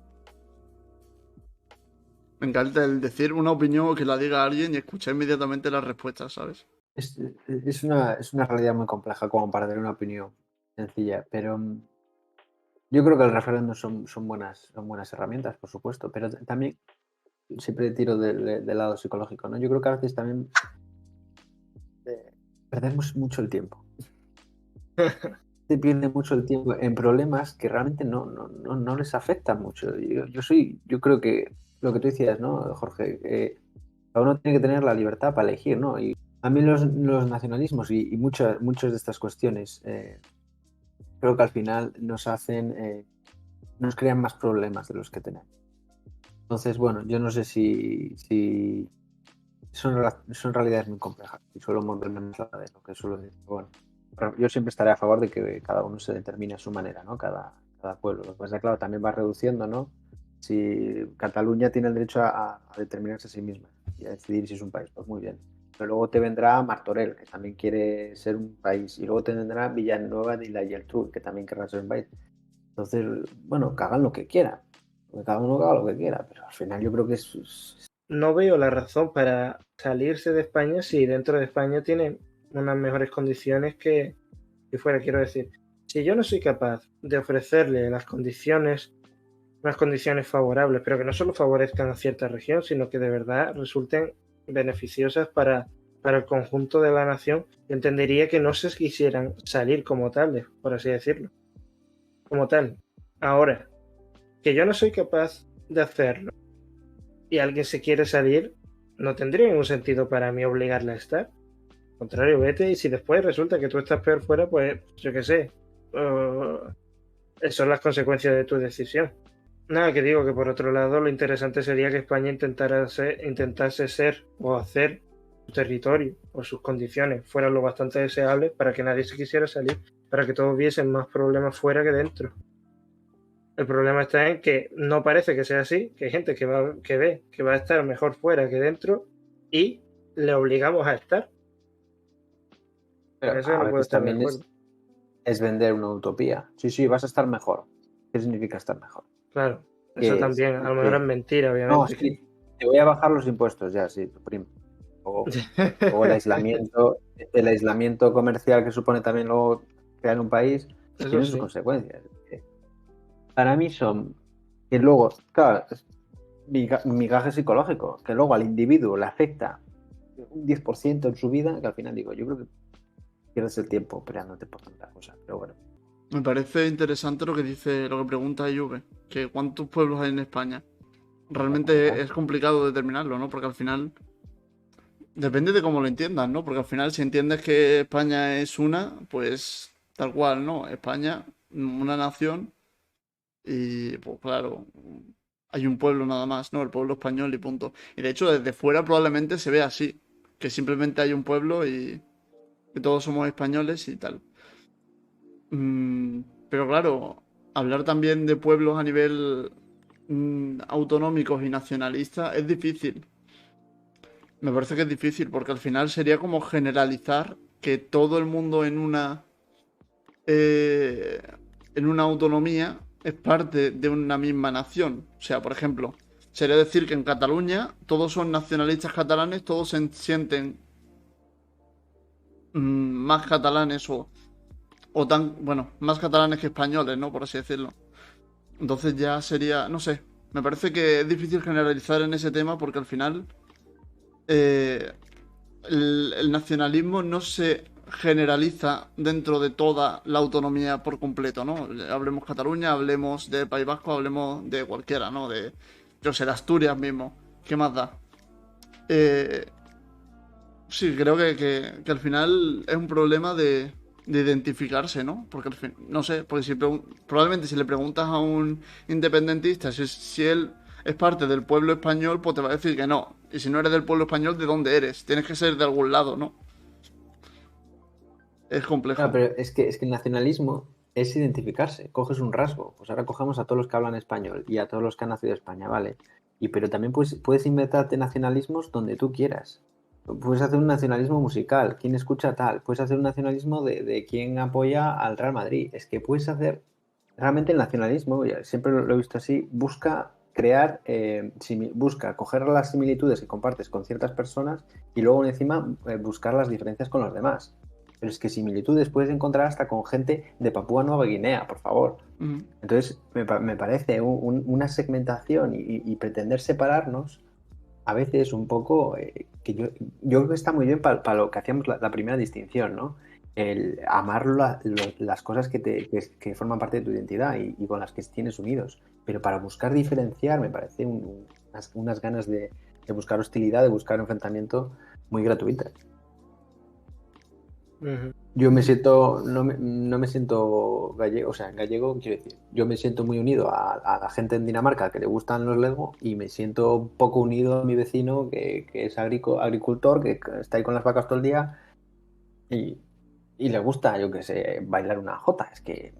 Me encanta el decir una opinión o que la diga alguien y escuchar inmediatamente las respuestas, ¿sabes? Es una realidad muy compleja como para tener una opinión sencilla, pero yo creo que el referéndum son buenas herramientas, por supuesto, pero también siempre tiro del lado psicológico, ¿no? Yo creo que a veces también perdemos mucho el tiempo. Se pierde mucho el tiempo en problemas que realmente no les afectan mucho. Yo creo que lo que tú decías, ¿no, Jorge? Cada uno tiene que tener la libertad para elegir, ¿no? Y a mí los nacionalismos y muchas de estas cuestiones creo que al final nos crean más problemas de los que tenemos. Entonces, bueno, yo no sé si son realidades muy complejas y suelo morderme más la de lo que suelo decir. Bueno, pero yo siempre estaré a favor de que cada uno se determine a su manera, ¿no? Cada pueblo. Lo que pasa es que, claro, también va reduciendo, ¿no? Si Cataluña tiene el derecho a determinarse a sí misma y a decidir si es un país, pues muy bien. Pero luego te vendrá Martorell, que también quiere ser un país, y luego te vendrá Villanueva de la Geltrú, que también querrá ser un país. Entonces, bueno, que hagan lo que quieran, que cada uno haga lo que quiera, pero al final yo creo que No veo la razón para salirse de España si dentro de España tienen unas mejores condiciones que fuera. Quiero decir, si yo no soy capaz de ofrecerle unas condiciones favorables, pero que no solo favorezcan a cierta región, sino que de verdad resulten beneficiosas para el conjunto de la nación, yo entendería que no se quisieran salir como tales, por así decirlo. Como tal. Ahora, que yo no soy capaz de hacerlo y alguien se quiere salir, no tendría ningún sentido para mí obligarle a estar. Al contrario, vete y si después resulta que tú estás peor fuera, pues yo qué sé. Son las consecuencias de tu decisión. Nada, que digo que por otro lado lo interesante sería que España intentase ser o hacer su territorio o sus condiciones fueran lo bastante deseables para que nadie se quisiera salir, para que todos viesen más problemas fuera que dentro. El problema está en que no parece que sea así, que hay gente que ve que va a estar mejor fuera que dentro y le obligamos a estar. Con pero eso yo a no puedo veces estar de también acuerdo. es vender una utopía. Sí, sí, vas a estar mejor. ¿Qué significa estar mejor? Claro, eso ¿Qué es? también, a lo mejor es mentira, No, obviamente. sí, te voy a bajar los impuestos ya, sí, tu primo. O el aislamiento comercial que supone también luego crear un país, Eso tiene sus sí. consecuencias. Para mí son que luego, claro, es migaje psicológico, que luego al individuo le afecta un 10% en su vida, que al final digo, yo creo que pierdes el tiempo peleándote por tanta cosa, pero bueno. Me parece interesante lo que dice, lo que pregunta Juve, que cuántos pueblos hay en España. Realmente es complicado determinarlo, ¿no? Porque al final depende de cómo lo entiendas, ¿no? Porque al final si entiendes que España es una, pues tal cual, ¿no? España, una nación y pues claro, hay un pueblo nada más, ¿no? El pueblo español y punto. Y de hecho desde fuera probablemente se ve así, que simplemente hay un pueblo y que todos somos españoles y tal. Mm, pero claro, hablar también de pueblos a nivel autonómicos y nacionalistas es difícil. Me parece que es difícil porque al final sería como generalizar que todo el mundo eh, en una autonomía es parte de una misma nación. O sea, por ejemplo, sería decir que en Cataluña todos son nacionalistas catalanes, todos se sienten más catalanes o tan, bueno, más catalanes que españoles, ¿no? Por así decirlo. Entonces ya sería, no sé, me parece que es difícil generalizar en ese tema porque al final el nacionalismo no se generaliza dentro de toda la autonomía por completo, ¿no? Hablemos Cataluña, hablemos de País Vasco, hablemos de cualquiera, ¿no? De, yo sé, de Asturias mismo. ¿Qué más da? Sí, creo que al final es un problema de identificarse, ¿no? Porque al fin, no sé, porque si probablemente si le preguntas a un independentista si él es parte del pueblo español, pues te va a decir que no. Y si no eres del pueblo español, ¿de dónde eres? Tienes que ser de algún lado, ¿no? Es complejo. Claro, pero es que el nacionalismo es identificarse, coges un rasgo. Pues ahora cogemos a todos los que hablan español y a todos los que han nacido en España, ¿vale? Pero también puedes inventarte nacionalismos donde tú quieras. Puedes hacer un nacionalismo musical, quién escucha tal. Puedes hacer un nacionalismo de quién apoya al Real Madrid. Es que puedes hacer... Realmente el nacionalismo, siempre lo he visto así, busca crear, busca coger las similitudes que compartes con ciertas personas y luego encima buscar las diferencias con los demás. Pero es que similitudes puedes encontrar hasta con gente de Papúa Nueva Guinea, por favor. Entonces, me parece una segmentación y pretender separarnos a veces un poco, que yo creo que está muy bien para lo que hacíamos la primera distinción, ¿no? El amar las cosas que forman parte de tu identidad y con las que tienes unidos. Pero para buscar diferenciar me parece unas ganas de buscar hostilidad, de buscar enfrentamiento muy gratuitas. Yo me siento, no me siento gallego, o sea, gallego quiero decir, yo me siento muy unido a la gente en Dinamarca que le gustan los Lego y me siento poco unido a mi vecino que es agricultor, que está ahí con las vacas todo el día y le gusta, yo qué sé, bailar una jota. Es que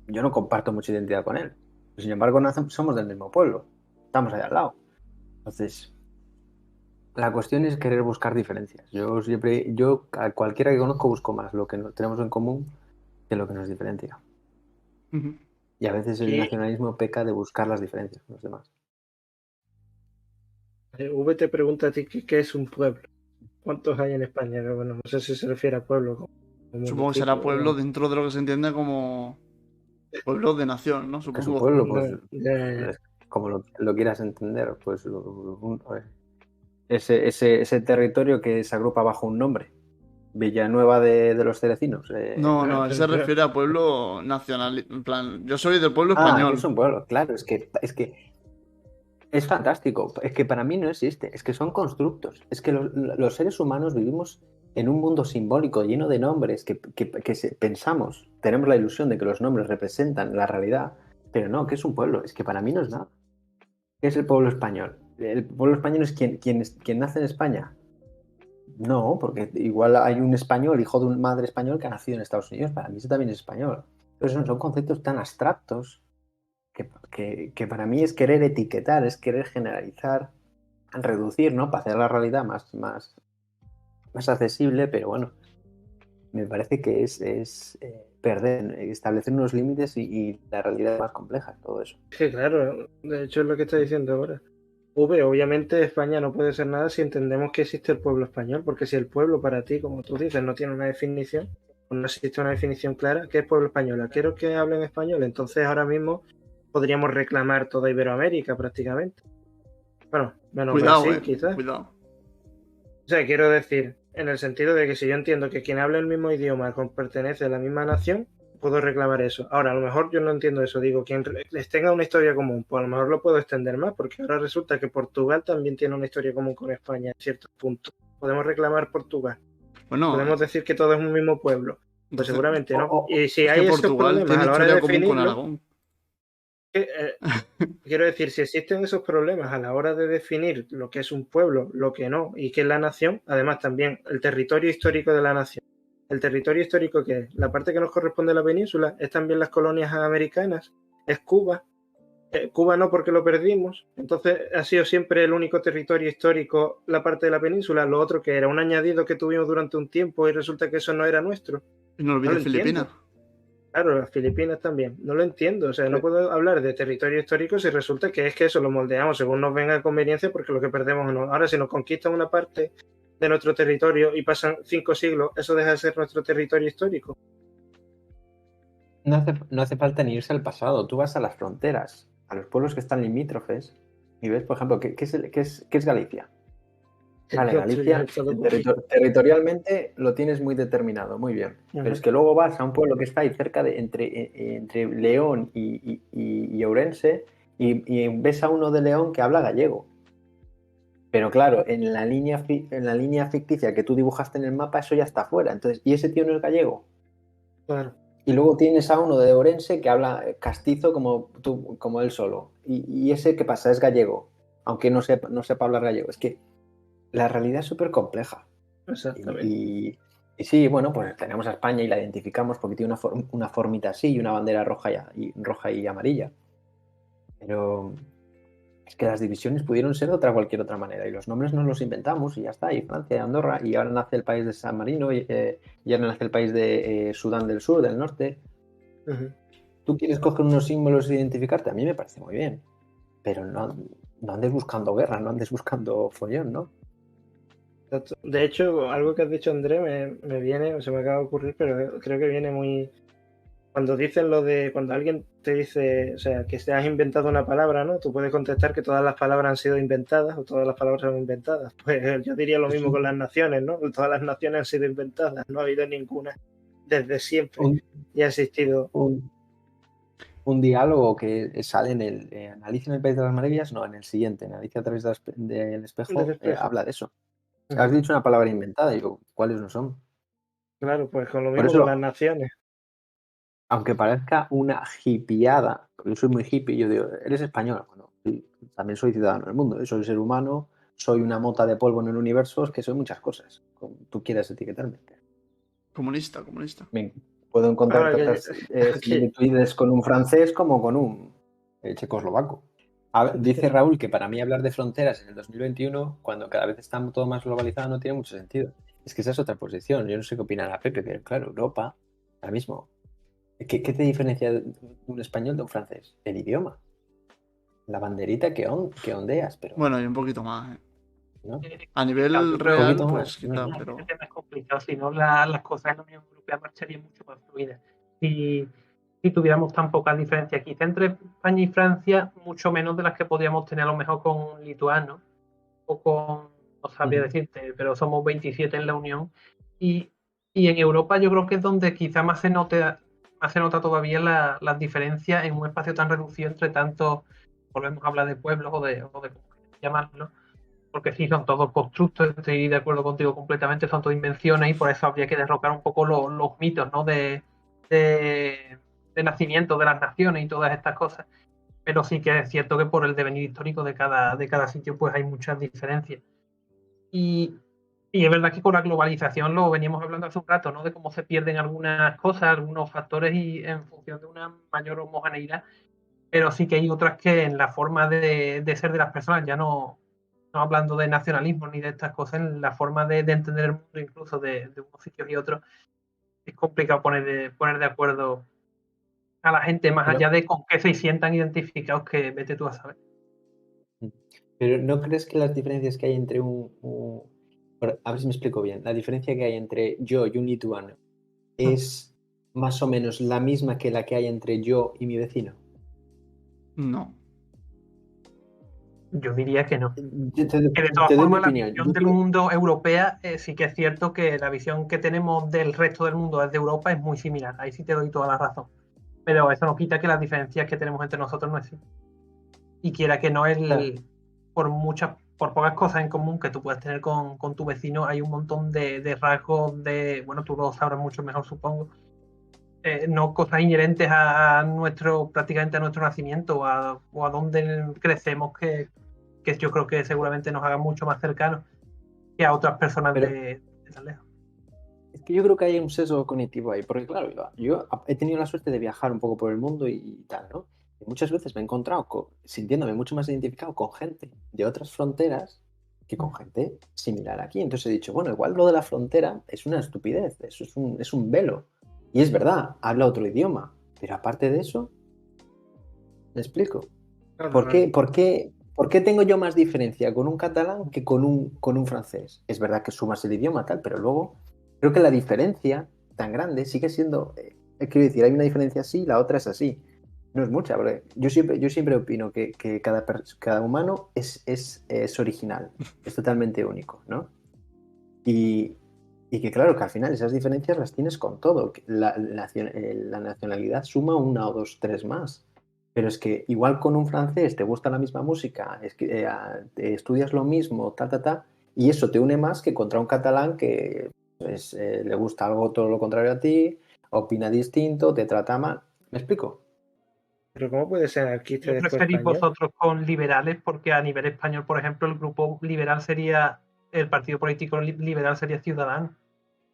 yo no comparto mucha identidad con él. Sin embargo, somos del mismo pueblo, estamos ahí al lado. Entonces... La cuestión es querer buscar diferencias. Yo a cualquiera que conozco busco más lo que tenemos en común que lo que nos diferencia. Y a veces el nacionalismo peca de buscar las diferencias con los demás. V te pregunta a ti qué es un pueblo. ¿Cuántos hay en España? Bueno, no sé si se refiere a pueblo. Supongo que será pueblo dentro de lo que se entiende como pueblo de nación, ¿no? Que es Supongo. un pueblo, pues como lo quieras entender, pues ese territorio que se agrupa bajo un nombre. Villanueva de los Cerecinos. No, él se refiere a pueblo nacional. En plan, yo soy del pueblo español. Es un pueblo, claro, es que es fantástico. Es que para mí no existe, es que son constructos. Es que los seres humanos vivimos en un mundo simbólico lleno de nombres que pensamos, tenemos la ilusión de que los nombres representan la realidad, pero no, ¿qué es un pueblo? Es que para mí no es nada. ¿Qué es el pueblo español? ¿El pueblo español es quien nace en España? No, porque igual hay un español, hijo de un madre español que ha nacido en Estados Unidos. Para mí eso también es español. Entonces son conceptos tan abstractos que para mí es querer etiquetar, es querer generalizar, reducir, ¿no? Para hacer la realidad más accesible, pero bueno, me parece que es perder, establecer unos límites y la realidad es más compleja, todo eso. Sí, claro, de hecho es lo que está diciendo ahora. Obviamente España no puede ser nada si entendemos que existe el pueblo español, porque si el pueblo para ti, como tú dices, no tiene una definición, o no existe una definición clara, ¿qué es pueblo español? Quiero que hablen español, entonces ahora mismo podríamos reclamar toda Iberoamérica prácticamente. Bueno, menos Brasil, quizás. Cuidado. O sea, quiero decir, en el sentido de que si yo entiendo que quien habla el mismo idioma pertenece a la misma nación, puedo reclamar eso. Ahora, a lo mejor yo no entiendo eso. Digo, quien les tenga una historia común, pues a lo mejor lo puedo extender más, porque ahora resulta que Portugal también tiene una historia común con España en ciertos puntos. Podemos reclamar Portugal. Bueno, podemos decir que todo es un mismo pueblo. Pues seguramente no. Y si hay esos Portugal problemas a la hora de definirlo, quiero decir, si existen esos problemas a la hora de definir lo que es un pueblo, lo que no, y qué es la nación, además también el territorio histórico de la nación. El territorio histórico que es la parte que nos corresponde a la península, es también las colonias americanas, es Cuba. Cuba no, porque lo perdimos. Entonces ha sido siempre el único territorio histórico la parte de la península, lo otro que era un añadido que tuvimos durante un tiempo y resulta que eso no era nuestro. Y no olvides Filipinas. Claro, las Filipinas también. No lo entiendo. O sea, no puedo hablar de territorio histórico si resulta que es que eso lo moldeamos según nos venga a conveniencia porque lo que perdemos no. Ahora, si nos conquistan una parte de nuestro territorio y pasan 5 siglos, eso deja de ser nuestro territorio histórico. No hace falta ni irse al pasado. Tú vas a las fronteras, a los pueblos que están limítrofes y ves, por ejemplo, ¿qué es Galicia? Vale, Galicia territorialmente lo tienes muy determinado, muy bien. Pero es que luego vas a un pueblo que está ahí cerca de entre León y Ourense y ves a uno de León que habla gallego. Pero claro, en la línea ficticia que tú dibujaste en el mapa, eso ya está fuera. Entonces, ¿y ese tío no es gallego? Claro. Y luego tienes a uno de Ourense que habla castizo como él solo. ¿Y ese qué pasa? Es gallego, aunque no sepa hablar gallego. Es que la realidad es súper compleja. Exactamente. Y sí, bueno, pues tenemos a España y la identificamos porque tiene una formita así y una bandera roja y amarilla. Pero es que las divisiones pudieron ser de cualquier otra manera y los nombres nos los inventamos y ya está. Y Francia y Andorra y ahora nace el país de San Marino y ahora nace el país de Sudán del Sur, del Norte. Tú quieres coger unos símbolos e identificarte, a mí me parece muy bien. Pero no andes buscando guerra, no andes buscando follón, ¿no? De hecho, algo que has dicho, André, me viene, o se me acaba de ocurrir, pero creo que viene muy... Cuando dicen lo de... Cuando alguien te dice, o sea, que te has inventado una palabra, ¿no? Tú puedes contestar que todas las palabras han sido inventadas o todas las palabras son inventadas. Pues yo diría lo mismo con las naciones, ¿no? Todas las naciones han sido inventadas, no ha habido ninguna desde siempre. Y ha existido... Un diálogo que sale en el Alicia en el País de las Maravillas, no, en el siguiente, en Alicia a través del espejo, habla de eso. Has dicho una palabra inventada y digo, ¿cuáles no son? Claro, pues con lo mismo con las naciones. Aunque parezca una hippieada, yo soy muy hippie, yo digo, ¿eres español? Bueno, sí, también soy ciudadano del mundo, soy ser humano, soy una mota de polvo en el universo, es que soy muchas cosas, como tú quieras etiquetarme. Comunista. Bien, puedo encontrar tantas similitudes con un francés como con un checoslovaco. Dice Raúl que para mí hablar de fronteras en el 2021, cuando cada vez está todo más globalizado, no tiene mucho sentido. Es que esa es otra posición. Yo no sé qué opinará Pepe, pero claro, Europa, ahora mismo, ¿qué te diferencia de un español de un francés? El idioma. La banderita que ondeas, pero... Bueno, y un poquito más, ¿eh? ¿No? A nivel real, pues quizá, El pero... tema es complicado, si no las cosas en la Unión Europea marcharían mucho más fluidas. Si tuviéramos tan pocas diferencias quizá entre España y Francia, mucho menos de las que podríamos tener a lo mejor con Lituania o con, no sabría decirte, pero somos 27 en la Unión y en Europa yo creo que es donde quizá más se nota todavía las diferencias en un espacio tan reducido entre tantos, volvemos a hablar de pueblos o de cómo llamarlo, porque sí, son todos constructos, estoy de acuerdo contigo completamente, son todas invenciones y por eso habría que derrocar un poco los mitos, ¿no? de nacimiento de las naciones y todas estas cosas. Pero sí que es cierto que por el devenir histórico de cada sitio pues hay muchas diferencias. Y es verdad que con la globalización lo veníamos hablando hace un rato, ¿no? De cómo se pierden algunas cosas, algunos factores y en función de una mayor homogeneidad, pero sí que hay otras que en la forma de ser de las personas, ya no hablando de nacionalismo ni de estas cosas, en la forma de entender el mundo incluso de unos sitios y otros, es complicado poner de acuerdo a la gente más allá de con qué se sientan identificados, que vete tú a saber. Pero ¿no crees que las diferencias que hay entre a ver si me explico bien, la diferencia que hay entre yo y un lituano es más o menos la misma que la que hay entre yo y mi vecino? No. Yo diría que no. Que de todas formas, la visión del mundo europea, sí que es cierto que la visión que tenemos del resto del mundo desde Europa es muy similar. Ahí sí te doy toda la razón. Pero eso no quita que las diferencias que tenemos entre nosotros no existen. Y quiera que no, por pocas cosas en común que tú puedas tener con tu vecino, hay un montón de rasgos bueno, tú lo sabrás mucho mejor, supongo. No cosas inherentes prácticamente a nuestro nacimiento o a dónde crecemos que yo creo que seguramente nos haga mucho más cercanos que a otras personas de tan lejos. Es que yo creo que hay un sesgo cognitivo ahí, porque claro, yo he tenido la suerte de viajar un poco por el mundo y tal, ¿no? Y muchas veces me he encontrado sintiéndome mucho más identificado con gente de otras fronteras que con gente similar aquí. Entonces he dicho, bueno, igual lo de la frontera es una estupidez, eso es un velo. Y es verdad, habla otro idioma, pero aparte de eso, ¿me explico? No, ¿Por no, qué, no. por qué tengo yo más diferencia con un catalán que con un francés? Es verdad que sumas el idioma, tal, pero luego creo que la diferencia tan grande sigue siendo, quiero decir, hay una diferencia así, la otra es así. No es mucha, porque yo siempre opino que cada humano es original, es totalmente único, ¿no? Y, y que claro, que al final esas diferencias las tienes con todo. Que la nacionalidad suma una o dos, tres más. Pero es que igual con un francés te gusta la misma música, estudias lo mismo, y eso te une más que contra un catalán que pues, le gusta algo todo lo contrario a ti, opina distinto, te trata mal. ¿Me explico? Pero ¿cómo puede ser anarquista y Yo después preferís español? vosotros con liberales porque a nivel español, por ejemplo, el grupo liberal sería, el partido político liberal sería Ciudadanos,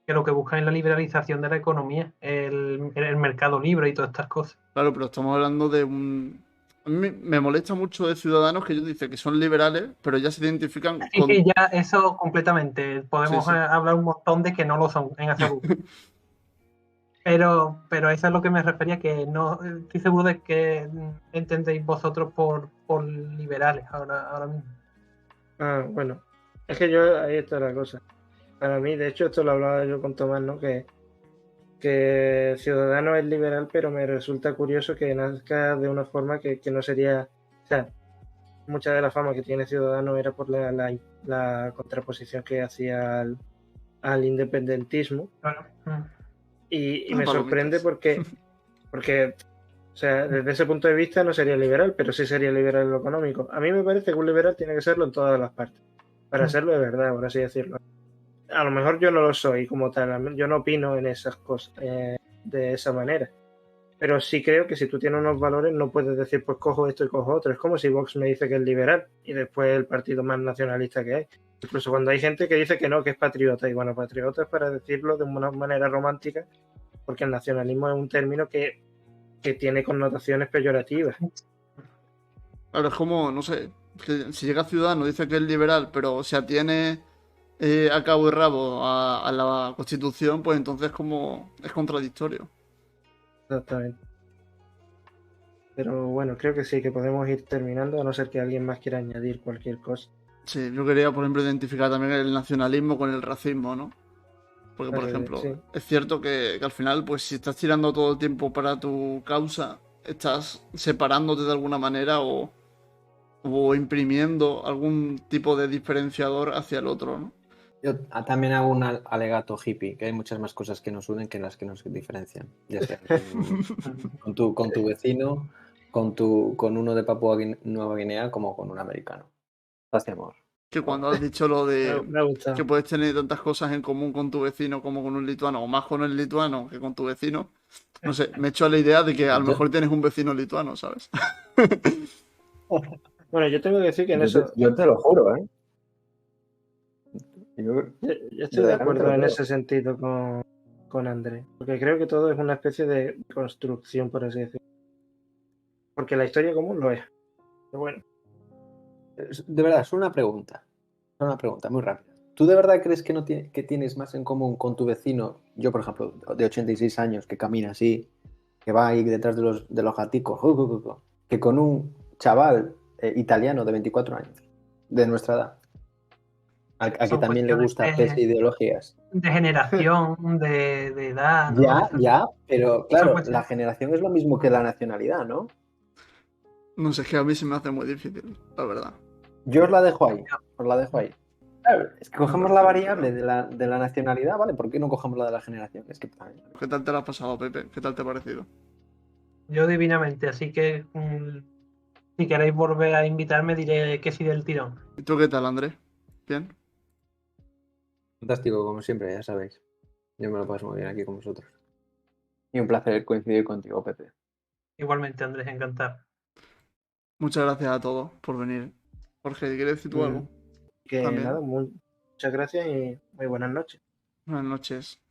que lo que buscan es la liberalización de la economía, el mercado libre y todas estas cosas. Claro, pero estamos hablando de un... A mí me molesta mucho de Ciudadanos que ellos dicen que son liberales, pero ya se identifican Sí, con... sí, ya eso completamente. Sí, Podemos sí. hablar un montón de que no lo son en absoluto. Pero eso es lo que me refería, que no estoy seguro de que entendéis vosotros por liberales ahora mismo. Ah, bueno. Es que yo, ahí está la cosa. Para mí, de hecho, esto lo hablaba yo con Tomás, ¿no? Que Ciudadanos es liberal, pero me resulta curioso que nazca de una forma que no sería. O sea, mucha de la fama que tiene Ciudadanos era por la contraposición que hacía al independentismo. Claro. Y Ah, me sorprende palomitas. porque, o sea, desde ese punto de vista no sería liberal, pero sí sería liberal en lo económico. A mí me parece que un liberal tiene que serlo en todas las partes, para serlo de verdad, por así decirlo. A lo mejor yo no lo soy como tal, yo no opino en esas cosas de esa manera. Pero sí creo que si tú tienes unos valores no puedes decir pues cojo esto y cojo otro. Es como si Vox me dice que es liberal y después el partido más nacionalista que hay. Incluso cuando hay gente que dice que no, que es patriota. Y bueno, patriota es para decirlo de una manera romántica, porque el nacionalismo es un término que tiene connotaciones peyorativas. Claro, es como, no sé, que si llega Ciudadanos, dice que es liberal, pero se atiene a cabo y rabo a la Constitución, pues entonces como es contradictorio. Exactamente. Pero bueno, creo que sí, que podemos ir terminando, a no ser que alguien más quiera añadir cualquier cosa. Sí, yo quería, por ejemplo, identificar también el nacionalismo con el racismo, ¿no? Porque, por ejemplo, Sí, es cierto que al final, pues si estás tirando todo el tiempo para tu causa, estás separándote de alguna manera o imprimiendo algún tipo de diferenciador hacia el otro, ¿no? Yo también hago un alegato hippie, que hay muchas más cosas que nos unen que las que nos diferencian. Ya sea con tu vecino, con uno de Nueva Guinea, como con un americano. Paz y amor. Que cuando has dicho lo de me ha gustado. que puedes tener tantas cosas en común con tu vecino como con un lituano, o más con el lituano que con tu vecino, no sé, me he hecho a la idea de que a lo Yo, mejor tienes un vecino lituano, ¿sabes? Bueno, yo tengo que decir que en eso, yo te lo juro, ¿eh? Yo yo estoy de verdaderamente acuerdo lo en creo. ese sentido con André, porque creo que todo es una especie de construcción, por así decirlo. Porque la historia común lo es. Pero bueno, De verdad, es una pregunta muy rápida. ¿Tú de verdad crees que, no que tienes más en común con tu vecino, yo por ejemplo, de 86 años, que camina así, que va ahí detrás de los gaticos, que con un chaval italiano de 24 años, de nuestra edad, a que Son también le cuestiones gusta hacerse ideologías? de generación, de edad, ¿no? Ya, ya, pero Son claro, la cuestiones. generación es lo mismo que la nacionalidad, ¿no? No sé, es que a mí se me hace muy difícil, la verdad. Yo os la dejo ahí, os la dejo ahí. Claro, es que Me cogemos parece la variable complicado. de la nacionalidad, ¿vale? ¿Por qué no cogemos la de la generación? Es que ¿Qué tal te lo has pasado, Pepe? ¿Qué tal te ha parecido? Yo divinamente, así que si queréis volver a invitarme diré que sí del tirón. ¿Y tú qué tal, Andrés? ¿Bien? fantástico, como siempre, ya sabéis. Yo me lo paso muy bien aquí con vosotros. Y un placer coincidir contigo, Pepe. Igualmente, Andrés, encantado. Muchas gracias a todos por venir. Jorge, ¿quieres decir tú algo? que También. nada, muchas gracias y muy buenas noches. Buenas noches.